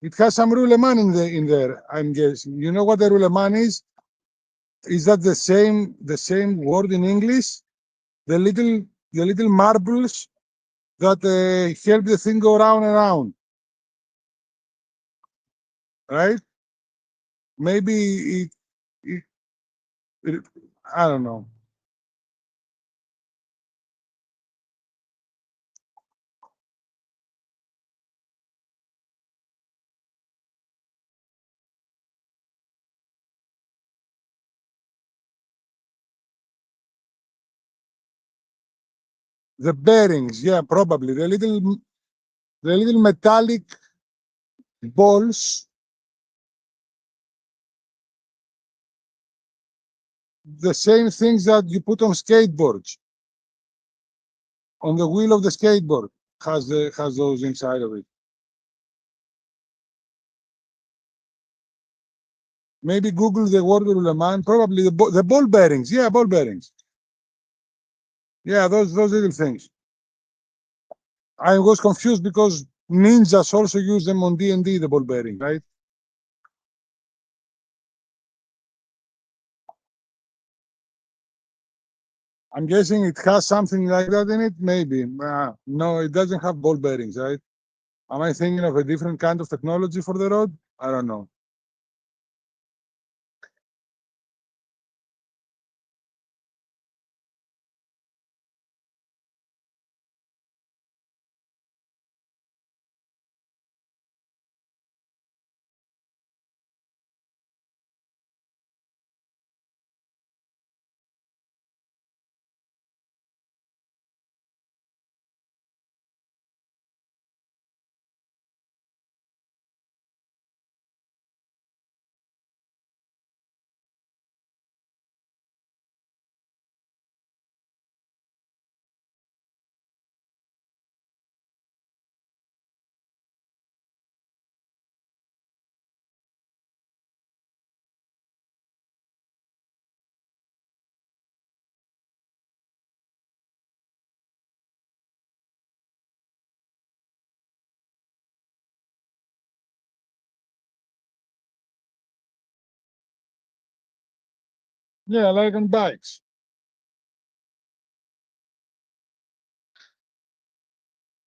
It has some ruleman in there, I'm guessing. You know what the ruleman is? Is that the same word in English? The little marbles that help the thing go round and round, right? Maybe it, it I don't know. The bearings, yeah, probably the little metallic balls, the same things that you put on skateboards, on the wheel of the skateboard, has those inside of it. Maybe Google the word ruleman. Probably the ball bearings. Yeah, ball bearings. Yeah, those little things. I was confused because ninjas also use them on D&D, the ball bearing, right? I'm guessing it has something like that in it. Maybe. No, it doesn't have ball bearings, right? Am I thinking of a different kind of technology for the rod? I don't know. Yeah, like on bikes.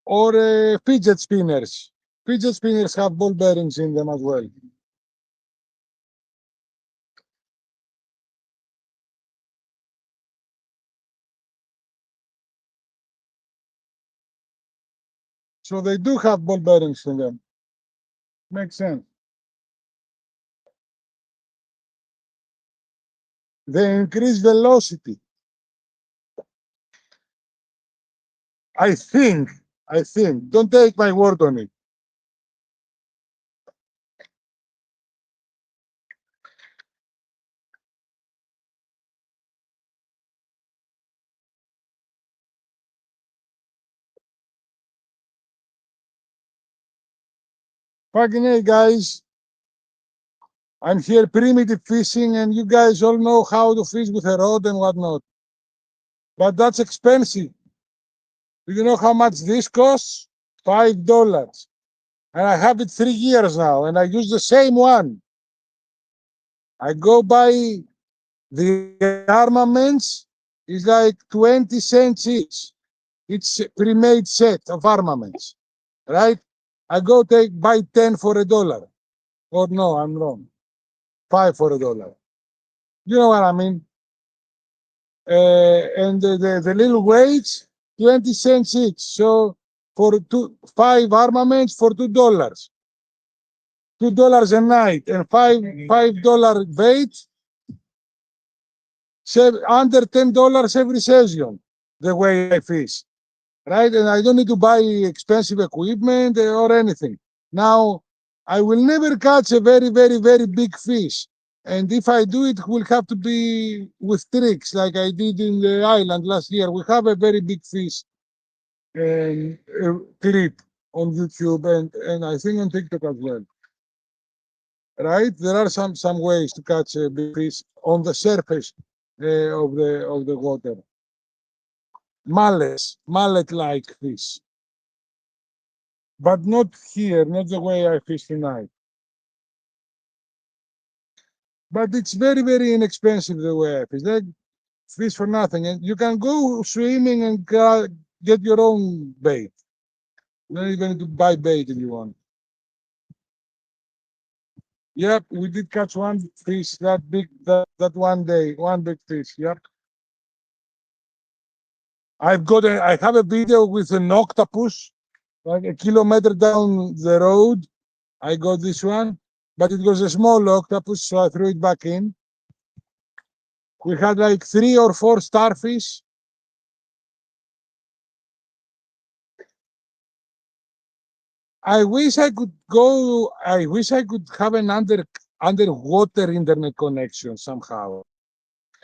Or fidget spinners. Fidget spinners have ball bearings in them as well. So they do have ball bearings in them. Makes sense. They increase velocity. I think. I think. Don't take my word on it. Fucking hey, guys. I'm here primitive fishing, and you guys all know how to fish with a rod and whatnot. But that's expensive. Do you know how much this costs? $5. And I have it 3 years now, and I use the same one. I go buy the armaments, it's like 20 cents each. It's a pre-made set of armaments, right? I go buy 10 for $1. Or no, I'm wrong. 5 for $1. You know what I mean? And the little weights, 20 cents each. So for 5 armaments for $2. $2 a night and $5 bait, under $10 every session, the way I fish, right? And I don't need to buy expensive equipment or anything. Now, I will never catch a very, very, very big fish. And if I do it, will have to be with tricks like I did in the island last year. We have a very big fish clip on YouTube and I think on TikTok as well. Right? There are some ways to catch a big fish on the surface of the water. Mallet-like fish, but not here, not the way I fish tonight. But it's very, very inexpensive the way I fish. Like fish for nothing, and you can go swimming and get your own bait. You don't even need to buy bait if you want. Yep, we did catch one fish that big that one day, one big fish. Yep. I have a video with an octopus, like a kilometer down the road. I got this one, but it was a small octopus, so I threw it back in. We had like 3 or 4 starfish. I wish I could have an underwater internet connection somehow.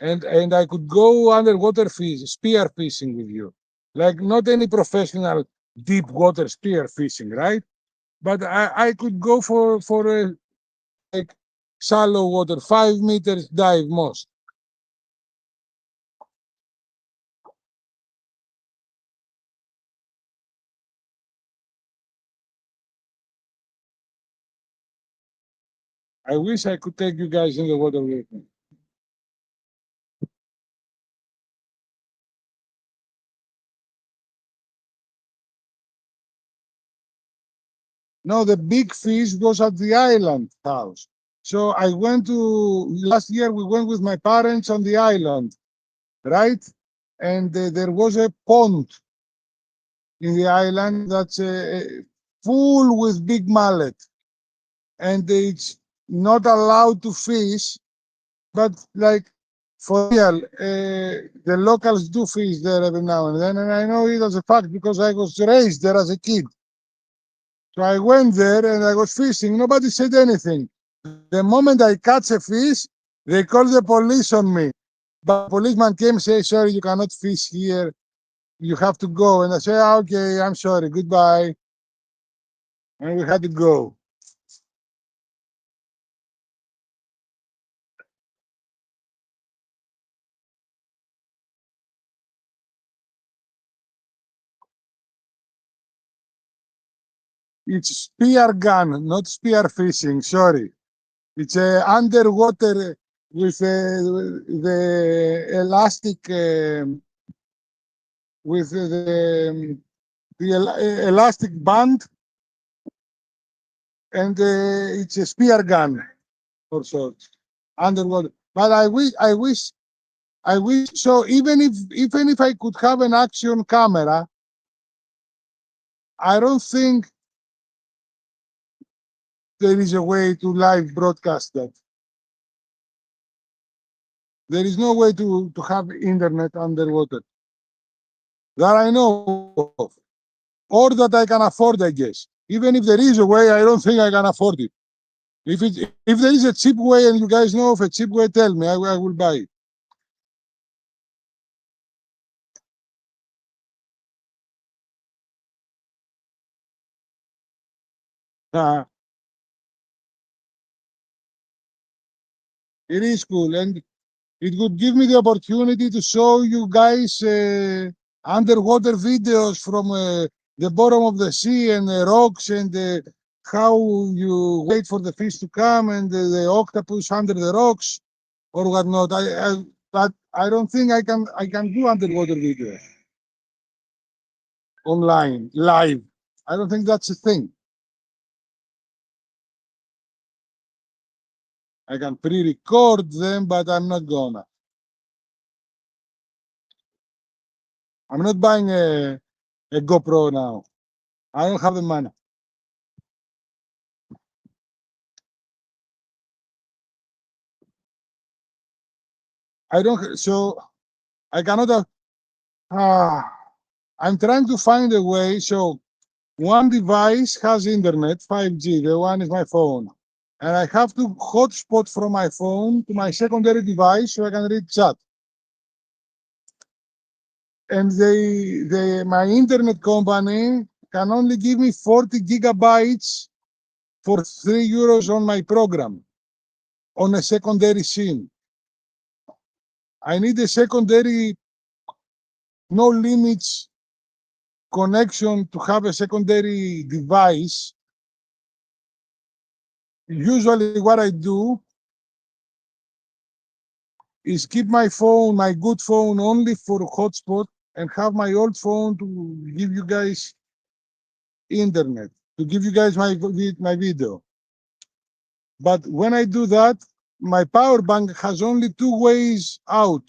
And I could go underwater spear fishing with you. Like not any professional deep water spear fishing, right? But I could go for a like shallow water, 5 meters dive most. I wish I could take you guys in the water with me. No, the big fish was at the island house. So I went to last year. We went with my parents on the island, right? And there was a pond in the island that's full with big mullet, and it's not allowed to fish, but like for real, the locals do fish there every now and then, and I know it as a fact because I was raised there as a kid. So I went there and I was fishing. Nobody said anything. The moment I catch a fish, they call the police on me. But the policeman came and said, sorry, you cannot fish here. You have to go. And I said, okay, I'm sorry, goodbye. And we had to go. It's spear gun, not spear fishing, sorry. It's underwater with the elastic, with the elastic band, and it's a spear gun or so underwater. But I wish. So even if I could have an action camera, I don't think there is a way to live broadcast that. There is no way to have internet underwater that I know of, or that I can afford, I guess. Even if there is a way, I don't think I can afford it. If there is a cheap way and you guys know of a cheap way, tell me. I will buy it. It is cool, and it would give me the opportunity to show you guys underwater videos from the bottom of the sea and the rocks and how you wait for the fish to come and the octopus under the rocks or whatnot. But I don't think I can do underwater videos online live. I don't think that's a thing. I can pre-record them, but I'm not gonna. I'm not buying a GoPro now. I don't have the money. I don't. So I cannot. Ah, I'm trying to find a way. So one device has internet, 5G. The one is my phone, and I have to hotspot from my phone to my secondary device so I can read chat. And my internet company can only give me 40 gigabytes for €3 on my program on a secondary SIM. I need a secondary no limits connection to have a secondary device. Usually what I do is keep my phone, my good phone, only for hotspot and have my old phone to give you guys internet, to give you guys my video. But when I do that, my power bank has only two ways out.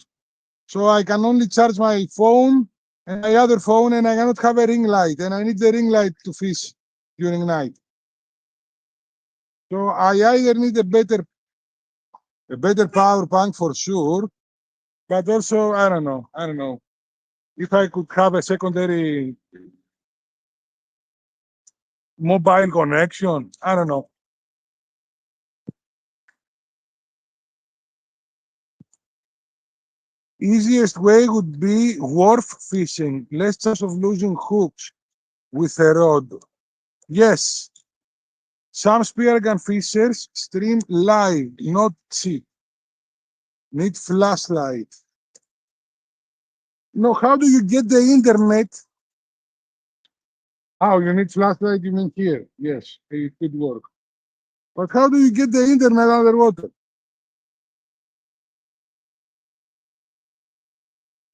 So I can only charge my phone and my other phone, and I cannot have a ring light, and I need the ring light to fish during night. So I either need a better power bank for sure, but also I don't know if I could have a secondary mobile connection. I don't know. Easiest way would be wharf fishing, less chance of losing hooks with a rod. Yes, some speargun fishers stream live, not cheap. Need flashlight. No, how do you get the internet? How you need flashlight? You mean here? Yes, it could work. But how do you get the internet underwater?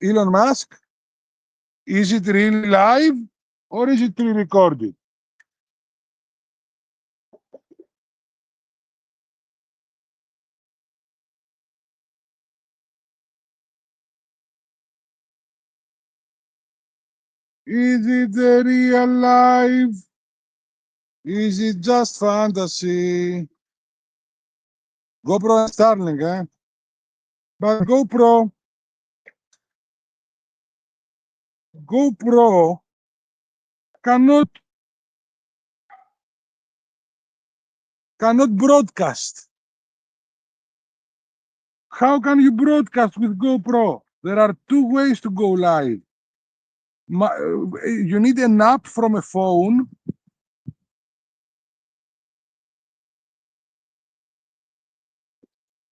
Elon Musk? Is it really live or is it pre-recorded? Is it a real life? Is it just fantasy? GoPro and Starlink, eh? But GoPro cannot broadcast. How can you broadcast with GoPro? There are two ways to go live. You need an app from a phone.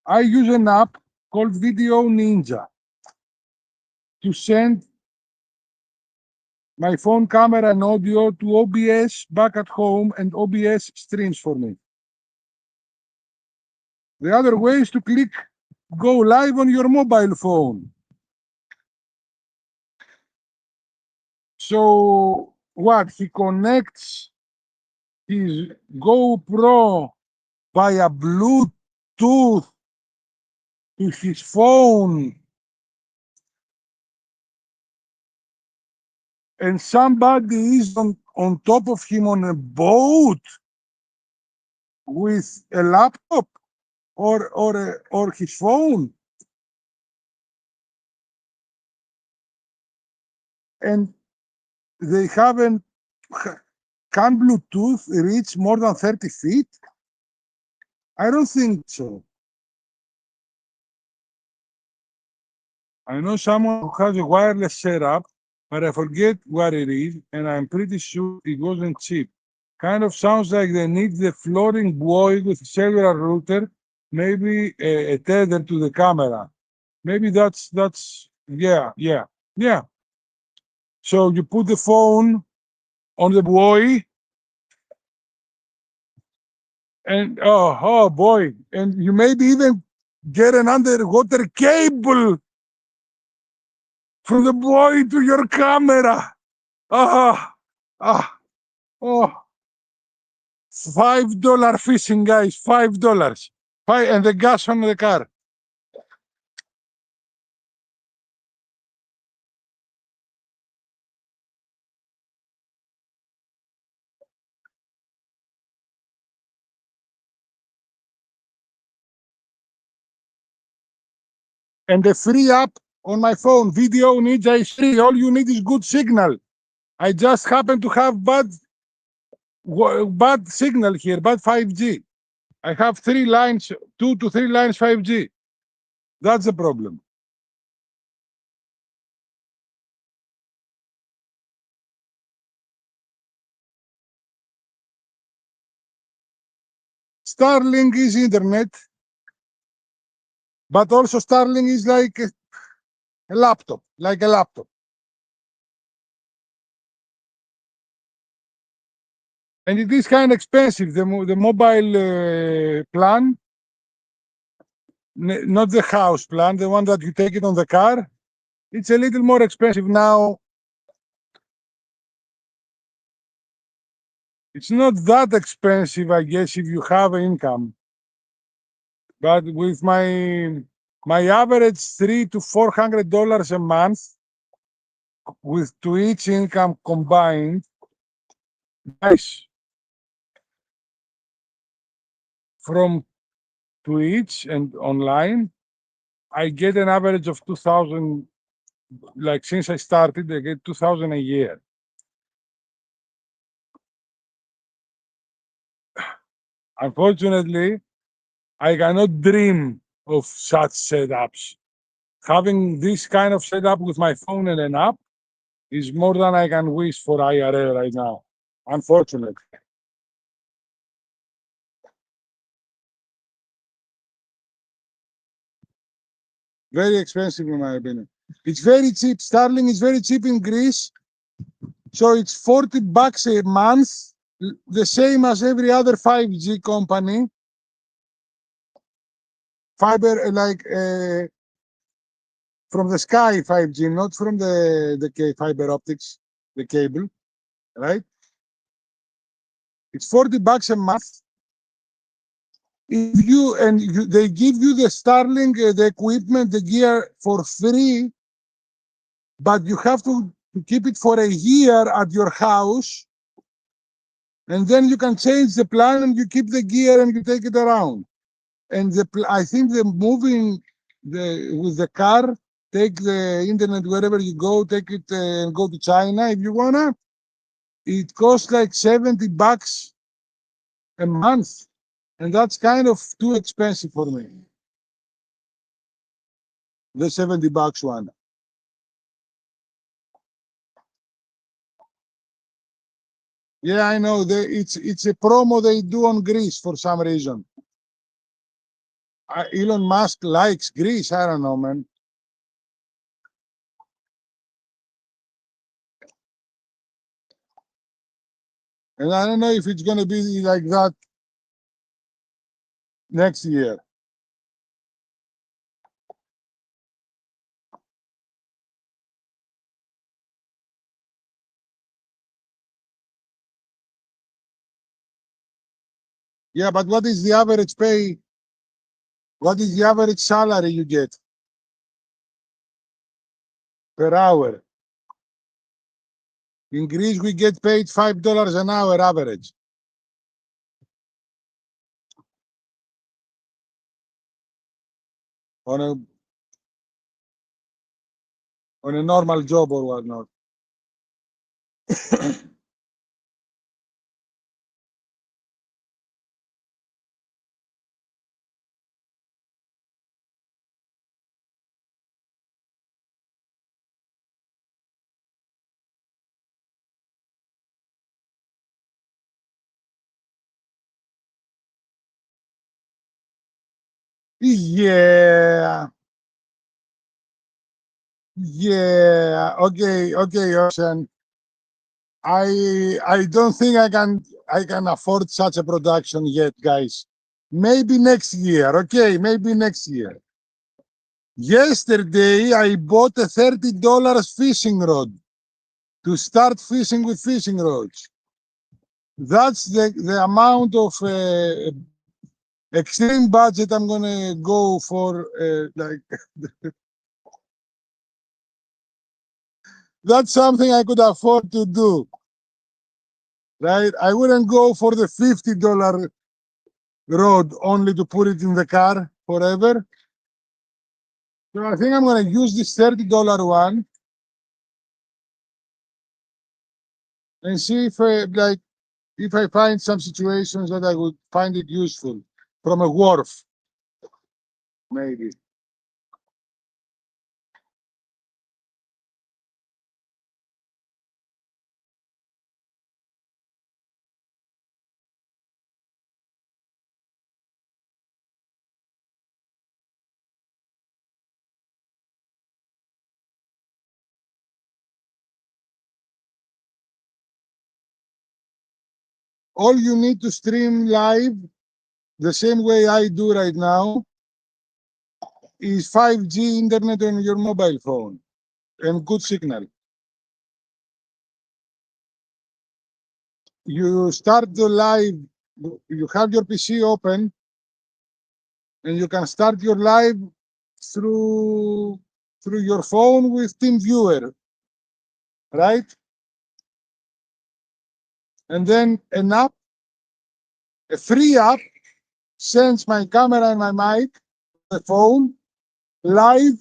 I use an app called Video Ninja to send my phone camera and audio to OBS back at home, and OBS streams for me. The other way is to click go live on your mobile phone. So what? He connects his GoPro via Bluetooth to his phone, and somebody is on top of him on a boat with a laptop or his phone, and they haven't. Can Bluetooth reach more than 30 feet? I don't think so. I know someone who has a wireless setup, but I forget what it is, and I'm pretty sure it wasn't cheap. Kind of sounds like they need the floating buoy with a cellular router, maybe a tether to the camera. Maybe that's yeah. So you put the phone on the buoy, and oh boy, and you maybe even get an underwater cable from the buoy to your camera. Ah, ah, oh, $5 fishing, guys, $5. Five, and the gas on the car. And the free app on my phone, video needs is free. All you need is good signal. I just happen to have bad signal here, bad 5G. I have 3 lines, 2 to 3 lines 5G. That's the problem. Starlink is internet, but also Starlink is like a laptop, like a laptop. And it is kind of expensive, the mobile plan, not the house plan, the one that you take it on the car. It's a little more expensive now. It's not that expensive, I guess, if you have income. But with my average $300 to $400 a month, with to each income combined, nice. From to each and online, I get an average of 2,000. Like since I started, I get 2,000 a year. Unfortunately, I cannot dream of such setups. Having this kind of setup with my phone and an app is more than I can wish for IRL right now. Unfortunately. Very expensive in my opinion. It's very cheap. Starlink is very cheap in Greece. So it's $40 a month, the same as every other 5G company. Fiber from the sky 5G, not from the fiber optics, the cable, right? It's $40 a month. If they give you the Starlink, the equipment, the gear for free, but you have to keep it for a year at your house, and then you can change the plan and you keep the gear and you take it around. And I think the moving with the car, take the internet wherever you go, take it and go to China if you wanna. It costs like $70 a month, and that's kind of too expensive for me. The $70 one. Yeah, I know. It's a promo they do on Greece for some reason. Elon Musk likes Greece. I don't know, man. And I don't know if it's gonna be like that next year. Yeah, but what is the average pay? What is the average salary you get per hour? In Greece, we get paid $5 an hour average. On a normal job or whatnot. Yeah. Yeah. Okay. Okay, Ocean. I don't think I can afford such a production yet, guys. Maybe next year. Okay, maybe next year. Yesterday I bought a $30 fishing rod to start fishing with fishing rods. That's the amount of extreme budget I'm gonna go for. Like that's something I could afford to do, right? I wouldn't go for the $50 rod only to put it in the car forever. So I think I'm going to use this $30 one and see if if I find some situations that I would find it useful from a wharf, maybe. All you need to stream live the same way I do right now is 5G internet on your mobile phone and good signal. You start the live, you have your PC open, and you can start your live through your phone with TeamViewer, right? And then an app, a free app, sends my camera and my mic, the phone, live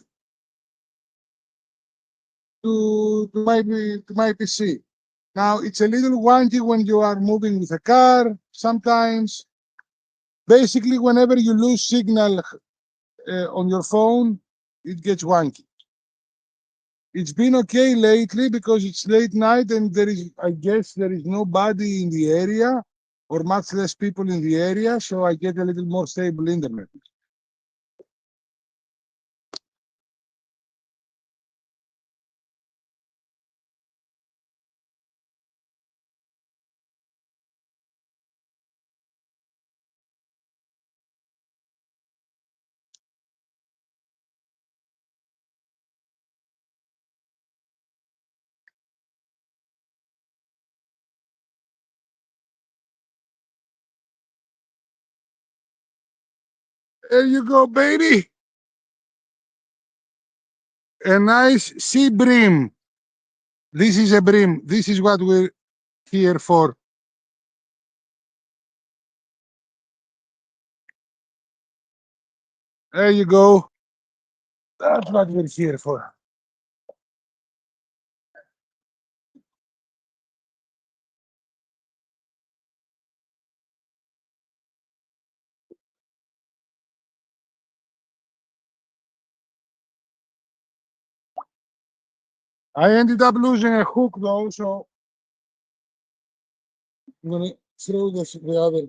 to my PC. Now it's a little wonky when you are moving with a car. Sometimes, basically, whenever you lose signal on your phone, it gets wonky. It's been okay lately because it's late night and I guess there is nobody in the area or much less people in the area, so I get a little more stable internet. There you go, baby. A nice sea bream. This is a bream. This is what we're here for. There you go. That's what we're here for. I ended up losing a hook though, so I'm gonna throw the other.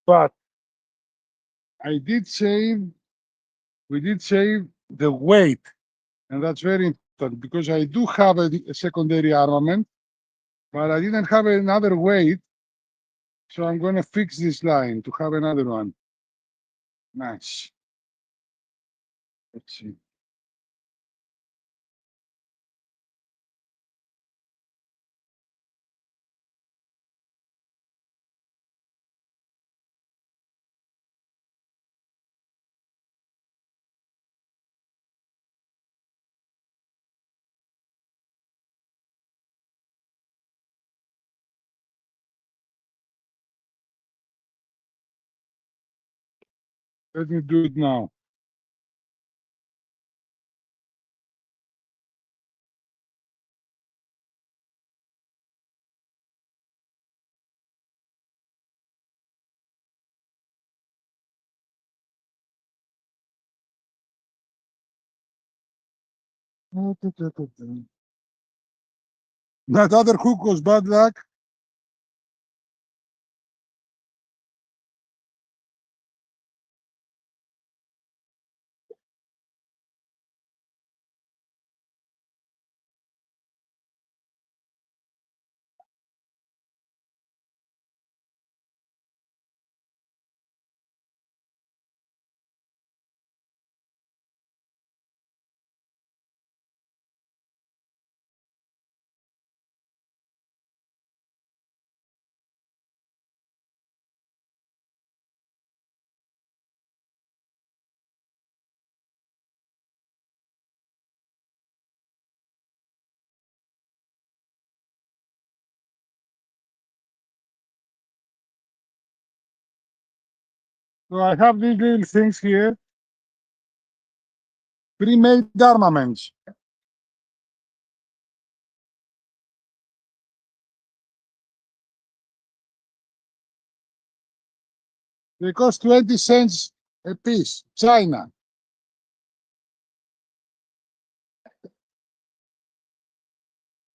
But I did save, we did save the weight, and that's very important because I do have a secondary armament, but I didn't have another weight, so I'm gonna fix this line to have another one. Nice. Let's see. Let me do it now. That other hook was bad luck. So I have these little things here, pre-made armaments. They cost 20 cents a piece, China.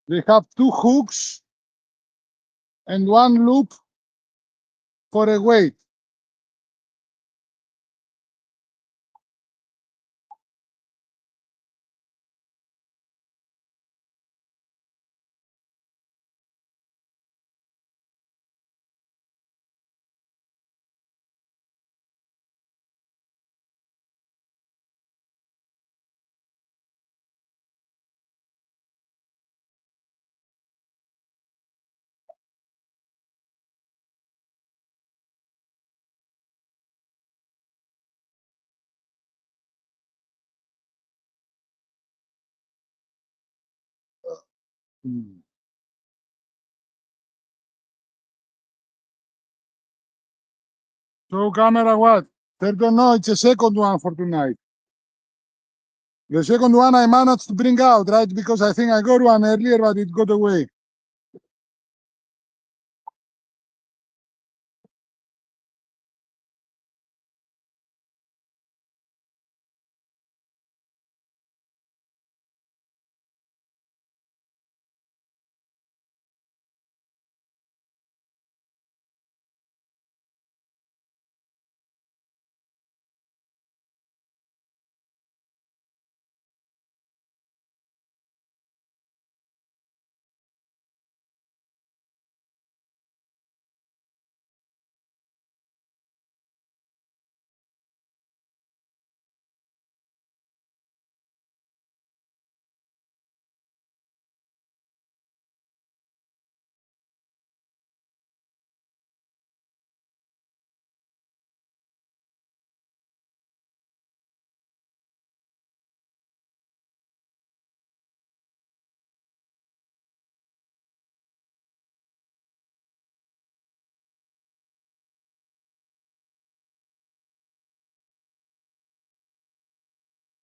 They have two hooks and one loop for a weight. So camera what? They don't know, it's a second one for tonight. The second one I managed to bring out, right? Because I think I got one earlier, but it got away.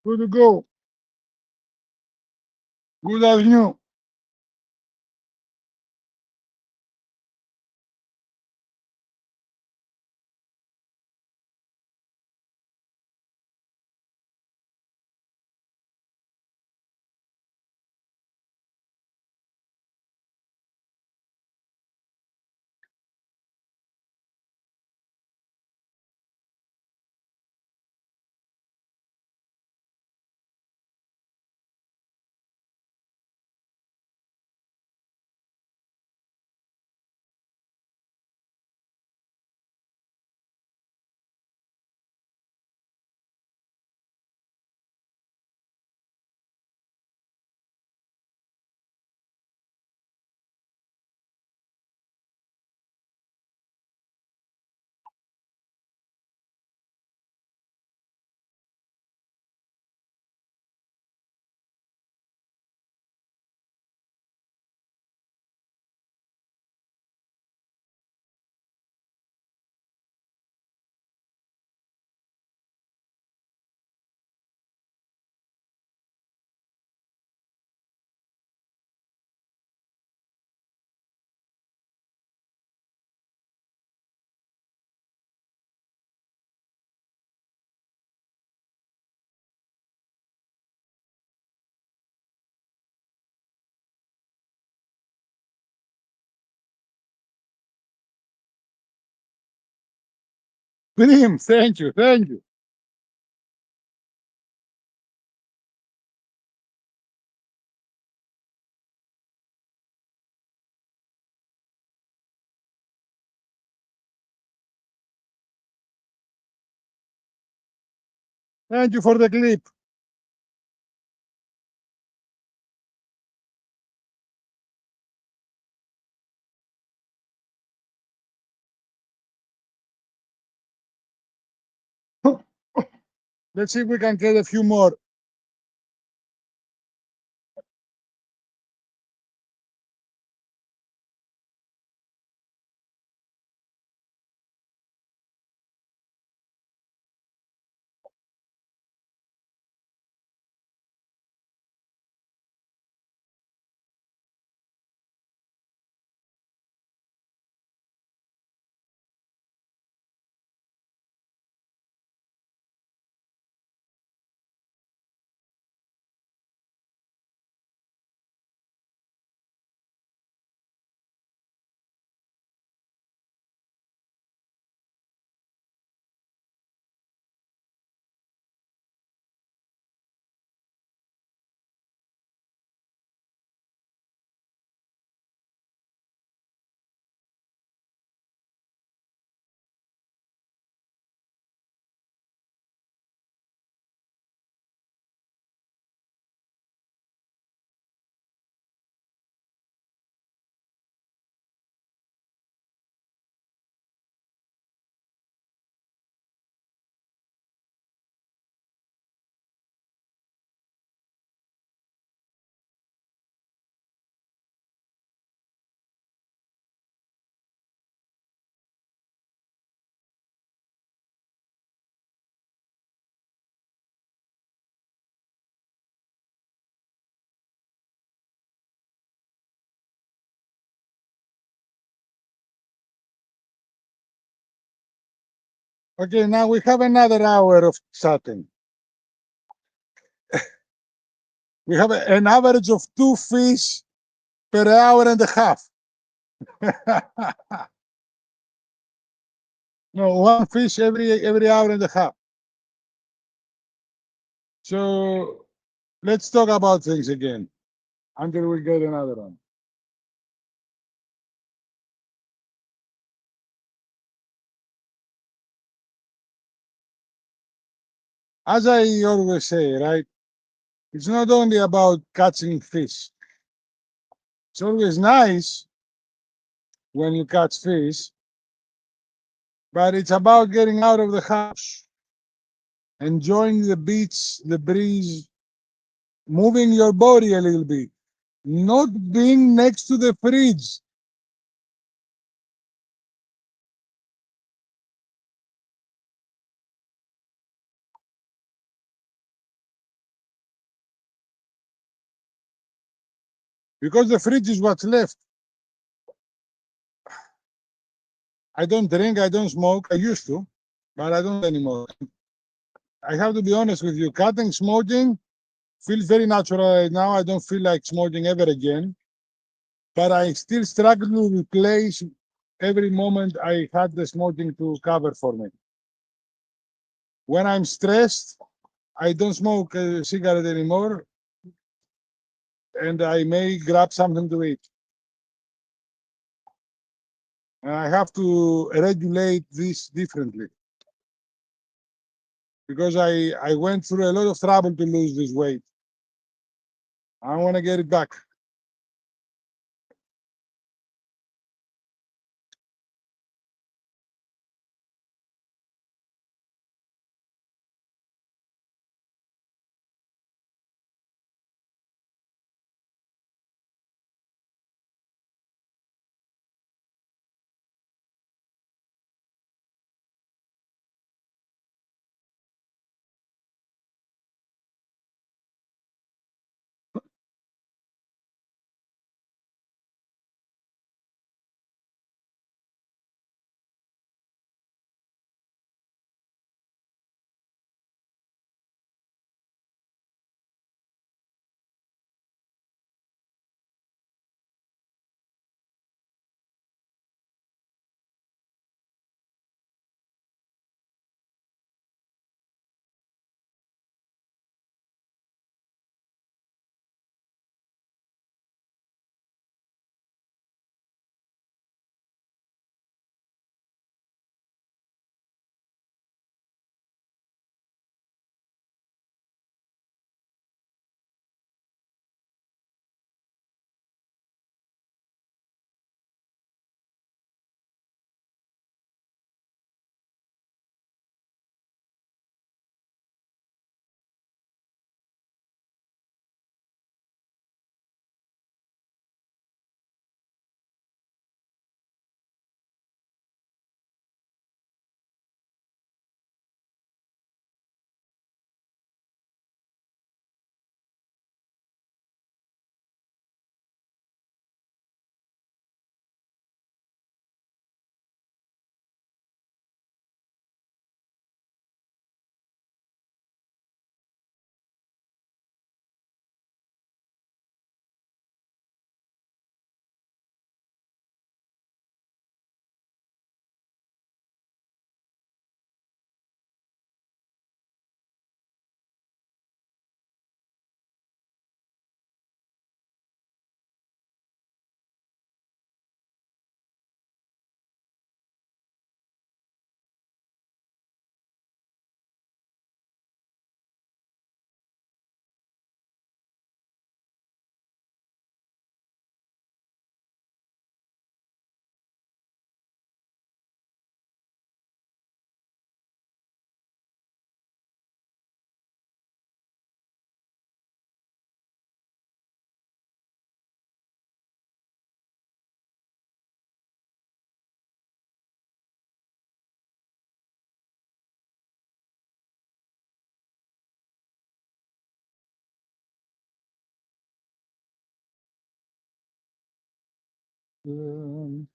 Good to go. Good as new. Brim, thank you, thank you. Thank you for the clip. Let's see if we can get a few more. Okay, now we have another hour of chatting. We have an average of 2 fish per hour and a half. No, 1 fish every hour and a half. So let's talk about things again until we get another one. As I always say, right? It's not only about catching fish. It's always nice when you catch fish, but it's about getting out of the house, enjoying the beach, the breeze, moving your body a little bit, not being next to the fridge. Because the fridge is what's left. I don't drink, I don't smoke. I used to, but I don't anymore. I have to be honest with you. Cutting smoking feels very natural right now. I don't feel like smoking ever again, but I still struggle to replace every moment I had the smoking to cover for me. When I'm stressed, I don't smoke a cigarette anymore, and I may grab something to eat. And I have to regulate this differently because I went through a lot of trouble to lose this weight. I want to get it back. Um,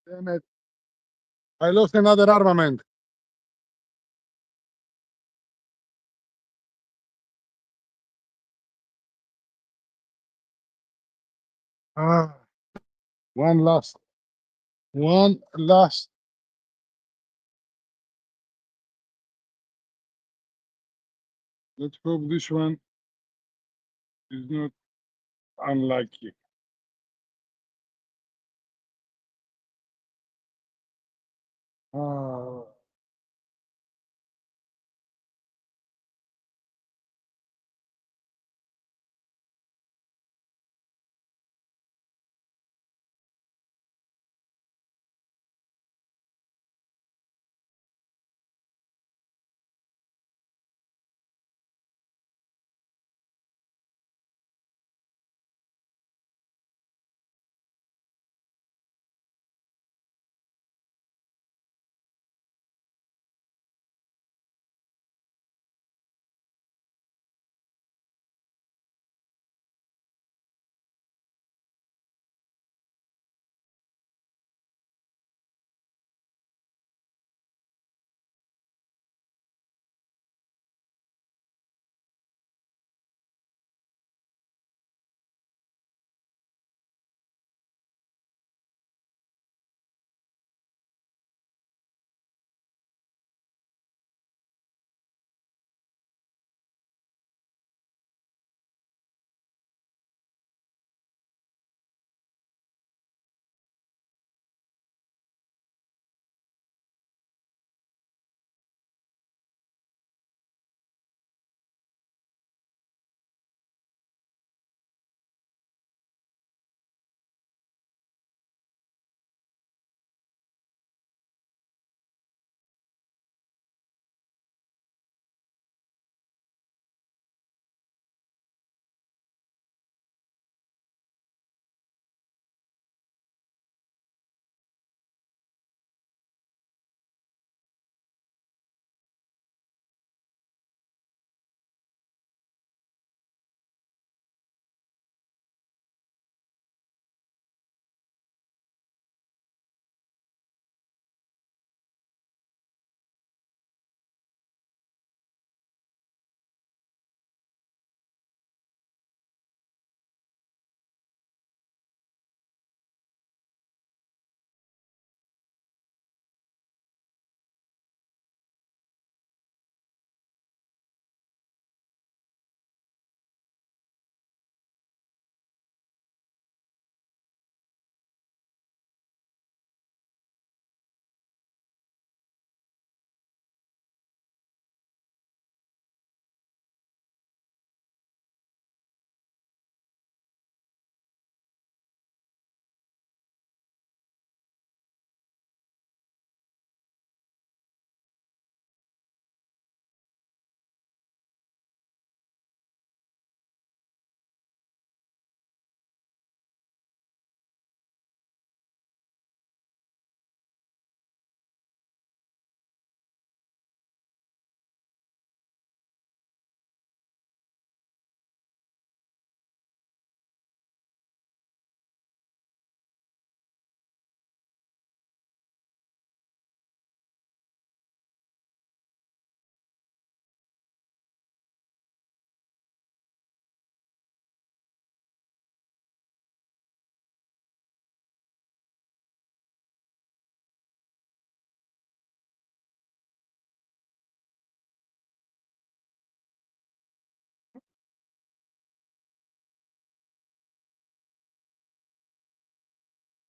Damn it. I lost another armament. Ah, one last. One last. Let's hope this one is not unlucky. Ah,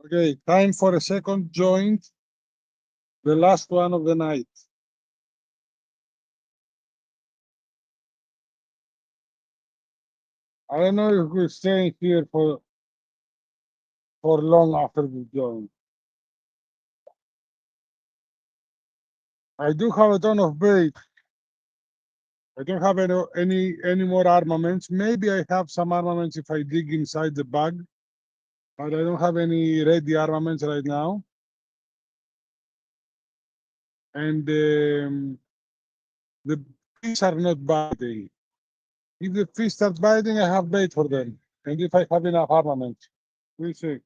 okay, time for a second joint. The last one of the night. I don't know if we're staying here for long after the joint. I do have a ton of bait. I don't have any more armaments. Maybe I have some armaments if I dig inside the bag, but I don't have any ready armaments right now. And the fish are not biting. If the fish start biting, I have bait for them. And if I have enough armament, we'll see.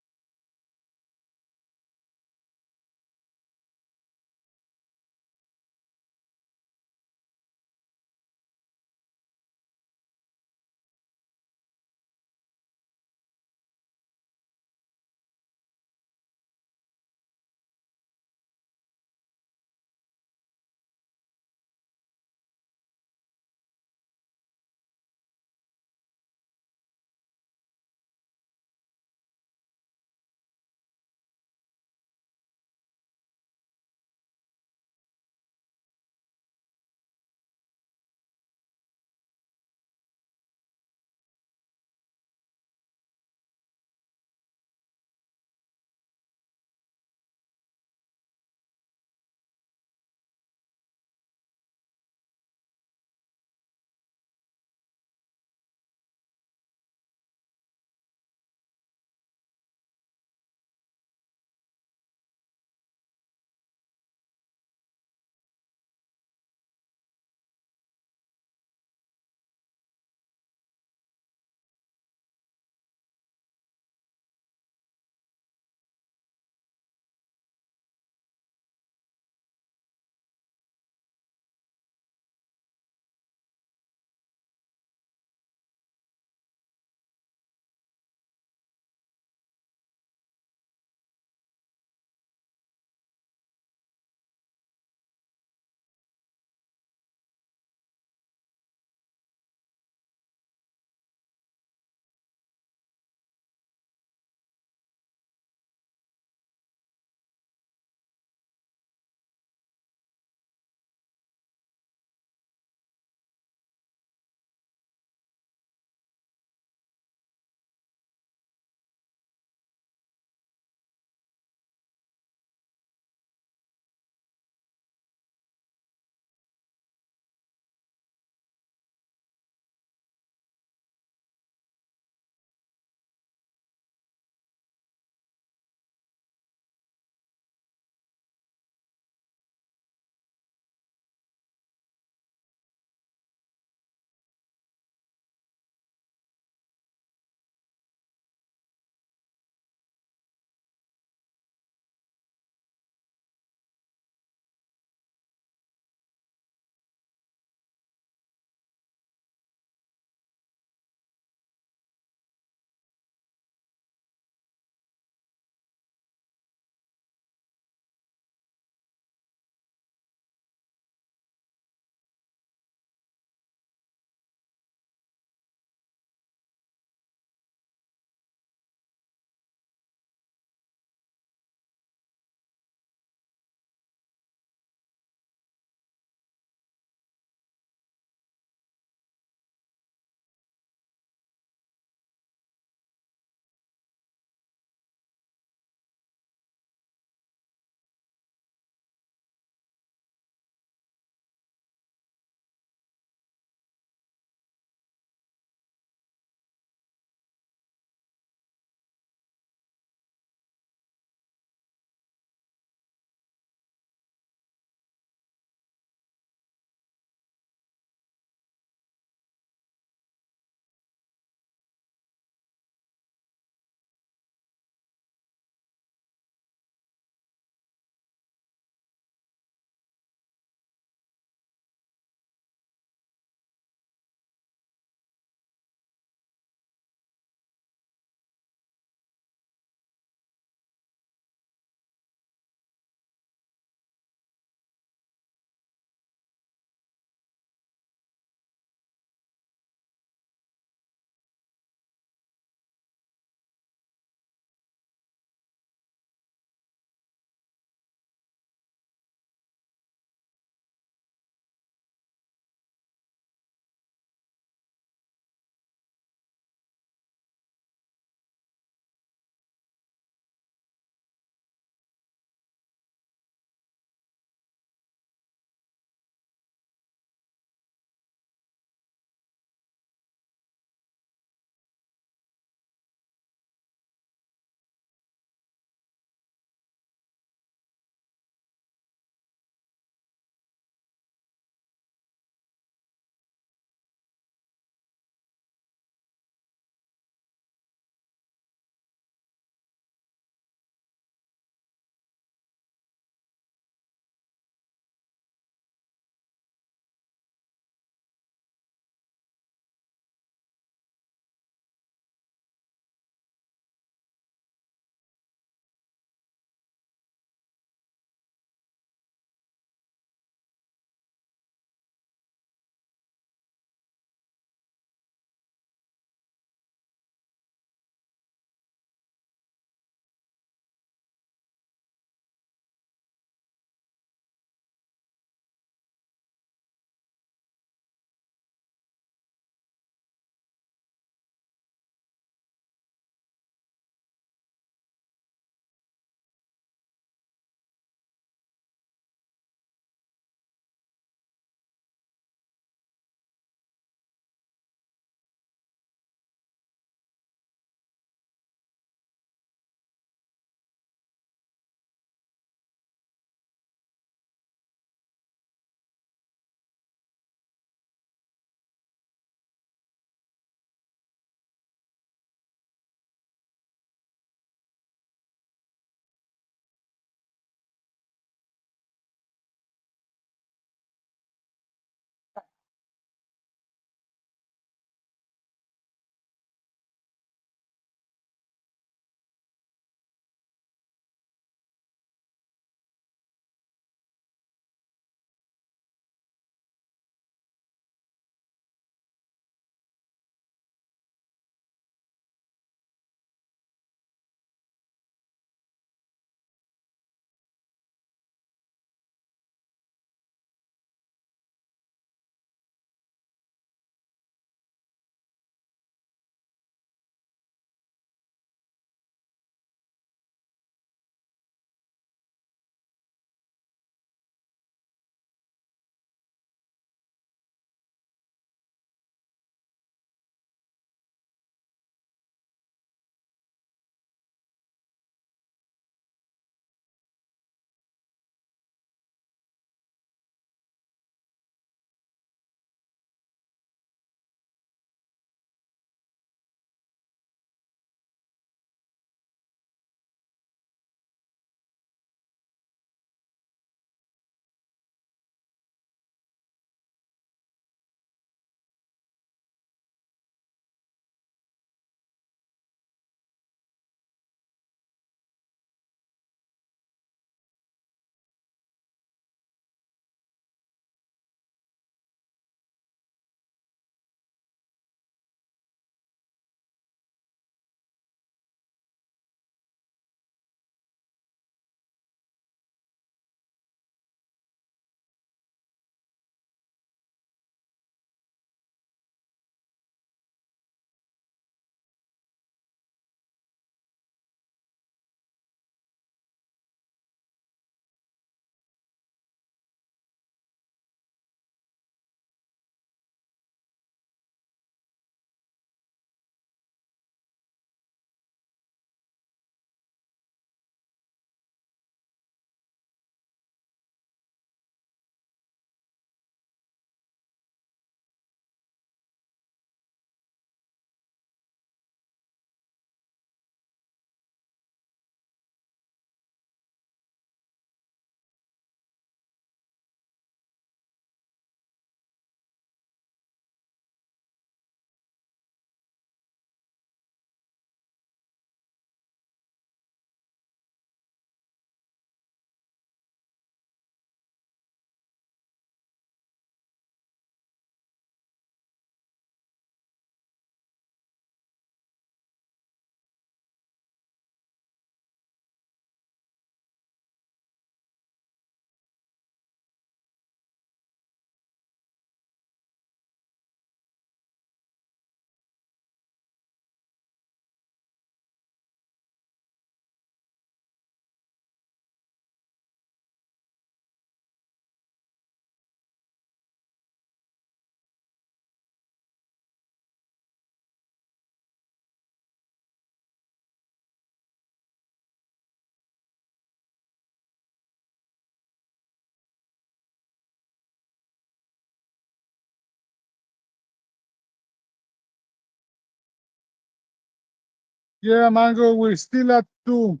Yeah, Mango, we're still at 2.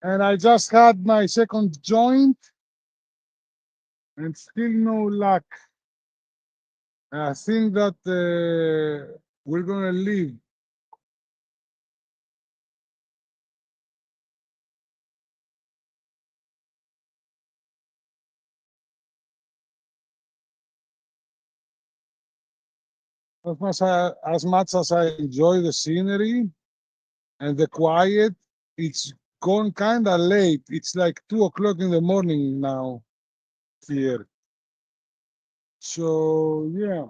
And I just had my second joint and still no luck. I think that we're gonna leave. As much as I enjoy the scenery and the quiet, it's gone kind of late. It's like 2 o'clock in the morning now here. So yeah,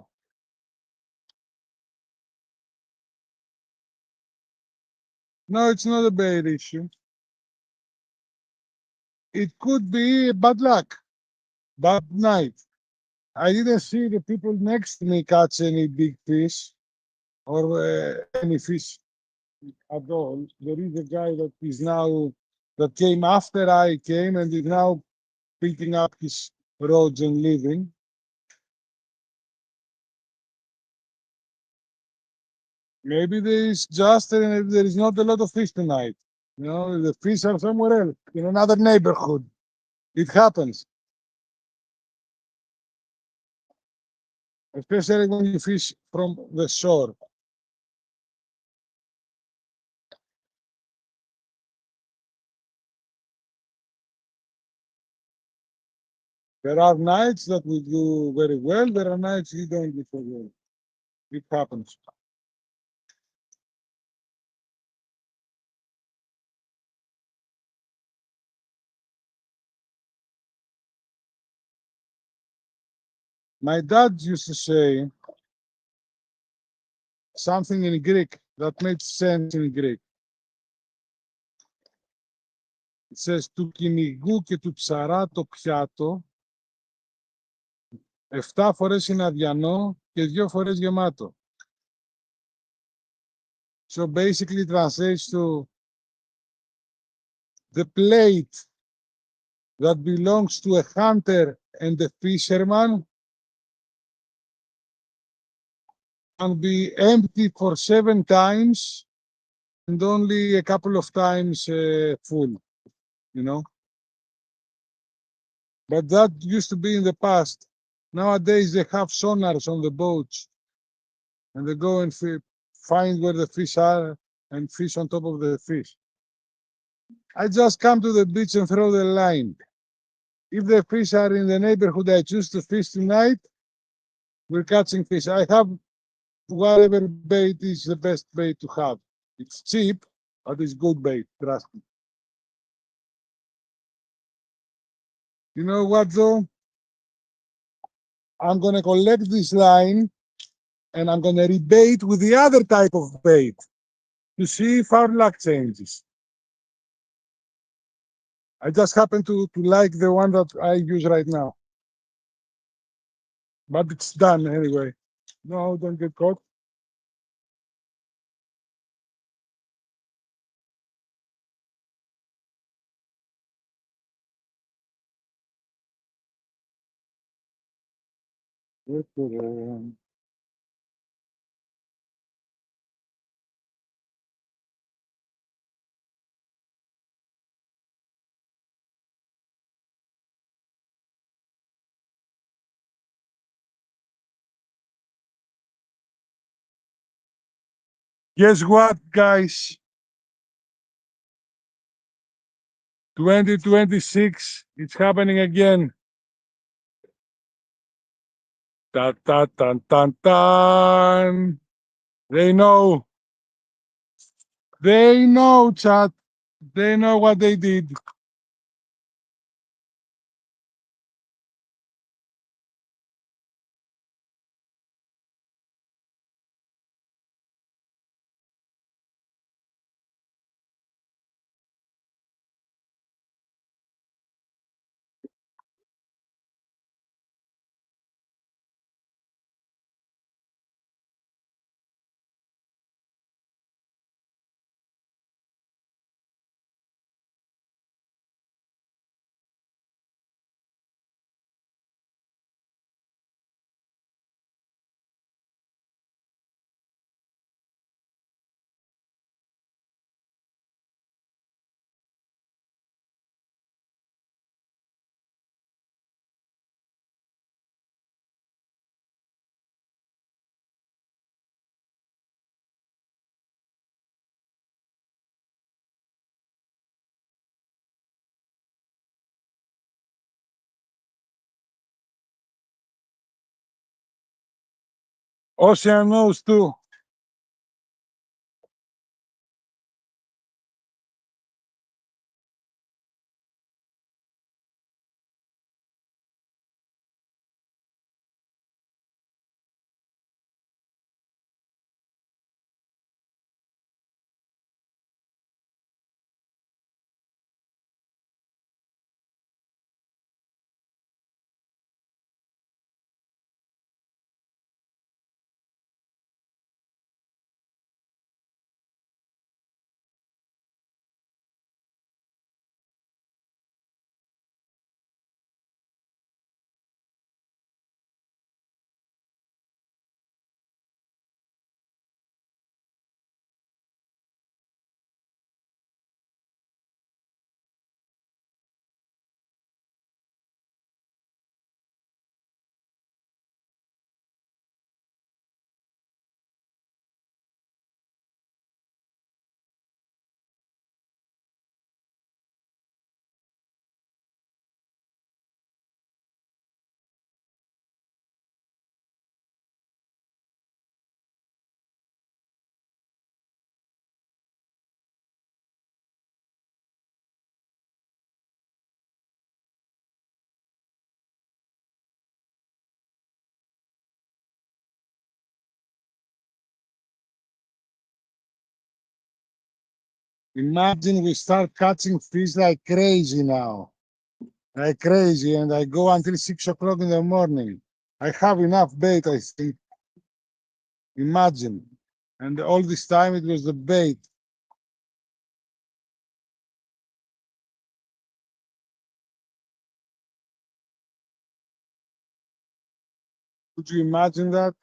no, it's not a bad issue. It could be bad luck, bad night. I didn't see the people next to me catch any big fish or any fish at all. There is a guy that came after I came and is now picking up his rods and leaving. Maybe there is not a lot of fish tonight. You know, the fish are somewhere else in another neighborhood. It happens, especially when you fish from the shore. There are nights that we do very well. There are nights you don't do so well. It happens. My dad used to say something in Greek that made sense in Greek. It says του κυνηγού και του ψαρά το πιάτο 7 φορές είναι αδιανό και 2 φορές γεμάτο. So basically translates to the plate that belongs to a hunter and a fisherman can be empty for 7 times and only a couple of times full, you know. But that used to be in the past. Nowadays they have sonars on the boats and they go and find where the fish are and fish on top of the fish. I just come to the beach and throw the line. If the fish are in the neighborhood I choose to fish tonight, we're catching fish. I have whatever bait is the best bait to have. It's cheap, but it's good bait, trust me. You know what though? I'm gonna collect this line and I'm gonna rebait with the other type of bait to see if our luck changes. I just happen to like the one that I use right now. But it's done anyway. No, don't get caught. Guess what, guys? 2026, it's happening again. Ta ta tan tan tan. They know. They know, chat. They know what they did. Ocean knows too. Imagine we start catching fish like crazy now. Like crazy, and I go until 6 o'clock in the morning. I have enough bait, I think. Imagine. And all this time it was the bait. Could you imagine that?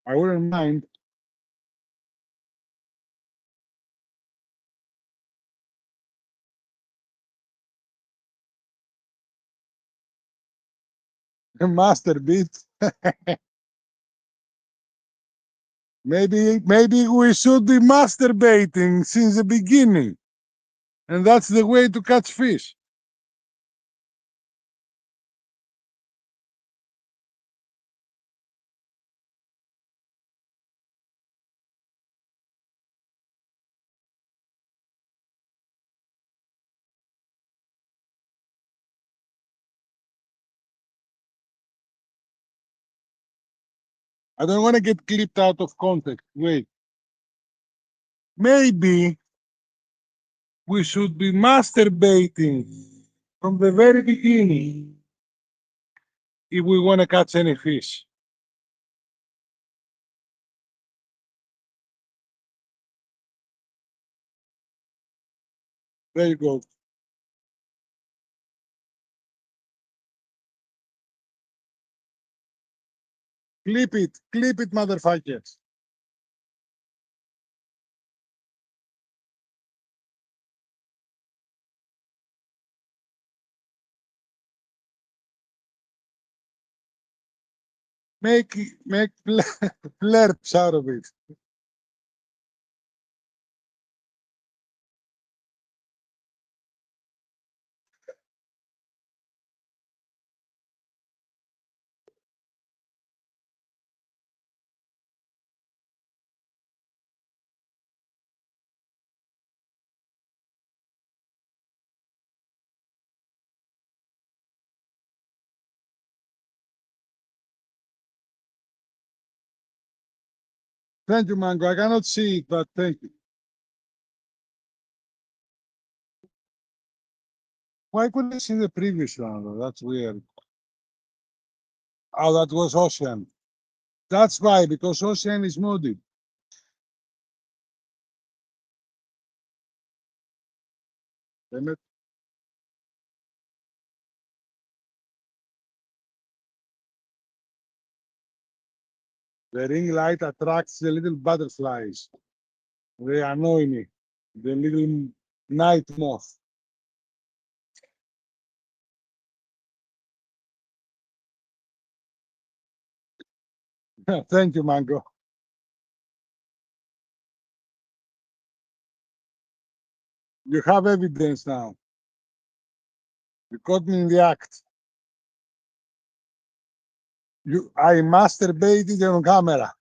I wouldn't mind. A master beat. Maybe we should be masturbating since the beginning. And that's the way to catch fish. I don't want to get clipped out of context. Wait. Maybe we should be masturbating from the very beginning if we want to catch any fish. There you go. Clip it, motherfuckers. Make flirts out of it. Thank you, Mango. I cannot see it, but thank you. Why couldn't I see the previous one, though? That's weird. Oh, that was Ocean. That's why, because Ocean is modded. Damn it. The ring light attracts the little butterflies. They annoy me. The little night moth. Thank you, Mango. You have evidence now. You caught me in the act. I masturbated on camera.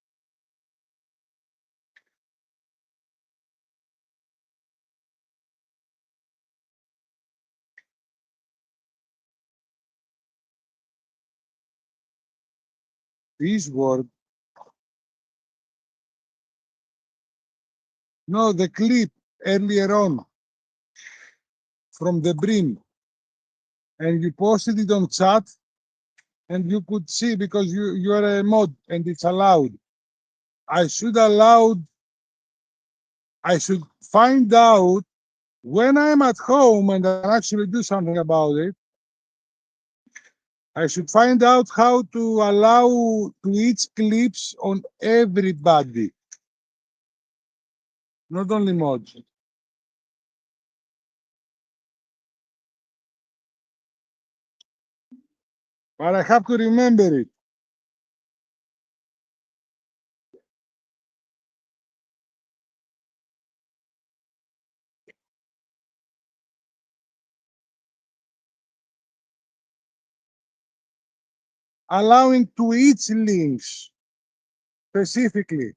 This word. No, the clip earlier on from the brim, and you posted it on chat, and you could see because you are a mod and it's allowed. I should allowed. I should find out when I'm at home and I actually do something about it. I should find out how to allow to each clips on everybody, not only mods. But I have to remember it. Allowing to each links specifically.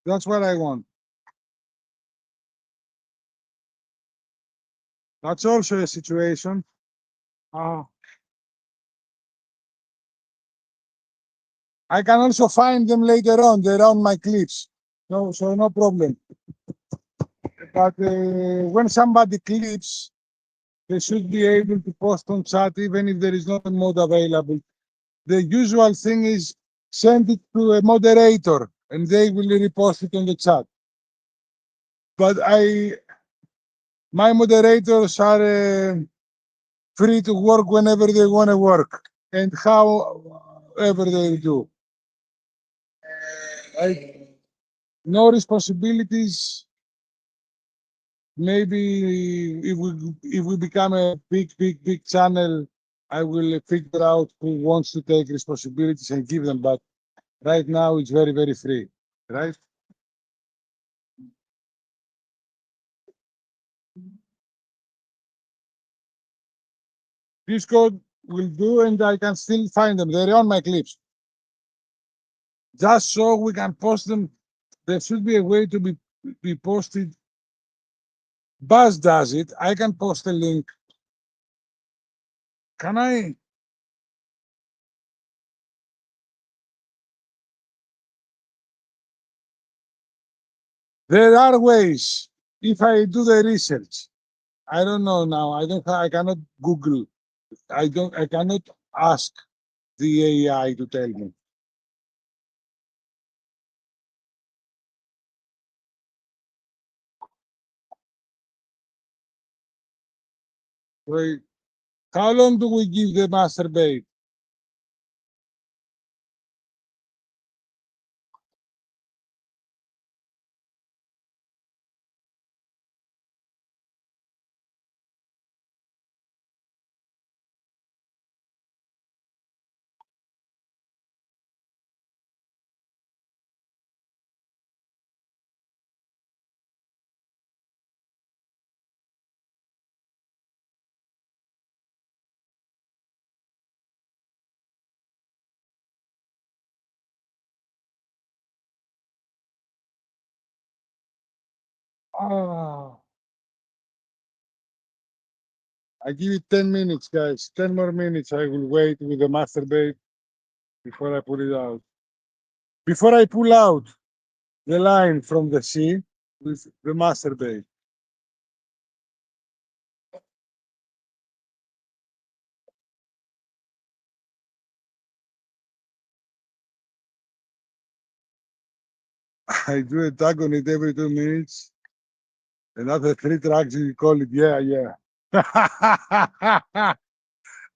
That's what I want. That's also a situation. Uh, I can also find them later on. They're on my clips. So no problem. But when somebody clips, they should be able to post on chat even if there is not a mod available. The usual thing is send it to a moderator and they will repost it on the chat. But my moderators are free to work whenever they want to work and however they do. No responsibilities. Maybe if we become a big channel, I will figure out who wants to take responsibilities and give them. But right now, it's very free, right? This code will do, and I can still find them. They're on my clips. Just so we can post them. There should be a way to be posted. Buzz does it. I can post a link. Can I? There are ways if I do the research. I don't know now. I cannot Google. I cannot ask the AI to tell me. Wait, how long do we give the master bait? Ah, I give it 10 minutes, guys. 10 more minutes. I will wait with the master bait before I pull it out. Before I pull out the line from the sea with the master bait. I do a tag on it every 2 minutes. And after 3 tracks, you call it, yeah.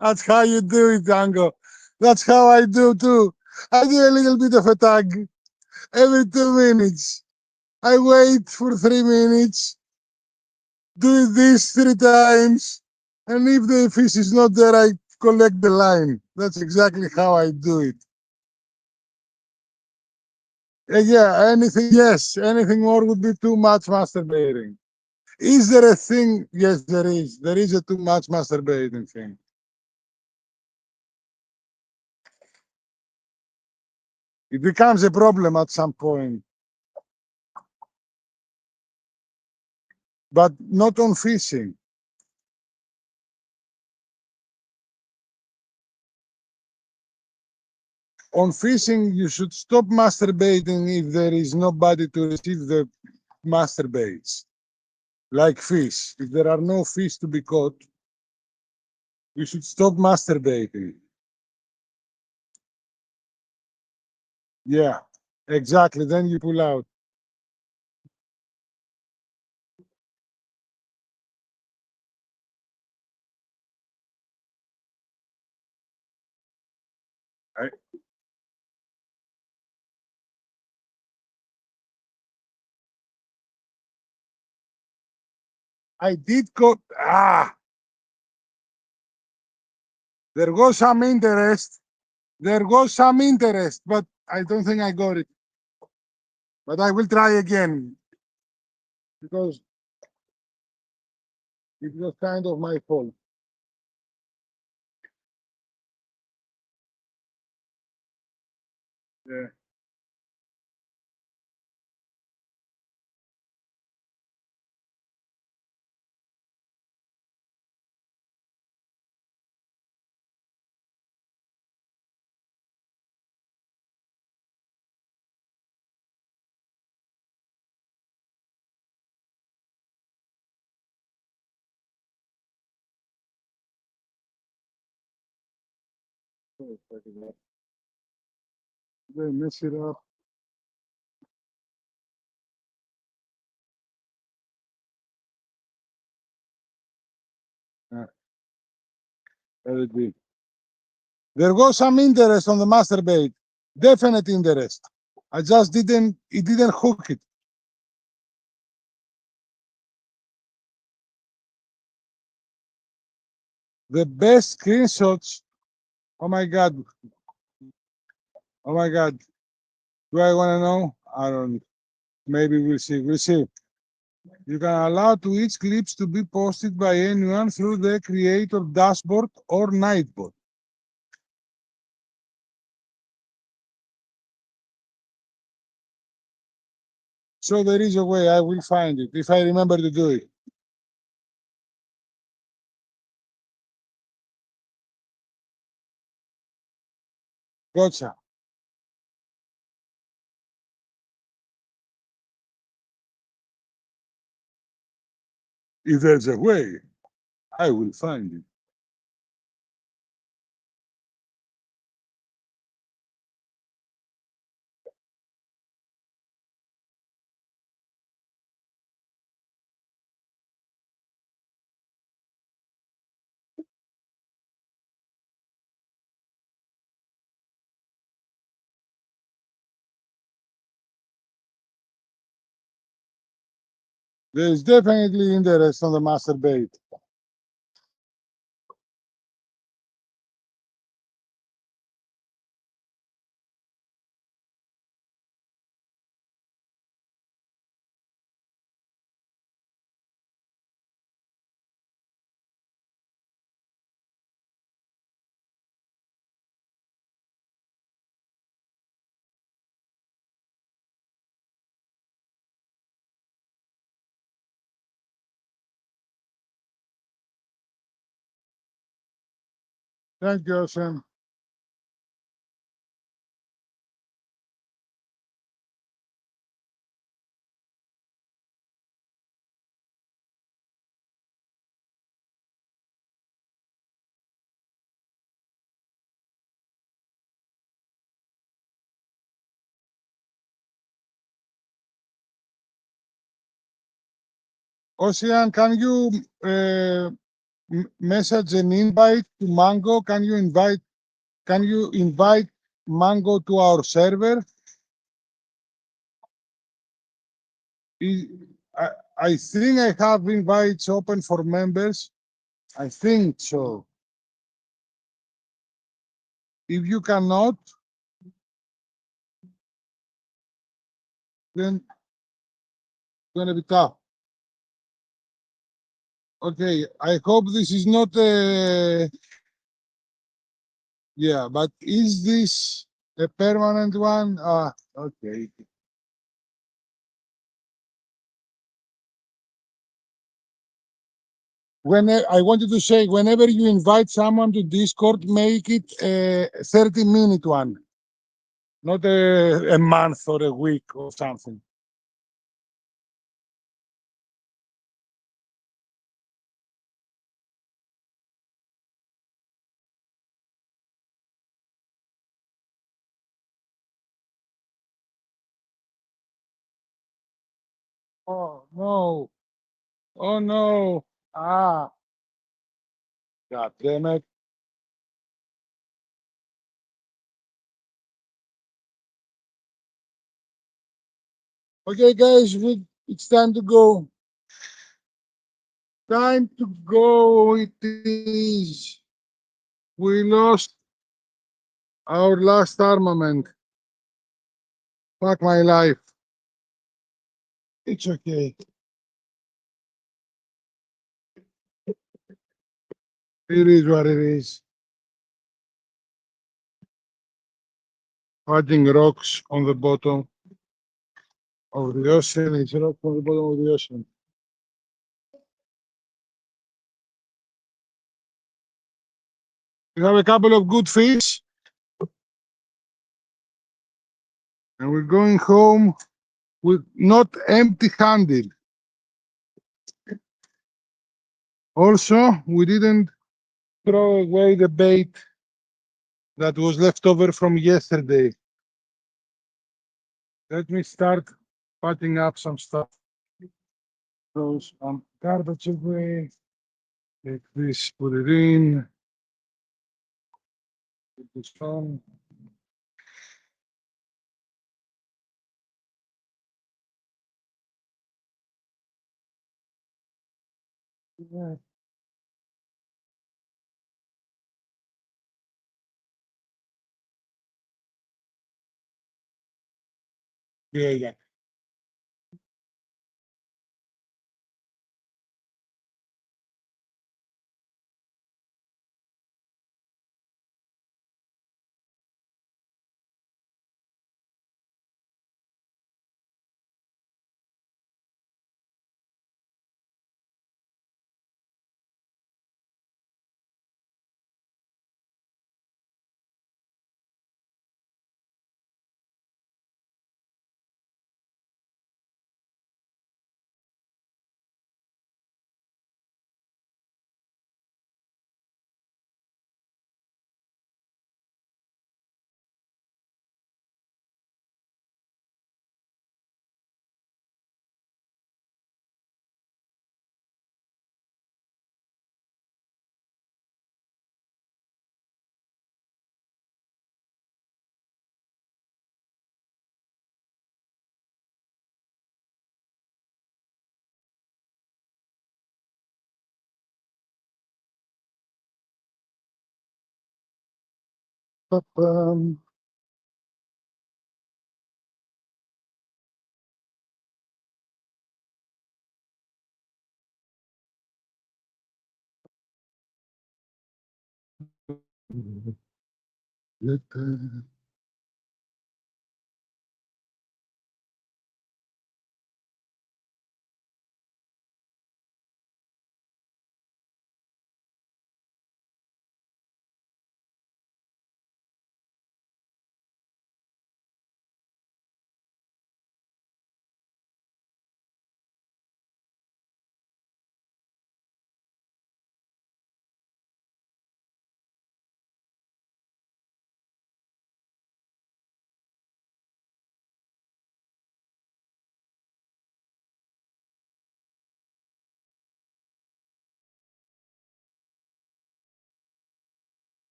That's how you do it, Django. That's how I do too. I do a little bit of a tag every 2 minutes. I wait for 3 minutes, do this 3 times, and if the fish is not there, I collect the line. That's exactly how I do it. Yeah, anything more would be too much masturbating. Is there a thing? Yes, there is. There is a too much masturbating thing. It becomes a problem at some point, but not on fishing. On fishing, you should stop masturbating if there is nobody to receive the masturbates, like fish. If there are no fish to be caught, you should stop masturbating. Yeah, exactly. Then you pull out. I, I did go. There was some interest. There was some interest, but I don't think I got it. But I will try again because it was kind of my fault. Yeah. They mess it up. Yeah, let it be. There was some interest on the masturbate. Definite interest. I just didn't. It didn't hook it. The best screenshots. Oh my god. Oh my god. Do I want to know? I don't. Maybe we'll see. We'll see. You can allow to each clips to be posted by anyone through the creator dashboard or Nightbot. So there is a way. I will find it if I remember to do it. Gotcha. If there's a way, I will find it. There is definitely interest on the masturbate. Thank you, Sam. Ocean, can you message an invite to Mango? Can you invite Mango to our server? I, I I think I have invites open for members. I think so. If you cannot, then it's gonna be tough. Okay, I hope this is not a. Yeah, but is this a permanent one? Ah, okay. When I wanted to say, whenever you invite someone to Discord, make it a 30-minute one, not a month or a week or something. Oh no! Oh no! Ah, God damn it! Okay, guys, it's time to go. Time to go. It is. We lost our last armament. Fuck my life. It's okay. It is what it is. Fighting rocks on the bottom of the ocean. It's rock on the bottom of the ocean. We have a couple of good fish, and we're going home with not empty-handed. Also, we didn't throw away the bait that was left over from yesterday. Let me start putting up some stuff. Throw some garbage away. Take this, put it in. Put this on. Yeah. Yeah. Um, let,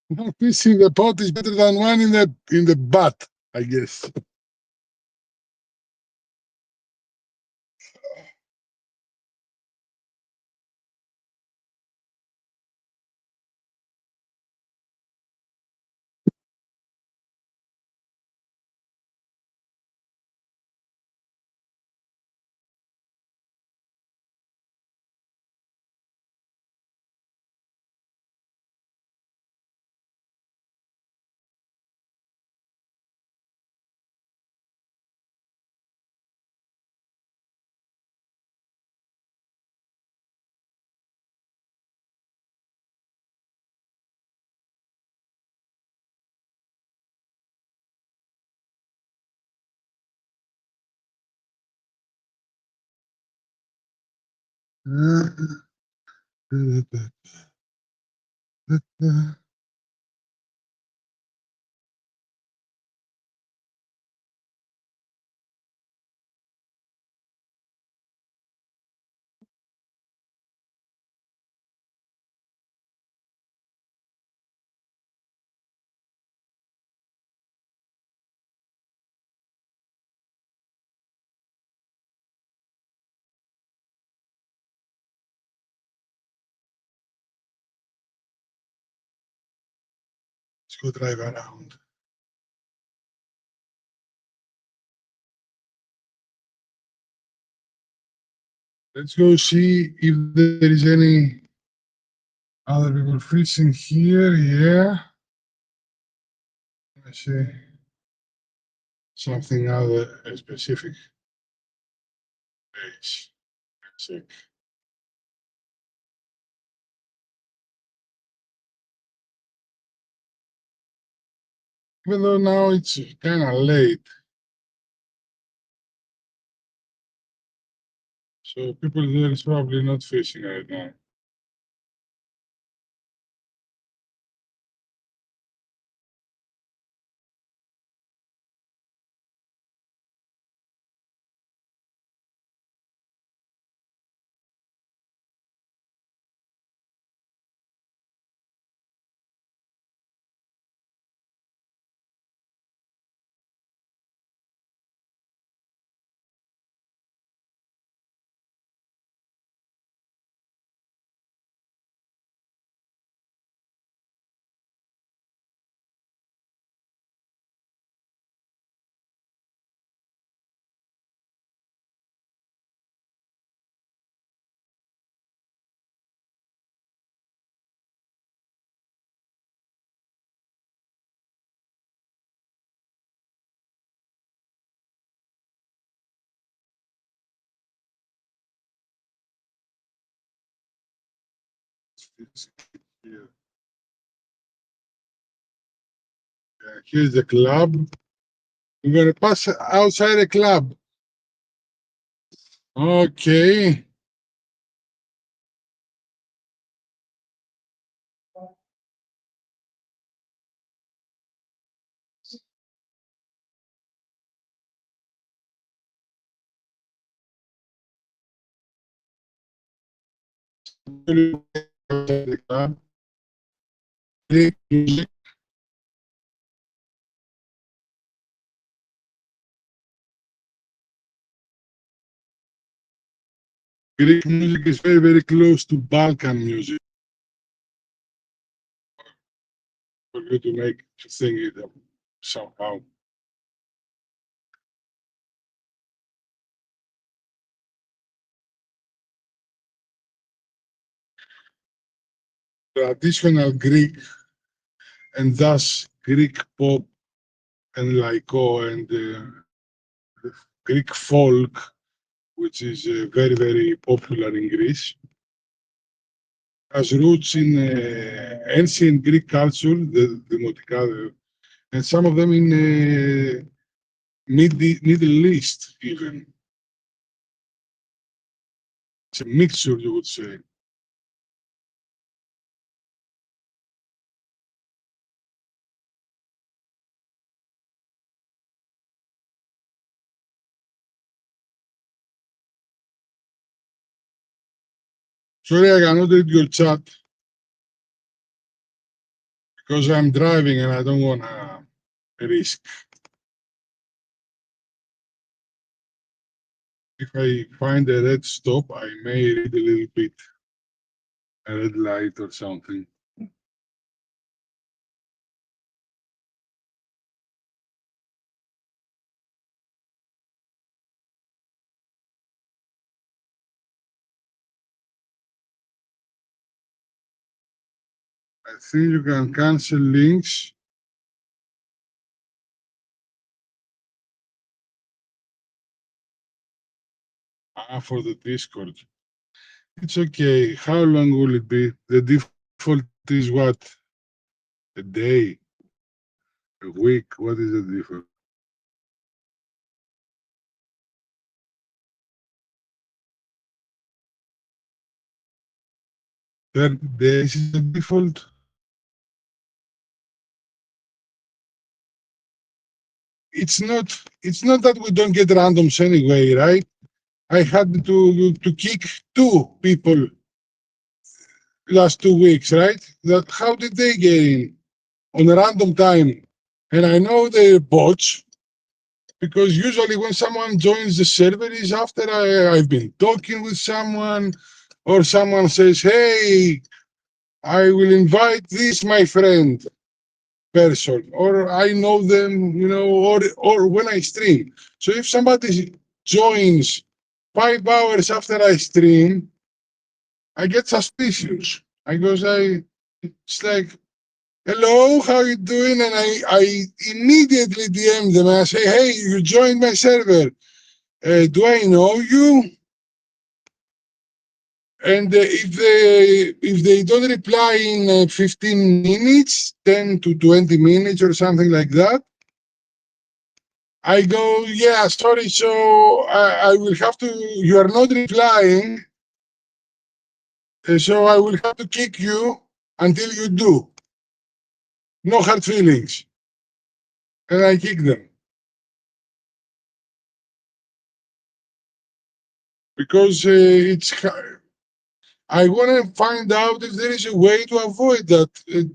One fish in the pot is better than one in the butt, I guess. Let's go drive around. Let's go see if there is any other people fishing here. Yeah. Let's see. Something other specific place. Let's see. Even though now it's kind of late. So people there is probably not fishing right now. Here. Yeah, here's the club. We're gonna pass outside the club. Okay. Outside the club. Greek music. Greek music is very, very close to Balkan music. For you to make to sing it somehow. Traditional Greek and thus Greek pop and laiko and Greek folk, which is very, very popular in Greece, has roots in ancient Greek culture, the Demotica, and some of them in Middle East even. It's a mixture, you would say. Sorry, I cannot read your chat because I'm driving and I don't want to risk. If I find a red stop, I may read a little bit a red light or something. I think you can cancel links. For the Discord. It's okay. How long will it be? The default is what? A day? A week? What is the default? 30 days is the default? It's not that we don't get randoms anyway, right? I had to kick 2 people last 2 weeks, right? That how did they get in on a random time? And I know they're bots because usually when someone joins the server is after I've been talking with someone or someone says, "Hey, I will invite this my friend person," or I know them, or when I stream. So if somebody joins 5 hours after I stream, I get suspicious because it's like, "Hello, how you doing?" And I immediately DM them and I say, "Hey, you joined my server. Do I know you?" And if they don't reply in 15 minutes, 10 to 20 minutes or something like that, I go, "Yeah, sorry, so I will have to, you are not replying, so I will have to kick you until you do. No hard feelings." And I kick them. Because I want to find out if there is a way to avoid that.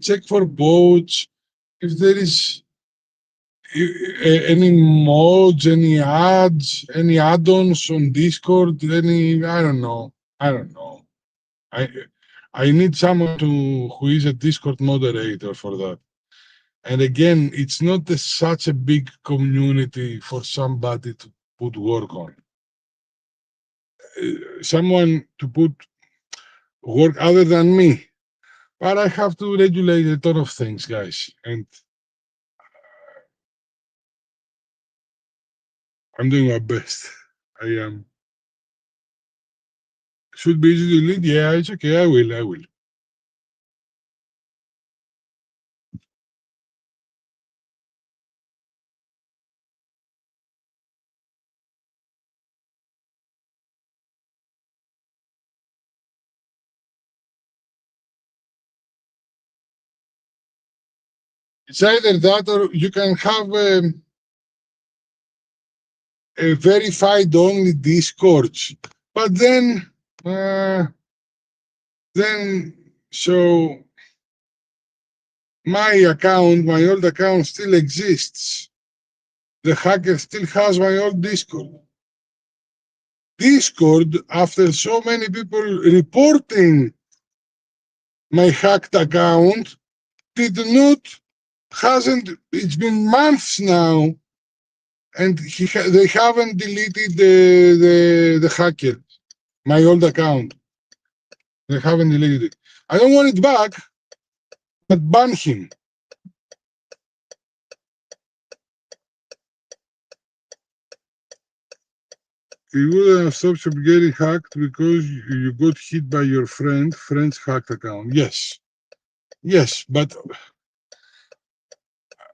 Check for boats, if there is any mods, any ads, any add-ons on Discord, I don't know. I I need someone who is a Discord moderator for that. And again, it's not such a big community for somebody to put work on. Someone to put work other than me. But I have to regulate a ton of things, guys. And I'm doing my best. I am. Should be easy to lead. Yeah, it's okay. I will. It's either that or you can have a verified only Discord. But then, so my old account still exists. The hacker still has my old Discord. Discord, after so many people reporting my hacked account, it's been months now, and they haven't deleted the hacker, my old account. They haven't deleted it. I don't want it back, but ban him. You wouldn't have stopped from getting hacked because you got hit by your friend's hacked account. Yes, but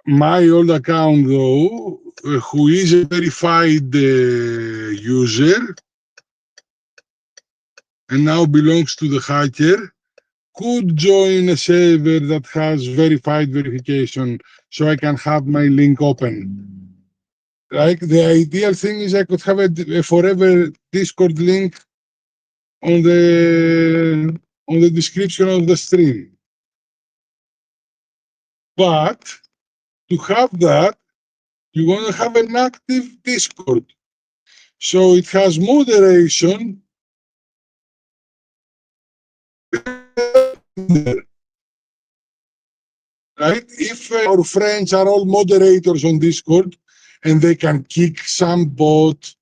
my old account, though, who is a verified user and now belongs to the hacker, could join a server that has verified verification so I can have my link open. Like the ideal thing is I could have a forever Discord link on the description of the stream. But to have that, you want to have an active Discord. So it has moderation. Right? If our friends are all moderators on Discord and they can kick some bot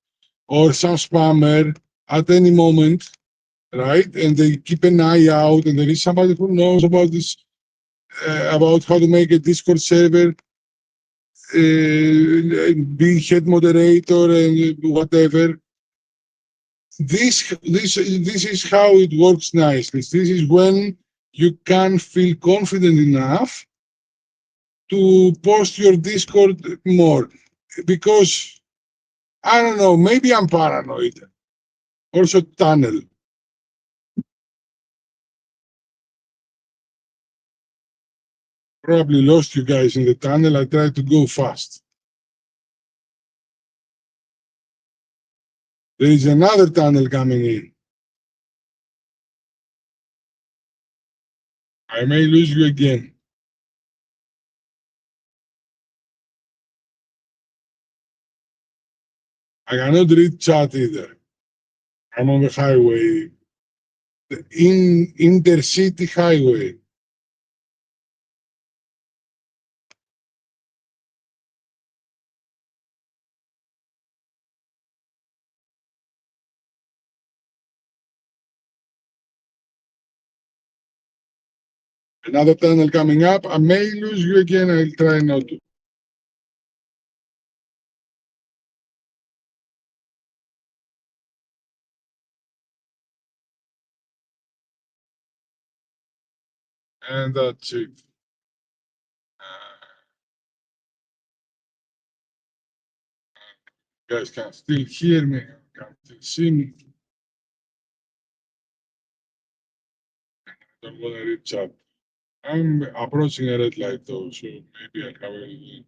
or some spammer at any moment, right? And they keep an eye out, and there is somebody who knows about this, about how to make a Discord server, be head moderator and whatever. This is how it works nicely. This is when you can feel confident enough to post your Discord more, because I don't know, maybe I'm paranoid. Also tunnel. Probably lost you guys in the tunnel. I tried to go fast. There is another tunnel coming in. I may lose you again. I cannot read chat either. I'm on the highway, the intercity highway. Another tunnel coming up. I may lose you again. I'll try not to. And that's it. You guys can still hear me, can still see me. Don't want to read chat. I'm approaching a red light though, so maybe I have a.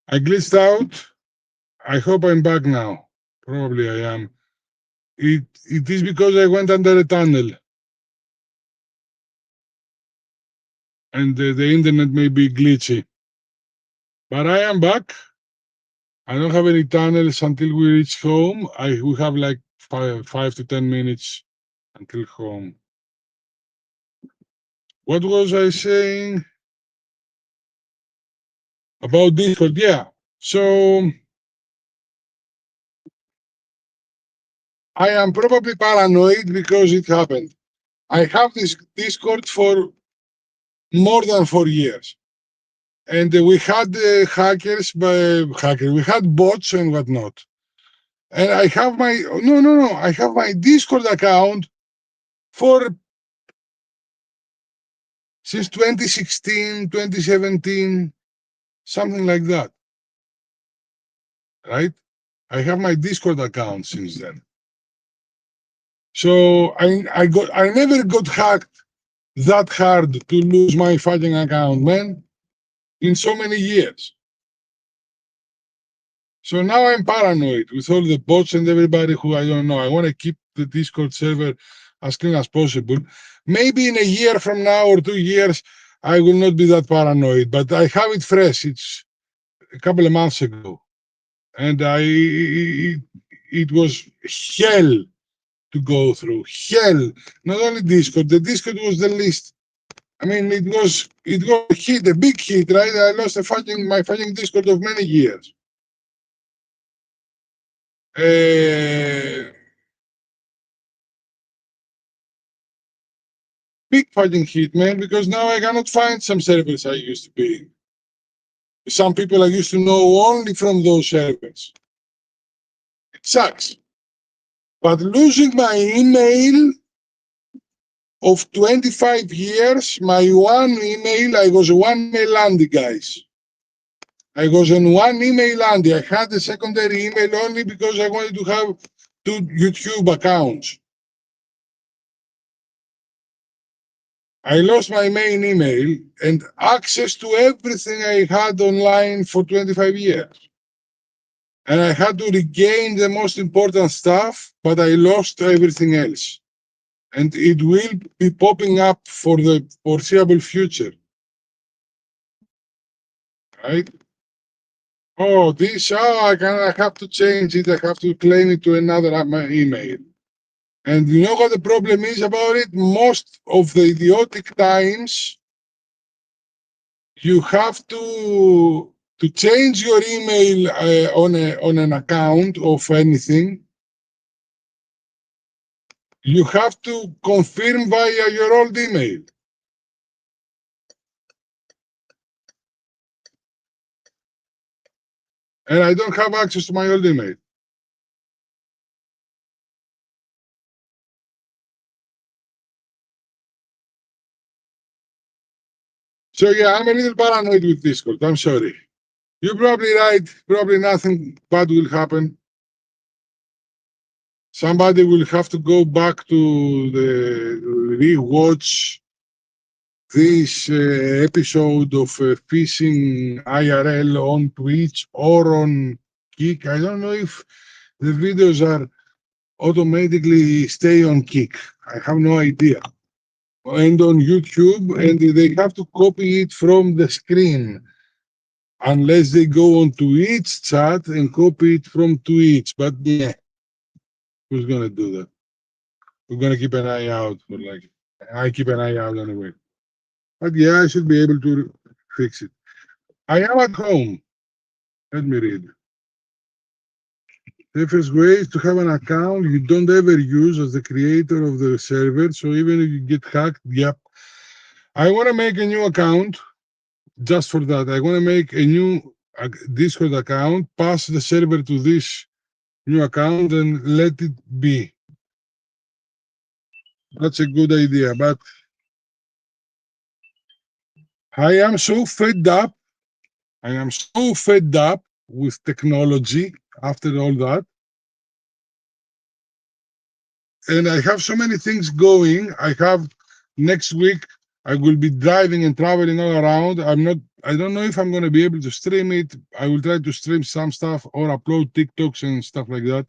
I glitched out. I hope I'm back now. Probably I am. It is because I went under a tunnel. And the internet may be glitchy. But I am back. I don't have any tunnels until we reach home. We have like 5 to 10 minutes until home. What was I saying about Discord? Yeah. So I am probably paranoid because it happened. I have this Discord for more than 4 years. And we had we had bots and whatnot. And I have I have my Discord account for since 2016, 2017, something like that. Right? I have my Discord account since then. So I never got hacked that hard to lose my fucking account, man, in so many years. So now I'm paranoid with all the bots and everybody who I don't know. I want to keep the Discord server as clean as possible. Maybe in a year from now or 2 years, I will not be that paranoid, but I have it fresh. It's a couple of months ago. And it was hell to go through. Hell. Not only Discord, the Discord was the least. I mean, it was a hit, a big hit, right? I lost my fucking Discord of many years. Big fucking hit, man, because now I cannot find some servers I used to be. Some people I used to know only from those servers. It sucks. But losing my email of 25 years, my one email, I was one email Andy, guys. I was on one email Andy. I had a secondary email only because I wanted to have 2 YouTube accounts. I lost my main email and access to everything I had online for 25 years. And I had to regain the most important stuff, but I lost everything else. And it will be popping up for the foreseeable future. Right? Oh, I have to change it. I have to claim it to another email. And you know what the problem is about it? Most of the idiotic times, you have to change your email on an account of anything. You have to confirm via your old email. And I don't have access to my old email. So yeah, I'm a little paranoid with Discord. I'm sorry. You're probably right. Probably nothing bad will happen. Somebody will have to go back to the rewatch this episode of Fishing IRL on Twitch or on Kick. I don't know if the videos are automatically stay on Kick. I have no idea. And on YouTube, and they have to copy it from the screen unless they go on Twitch chat and copy it from Twitch. But yeah, who's gonna do that? We're gonna keep an eye out for like I keep an eye out anyway. But yeah, I should be able to fix it. I am at home. Let me read. Safest way is to have an account you don't ever use as the creator of the server. So even if you get hacked, yep. I want to make a new account just for that. I want to make a new Discord account, pass the server to this new account, and let it be. That's a good idea. But I am so fed up. I am so fed up with technology after all that. And I have so many things going. I have next week, I will be driving and traveling all around. I don't know if I'm going to be able to stream it. I will try to stream some stuff or upload TikToks and stuff like that,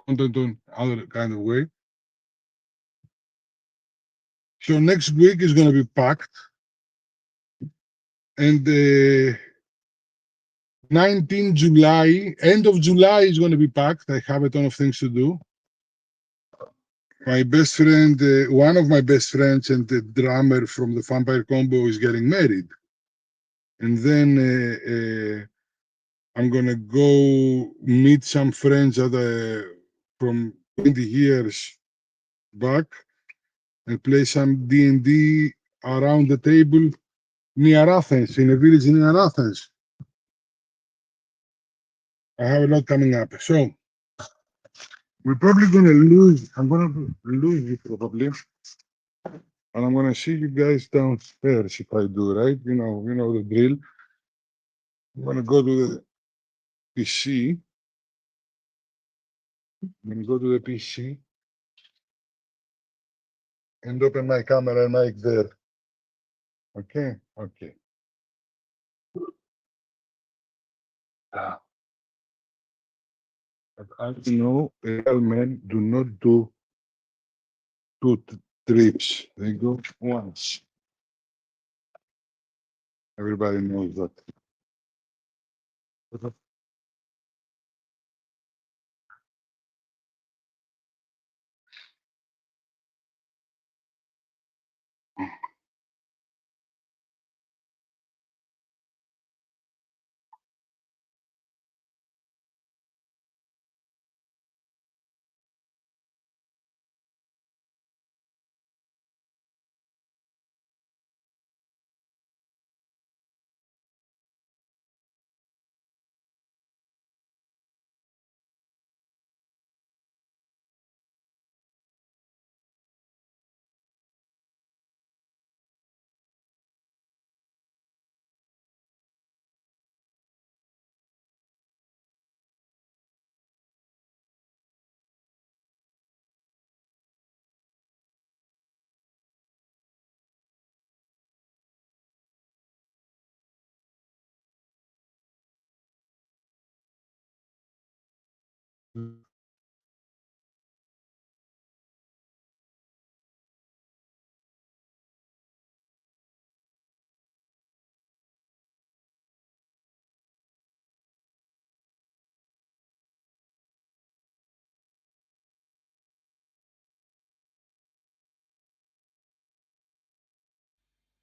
content on other kind of way. So next week is going to be packed. And 19 July, end of July is going to be packed. I have a ton of things to do. My best friend, one of my best friends and the drummer from the Vampire Combo is getting married. And then I'm gonna go meet some friends that from 20 years back and play some D&D around the table near Athens, in a village near Athens. I have a lot coming up. So we're probably gonna lose. I'm gonna lose you probably. And I'm gonna see you guys downstairs if I do, right? You know the drill. I'm gonna go to the PC. I'm gonna go to the PC and open my camera and mic there. Okay, okay. Ah, but as you know, real men do not do two trips. They go once. Everybody knows that.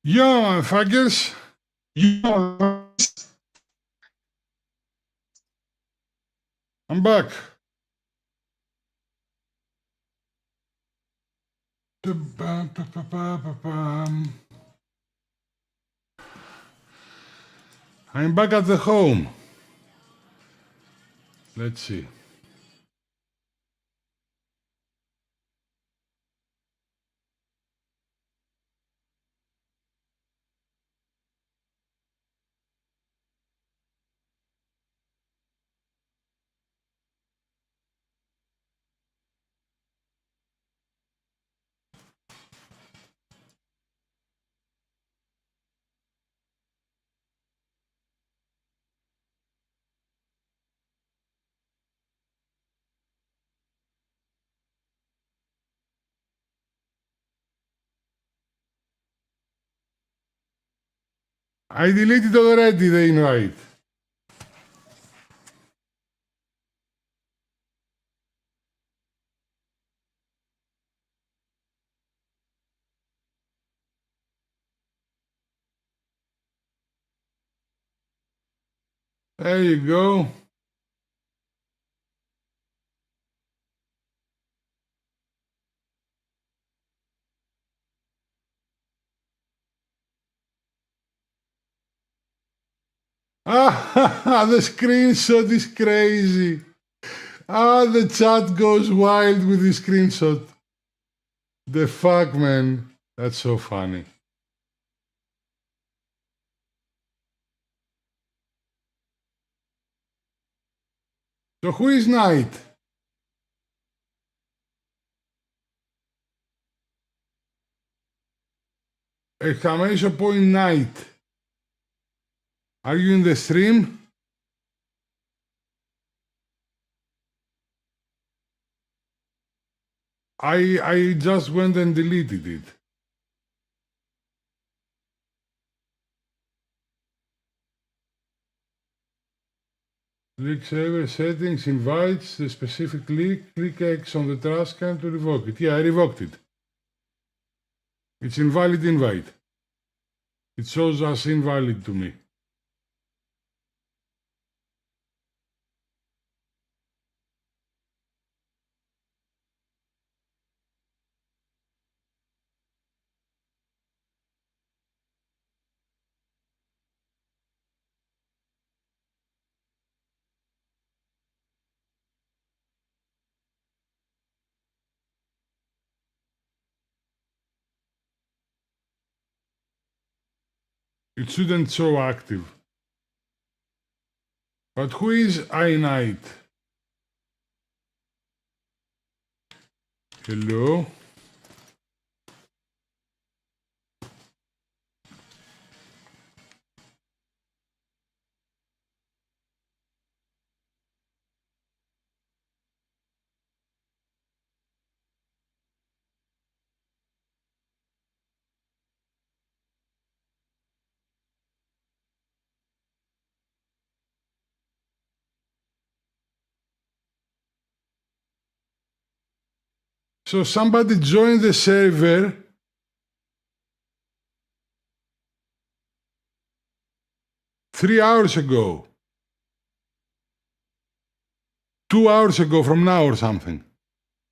Yeah, fuckers. Yeah, I'm back. I'm back at the home. Let's see. I deleted already the invite. There you go. Ah, the screenshot is crazy. Ah, the chat goes wild with the screenshot. The fuck, man. That's so funny. So who is Knight? Exclamation point Knight. Are you in the stream? I just went and deleted it. Click server settings, invites, the specific link, click X on the trash can to revoke it. Yeah, I revoked it. It's invalid invite. It shows as invalid to me. It shouldn't show active. But who is iKnight? Hello? So somebody joined the server 3 hours ago. 2 hours ago from now or something.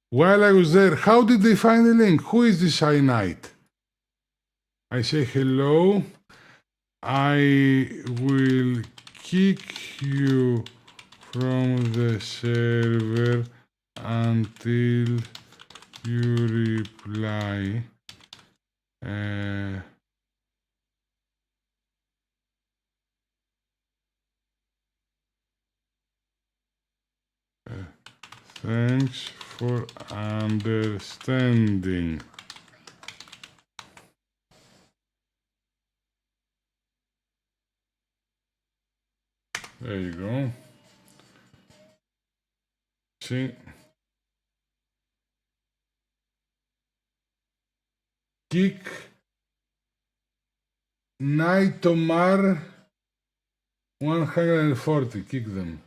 While I was there, how did they find the link? Who is this iKnight? I say hello. I will kick you from the server until you reply. Thanks for understanding. There you go. See? Kick Knight Tomar 140. Kick them.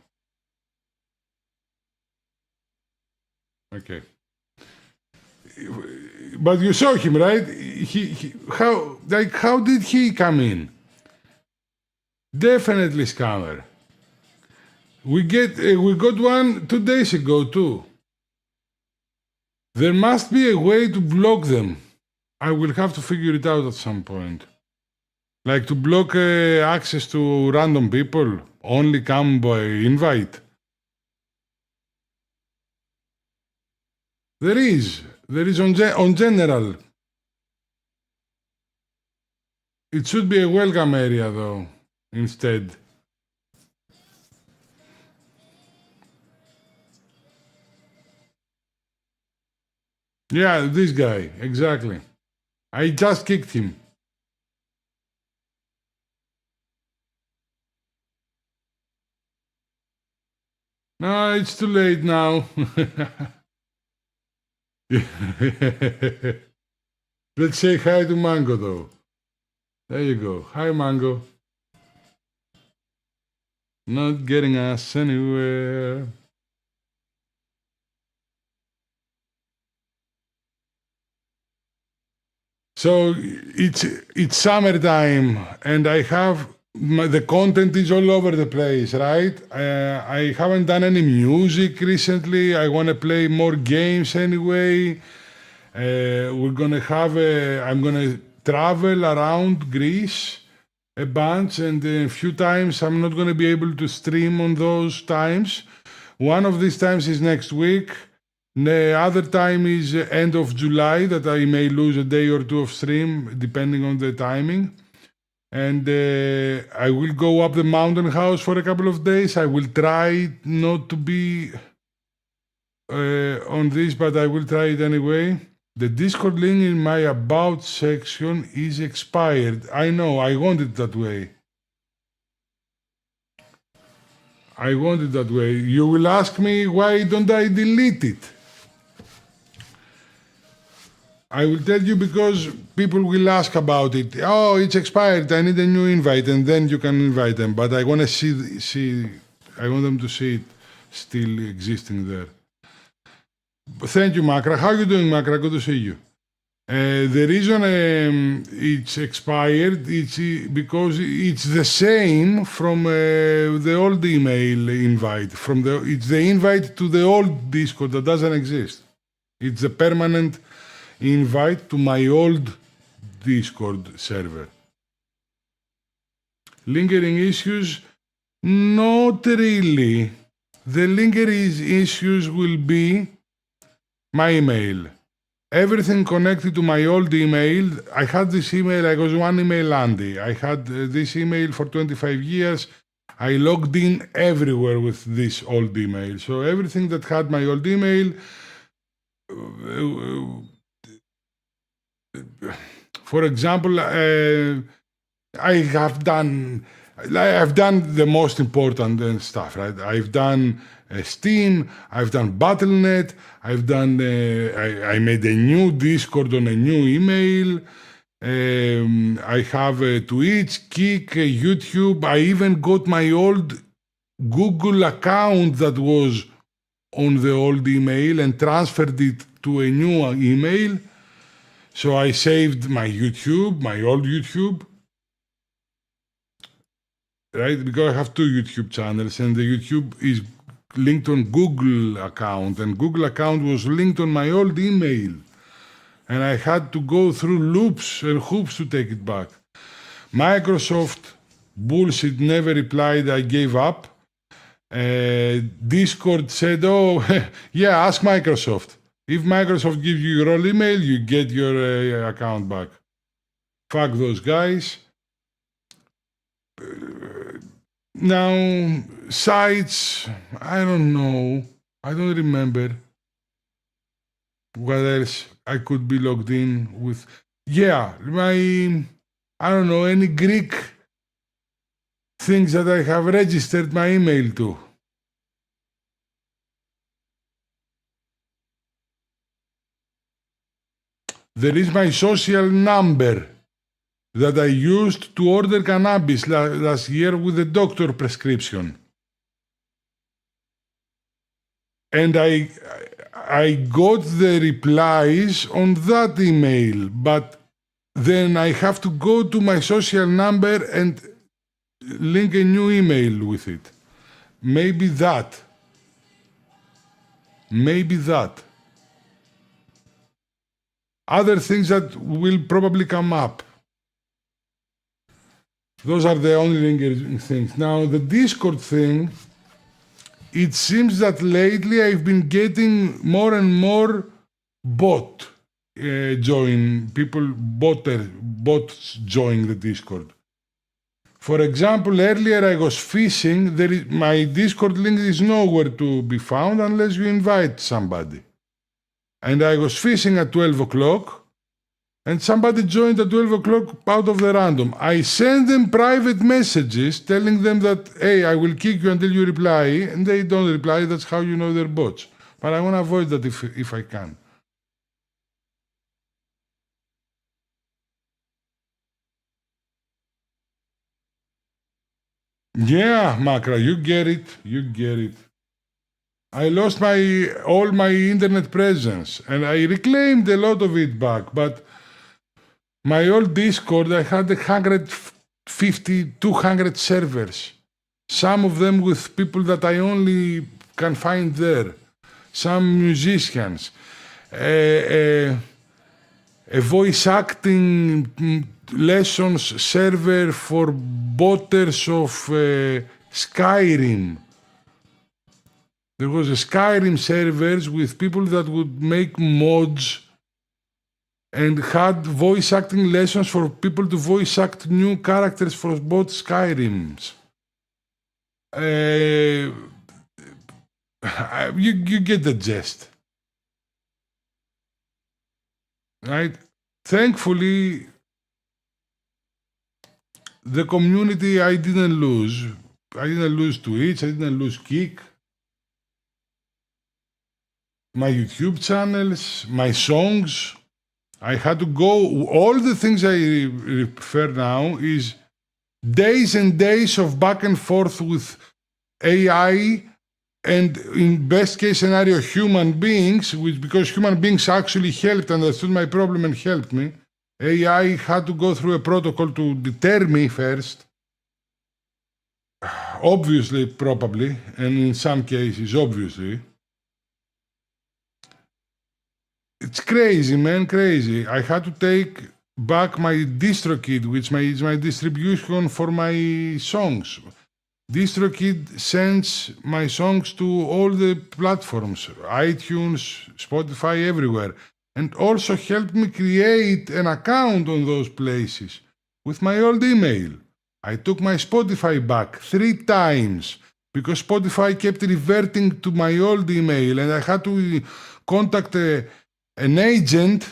Okay. But you saw him, right? How did he come in? Definitely scammer. We got one 2 days ago too. There must be a way to block them. I will have to figure it out at some point. Like to block access to random people, only come by invite. There is on general. It should be a welcome area though, instead. Yeah, this guy, exactly. I just kicked him. No, it's too late now. Let's say hi to Mango though. There you go. Hi, Mango. Not getting us anywhere. So it's summertime, and I have the content is all over the place, right? I haven't done any music recently. I want to play more games anyway. We're gonna have I'm gonna travel around Greece a bunch, and a few times I'm not gonna be able to stream on those times. One of these times is next week. The other time is end of July that I may lose a day or two of stream depending on the timing. And I will go up the mountain house for a couple of days. I will try not to be on this, but I will try it anyway. The Discord link in my About section is expired. I know, I want it that way. I want it that way. You will ask me, why don't I delete it? I will tell you because people will ask about it. Oh, it's expired. I need a new invite, and then you can invite them. But I want to see. I want them to see it still existing there. Thank you, Makra. How are you doing, Makra? Good to see you. The reason it's expired is because it's the same from the old email invite. It's the invite to the old Discord that doesn't exist. It's a permanent invite to my old Discord server. Lingering issues? Not really. The lingering issues will be my email. Everything connected to my old email. I had this email, I was one email Andy. I had this email for 25 years. I logged in everywhere with this old email. So everything that had my old email, for example, I've done the most important stuff, right? I've done Steam, I've done Battle.net, I've done, I made a new Discord on a new email, I have Twitch, Kick, YouTube, I even got my old Google account that was on the old email and transferred it to a new email. So I saved my YouTube, my old YouTube, right? Because I have two YouTube channels, and the YouTube is linked on Google account, and Google account was linked on my old email. And I had to go through loops and hoops to take it back. Microsoft, bullshit, never replied, I gave up. Discord said, oh, yeah, ask Microsoft. If Microsoft gives you your old email, you get your account back. Fuck those guys. Now, sites, I don't know. I don't remember what else I could be logged in with. Yeah, I don't know, any Greek things that I have registered my email to. There is my social number that I used to order cannabis last year with a doctor prescription. And I got the replies on that email, but then I have to go to my social number and link a new email with it. Maybe that. Maybe that. Other things that will probably come up. Those are the only lingering things. Now, the Discord thing, it seems that lately I've been getting more and more bots join the Discord. For example, earlier I was fishing, my Discord link is nowhere to be found unless you invite somebody. And I was fishing at 12 o'clock, and somebody joined at 12 o'clock out of the random. I send them private messages telling them that, hey, I will kick you until you reply, and they don't reply. That's how you know they're bots. But I want to avoid that if I can. Yeah, Makra, you get it. You get it. I lost all my internet presence, and I reclaimed a lot of it back, but my old Discord, I had 150, 200 servers. Some of them with people that I only can find there. Some musicians. A voice acting lessons server for botters of Skyrim. There was a Skyrim servers with people that would make mods and had voice acting lessons for people to voice act new characters for both Skyrims. You get the gist. Right? Thankfully, the community I didn't lose. I didn't lose Twitch, I didn't lose Kick. My YouTube channels, my songs. I had to go, all the things I refer now is days and days of back and forth with AI and in best case scenario human beings, because human beings actually helped, understood my problem and helped me. AI had to go through a protocol to deter me first. Obviously, probably, and in some cases, obviously. It's crazy, man, crazy. I had to take back my DistroKid, which is my distribution for my songs. DistroKid sends my songs to all the platforms, iTunes, Spotify, everywhere, and also helped me create an account on those places with my old email. I took my Spotify back 3 times because Spotify kept reverting to my old email, and I had to contact an agent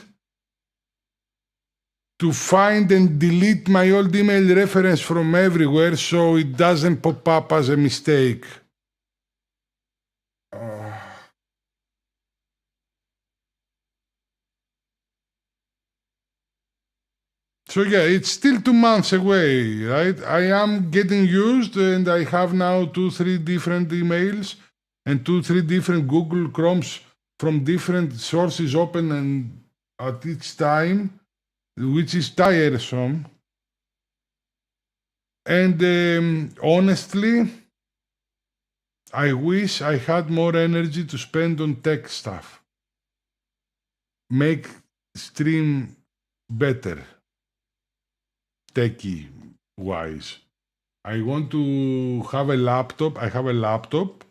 to find and delete my old email reference from everywhere so it doesn't pop up as a mistake. So yeah, it's still 2 months away, right? I am getting used, and I have now 2-3 different emails and 2-3 different Google Chromes from different sources open and at each time, which is tiresome. And honestly, I wish I had more energy to spend on tech stuff. Make stream better, techie-wise. I want to have a laptop. I have a laptop.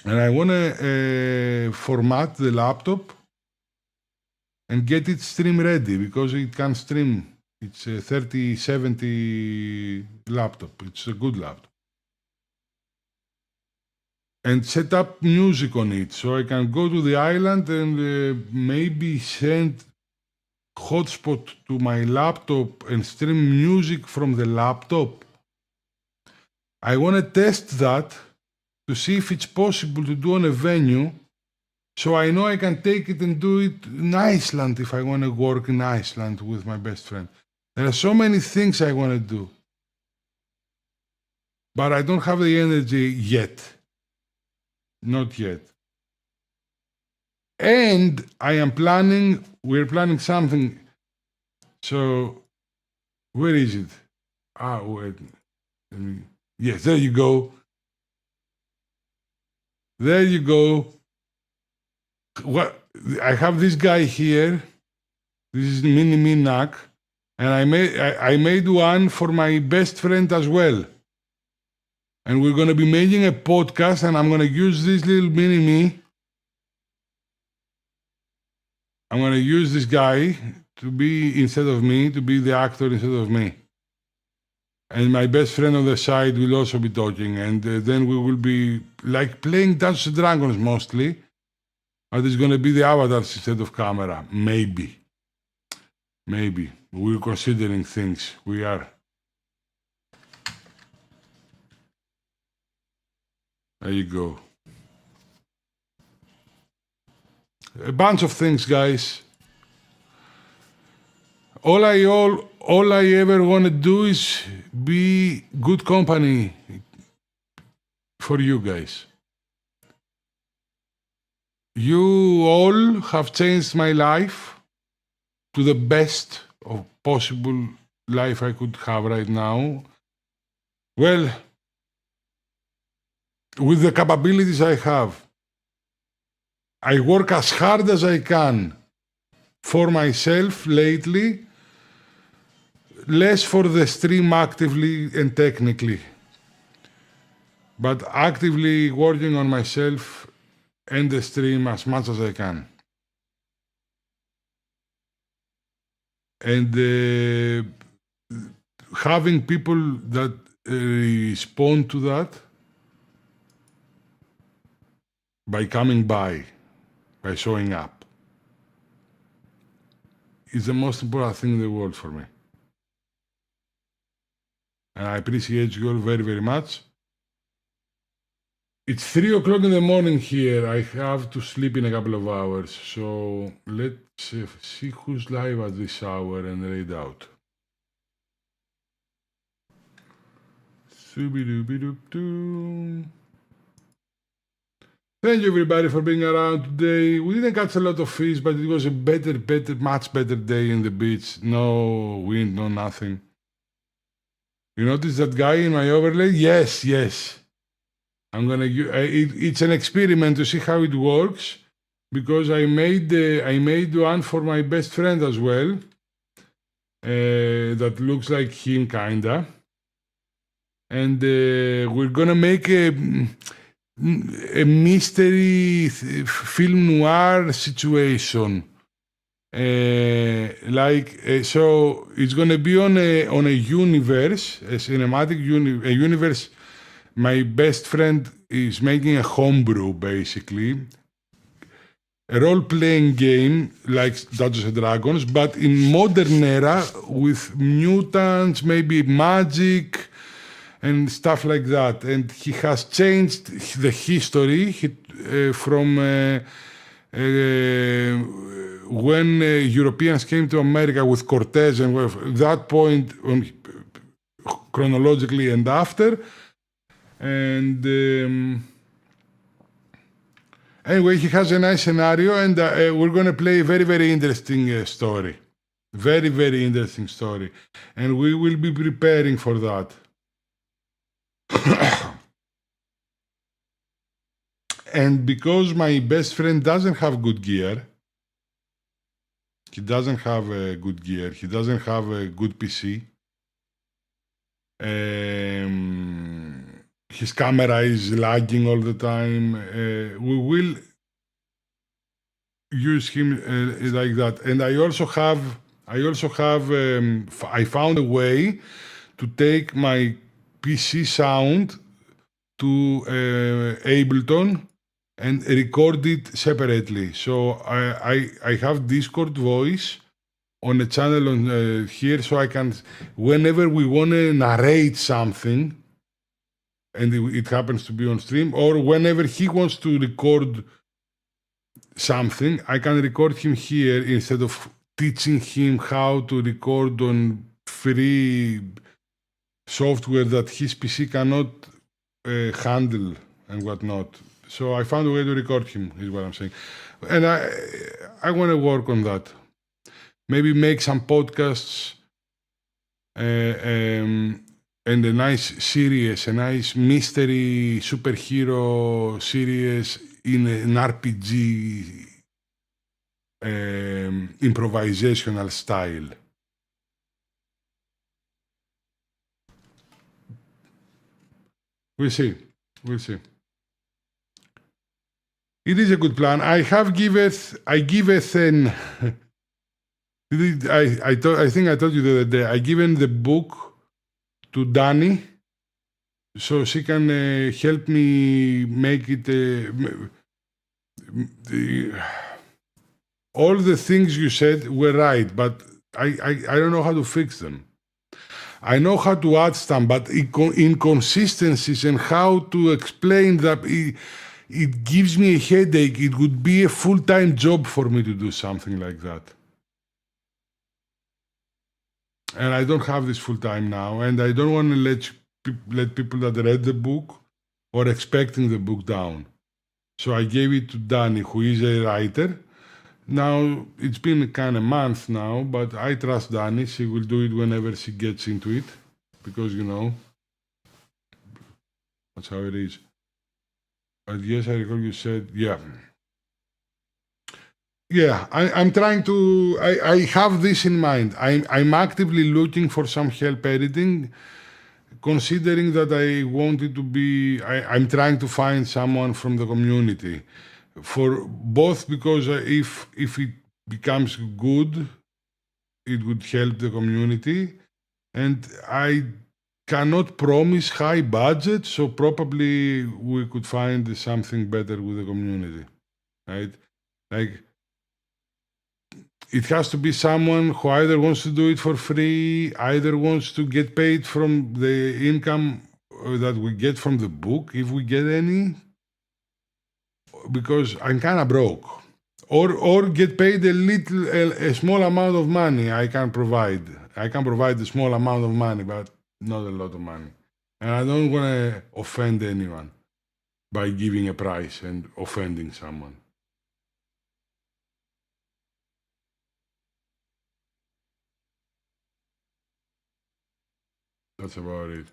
And I want to format the laptop and get it stream ready because it can stream. It's a 3070 laptop. It's a good laptop. And set up music on it so I can go to the island and maybe send hotspot to my laptop and stream music from the laptop. I want to test that to see if it's possible to do on a venue So I know I can take it and do it in Iceland if I want to work in Iceland with my best friend. There are so many things I want to do. But I don't have the energy yet. Not yet. And we're planning something. So, where is it? Wait. Yes, there you go. There you go. What I have this guy here. This is Mini Minak, and I made one for my best friend as well. And we're gonna be making a podcast, and I'm gonna use this little mini me. I'm gonna use this guy to be instead of me, to be the actor instead of me. And my best friend on the side will also be talking, and then we will be like playing Dungeons and Dragons mostly. But it's gonna be the avatars instead of camera, maybe. Maybe. We're considering things. We are. There you go. A bunch of things, guys. All I ever want to do is be good company for you guys. You all have changed my life to the best of possible life I could have right now. Well, with the capabilities I have. I work as hard as I can for myself lately, less for the stream actively and technically, but actively working on myself and the stream as much as I can. And having people that respond to that by coming by showing up, is the most important thing in the world for me. And I appreciate you all very, very much. It's 3 o'clock in the morning here. I have to sleep in a couple of hours. So let's see who's live at this hour and read out. Thank you everybody for being around today. We didn't catch a lot of fish, but it was a much better day in the beach. No wind, no nothing. You notice that guy in my overlay? Yes. I'm gonna. It's an experiment to see how it works, because I made one for my best friend as well. That looks like him kinda, and we're gonna make a mystery film noir situation. So it's gonna be on a universe, a cinematic universe. My best friend is making a homebrew, basically, a role-playing game like Dungeons and Dragons, but in modern era with mutants, maybe magic, and stuff like that. And he has changed the history from when Europeans came to America with Cortez, and that point chronologically and after. And anyway, he has a nice scenario, and we're going to play a very, very interesting story. Very, very interesting story. And we will be preparing for that. And because my best friend doesn't have good gear, he doesn't have good gear, he doesn't have a good PC, his camera is lagging all the time, we will use him like that. And I found a way to take my PC sound to Ableton and record it separately. So I have Discord voice on a channel on here, so I can, whenever we want to narrate something, and it happens to be on stream, or whenever he wants to record something, I can record him here instead of teaching him how to record on free software that his PC cannot handle and whatnot. So I found a way to record him, is what I'm saying. And I want to work on that. Maybe make some podcasts and a nice series, a nice mystery superhero series in an RPG improvisational style. We'll see. We'll see. It is a good plan. I giveth an. I think I told you the other day. I given the book to Dani, so she can help me make it. All the things you said were right, but I don't know how to fix them. I know how to add some, but inconsistencies and how to explain that it gives me a headache. It would be a full-time job for me to do something like that. And I don't have this full-time now, and I don't want to let people that read the book or expecting the book down. So I gave it to Dani, who is a writer. Now, it's been kind of a month now, but I trust Dani. She will do it whenever she gets into it, because, you know, that's how it is. But yes, I recall you said, yeah. Yeah, I'm trying to, I have this in mind. I'm actively looking for some help editing, considering that I wanted to be, I'm trying to find someone from the community. For both, because if it becomes good, it would help the community, and I cannot promise high budget, so probably we could find something better with the community, right? Like, it has to be someone who either wants to do it for free, either wants to get paid from the income that we get from the book, if we get any, because I'm kind of broke, or get paid a small amount of money. I can provide a small amount of money, but not a lot of money. And I don't want to offend anyone by giving a price and offending someone. That's about it.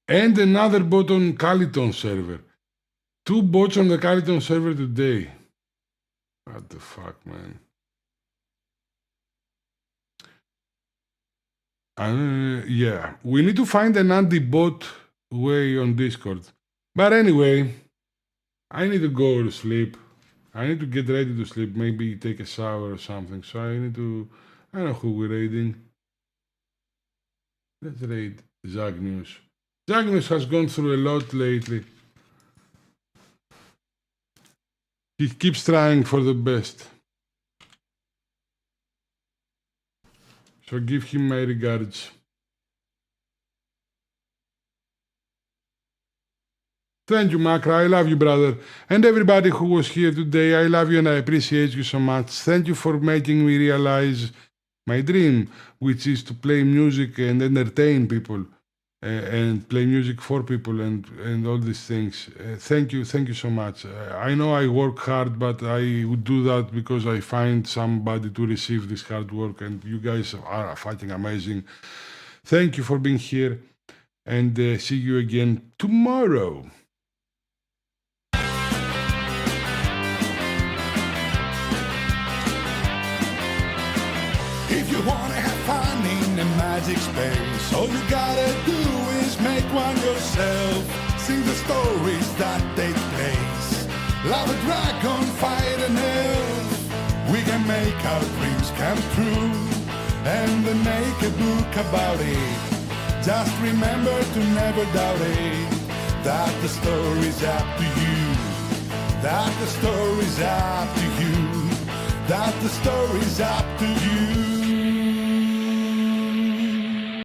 And another bot on Caliton server. 2 bots on the Caliton server today. What the fuck, man? Yeah, we need to find an anti-bot way on Discord. But anyway, I need to go to sleep. I need to get ready to sleep. Maybe take a shower or something. So I need to, I don't know who we're raiding. Let's raid Zagnius. Zagnius has gone through a lot lately. He keeps trying for the best. So give him my regards. Thank you, Macra. I love you, brother. And everybody who was here today, I love you and I appreciate you so much. Thank you for making me realize my dream, which is to play music and entertain people. And play music for people and all these things. Thank you so much. I know I work hard, but I would do that because I find somebody to receive this hard work, and you guys are fucking amazing. Thank you for being here, and see you again tomorrow. If you wanna have fun in the magic space, all you gotta do is make one yourself. Sing the stories that take place. Love a dragon, fight an elf. We can make our dreams come true and then make a book about it. Just remember to never doubt it, that the story's up to you, that the story's up to you, that the story's up to you.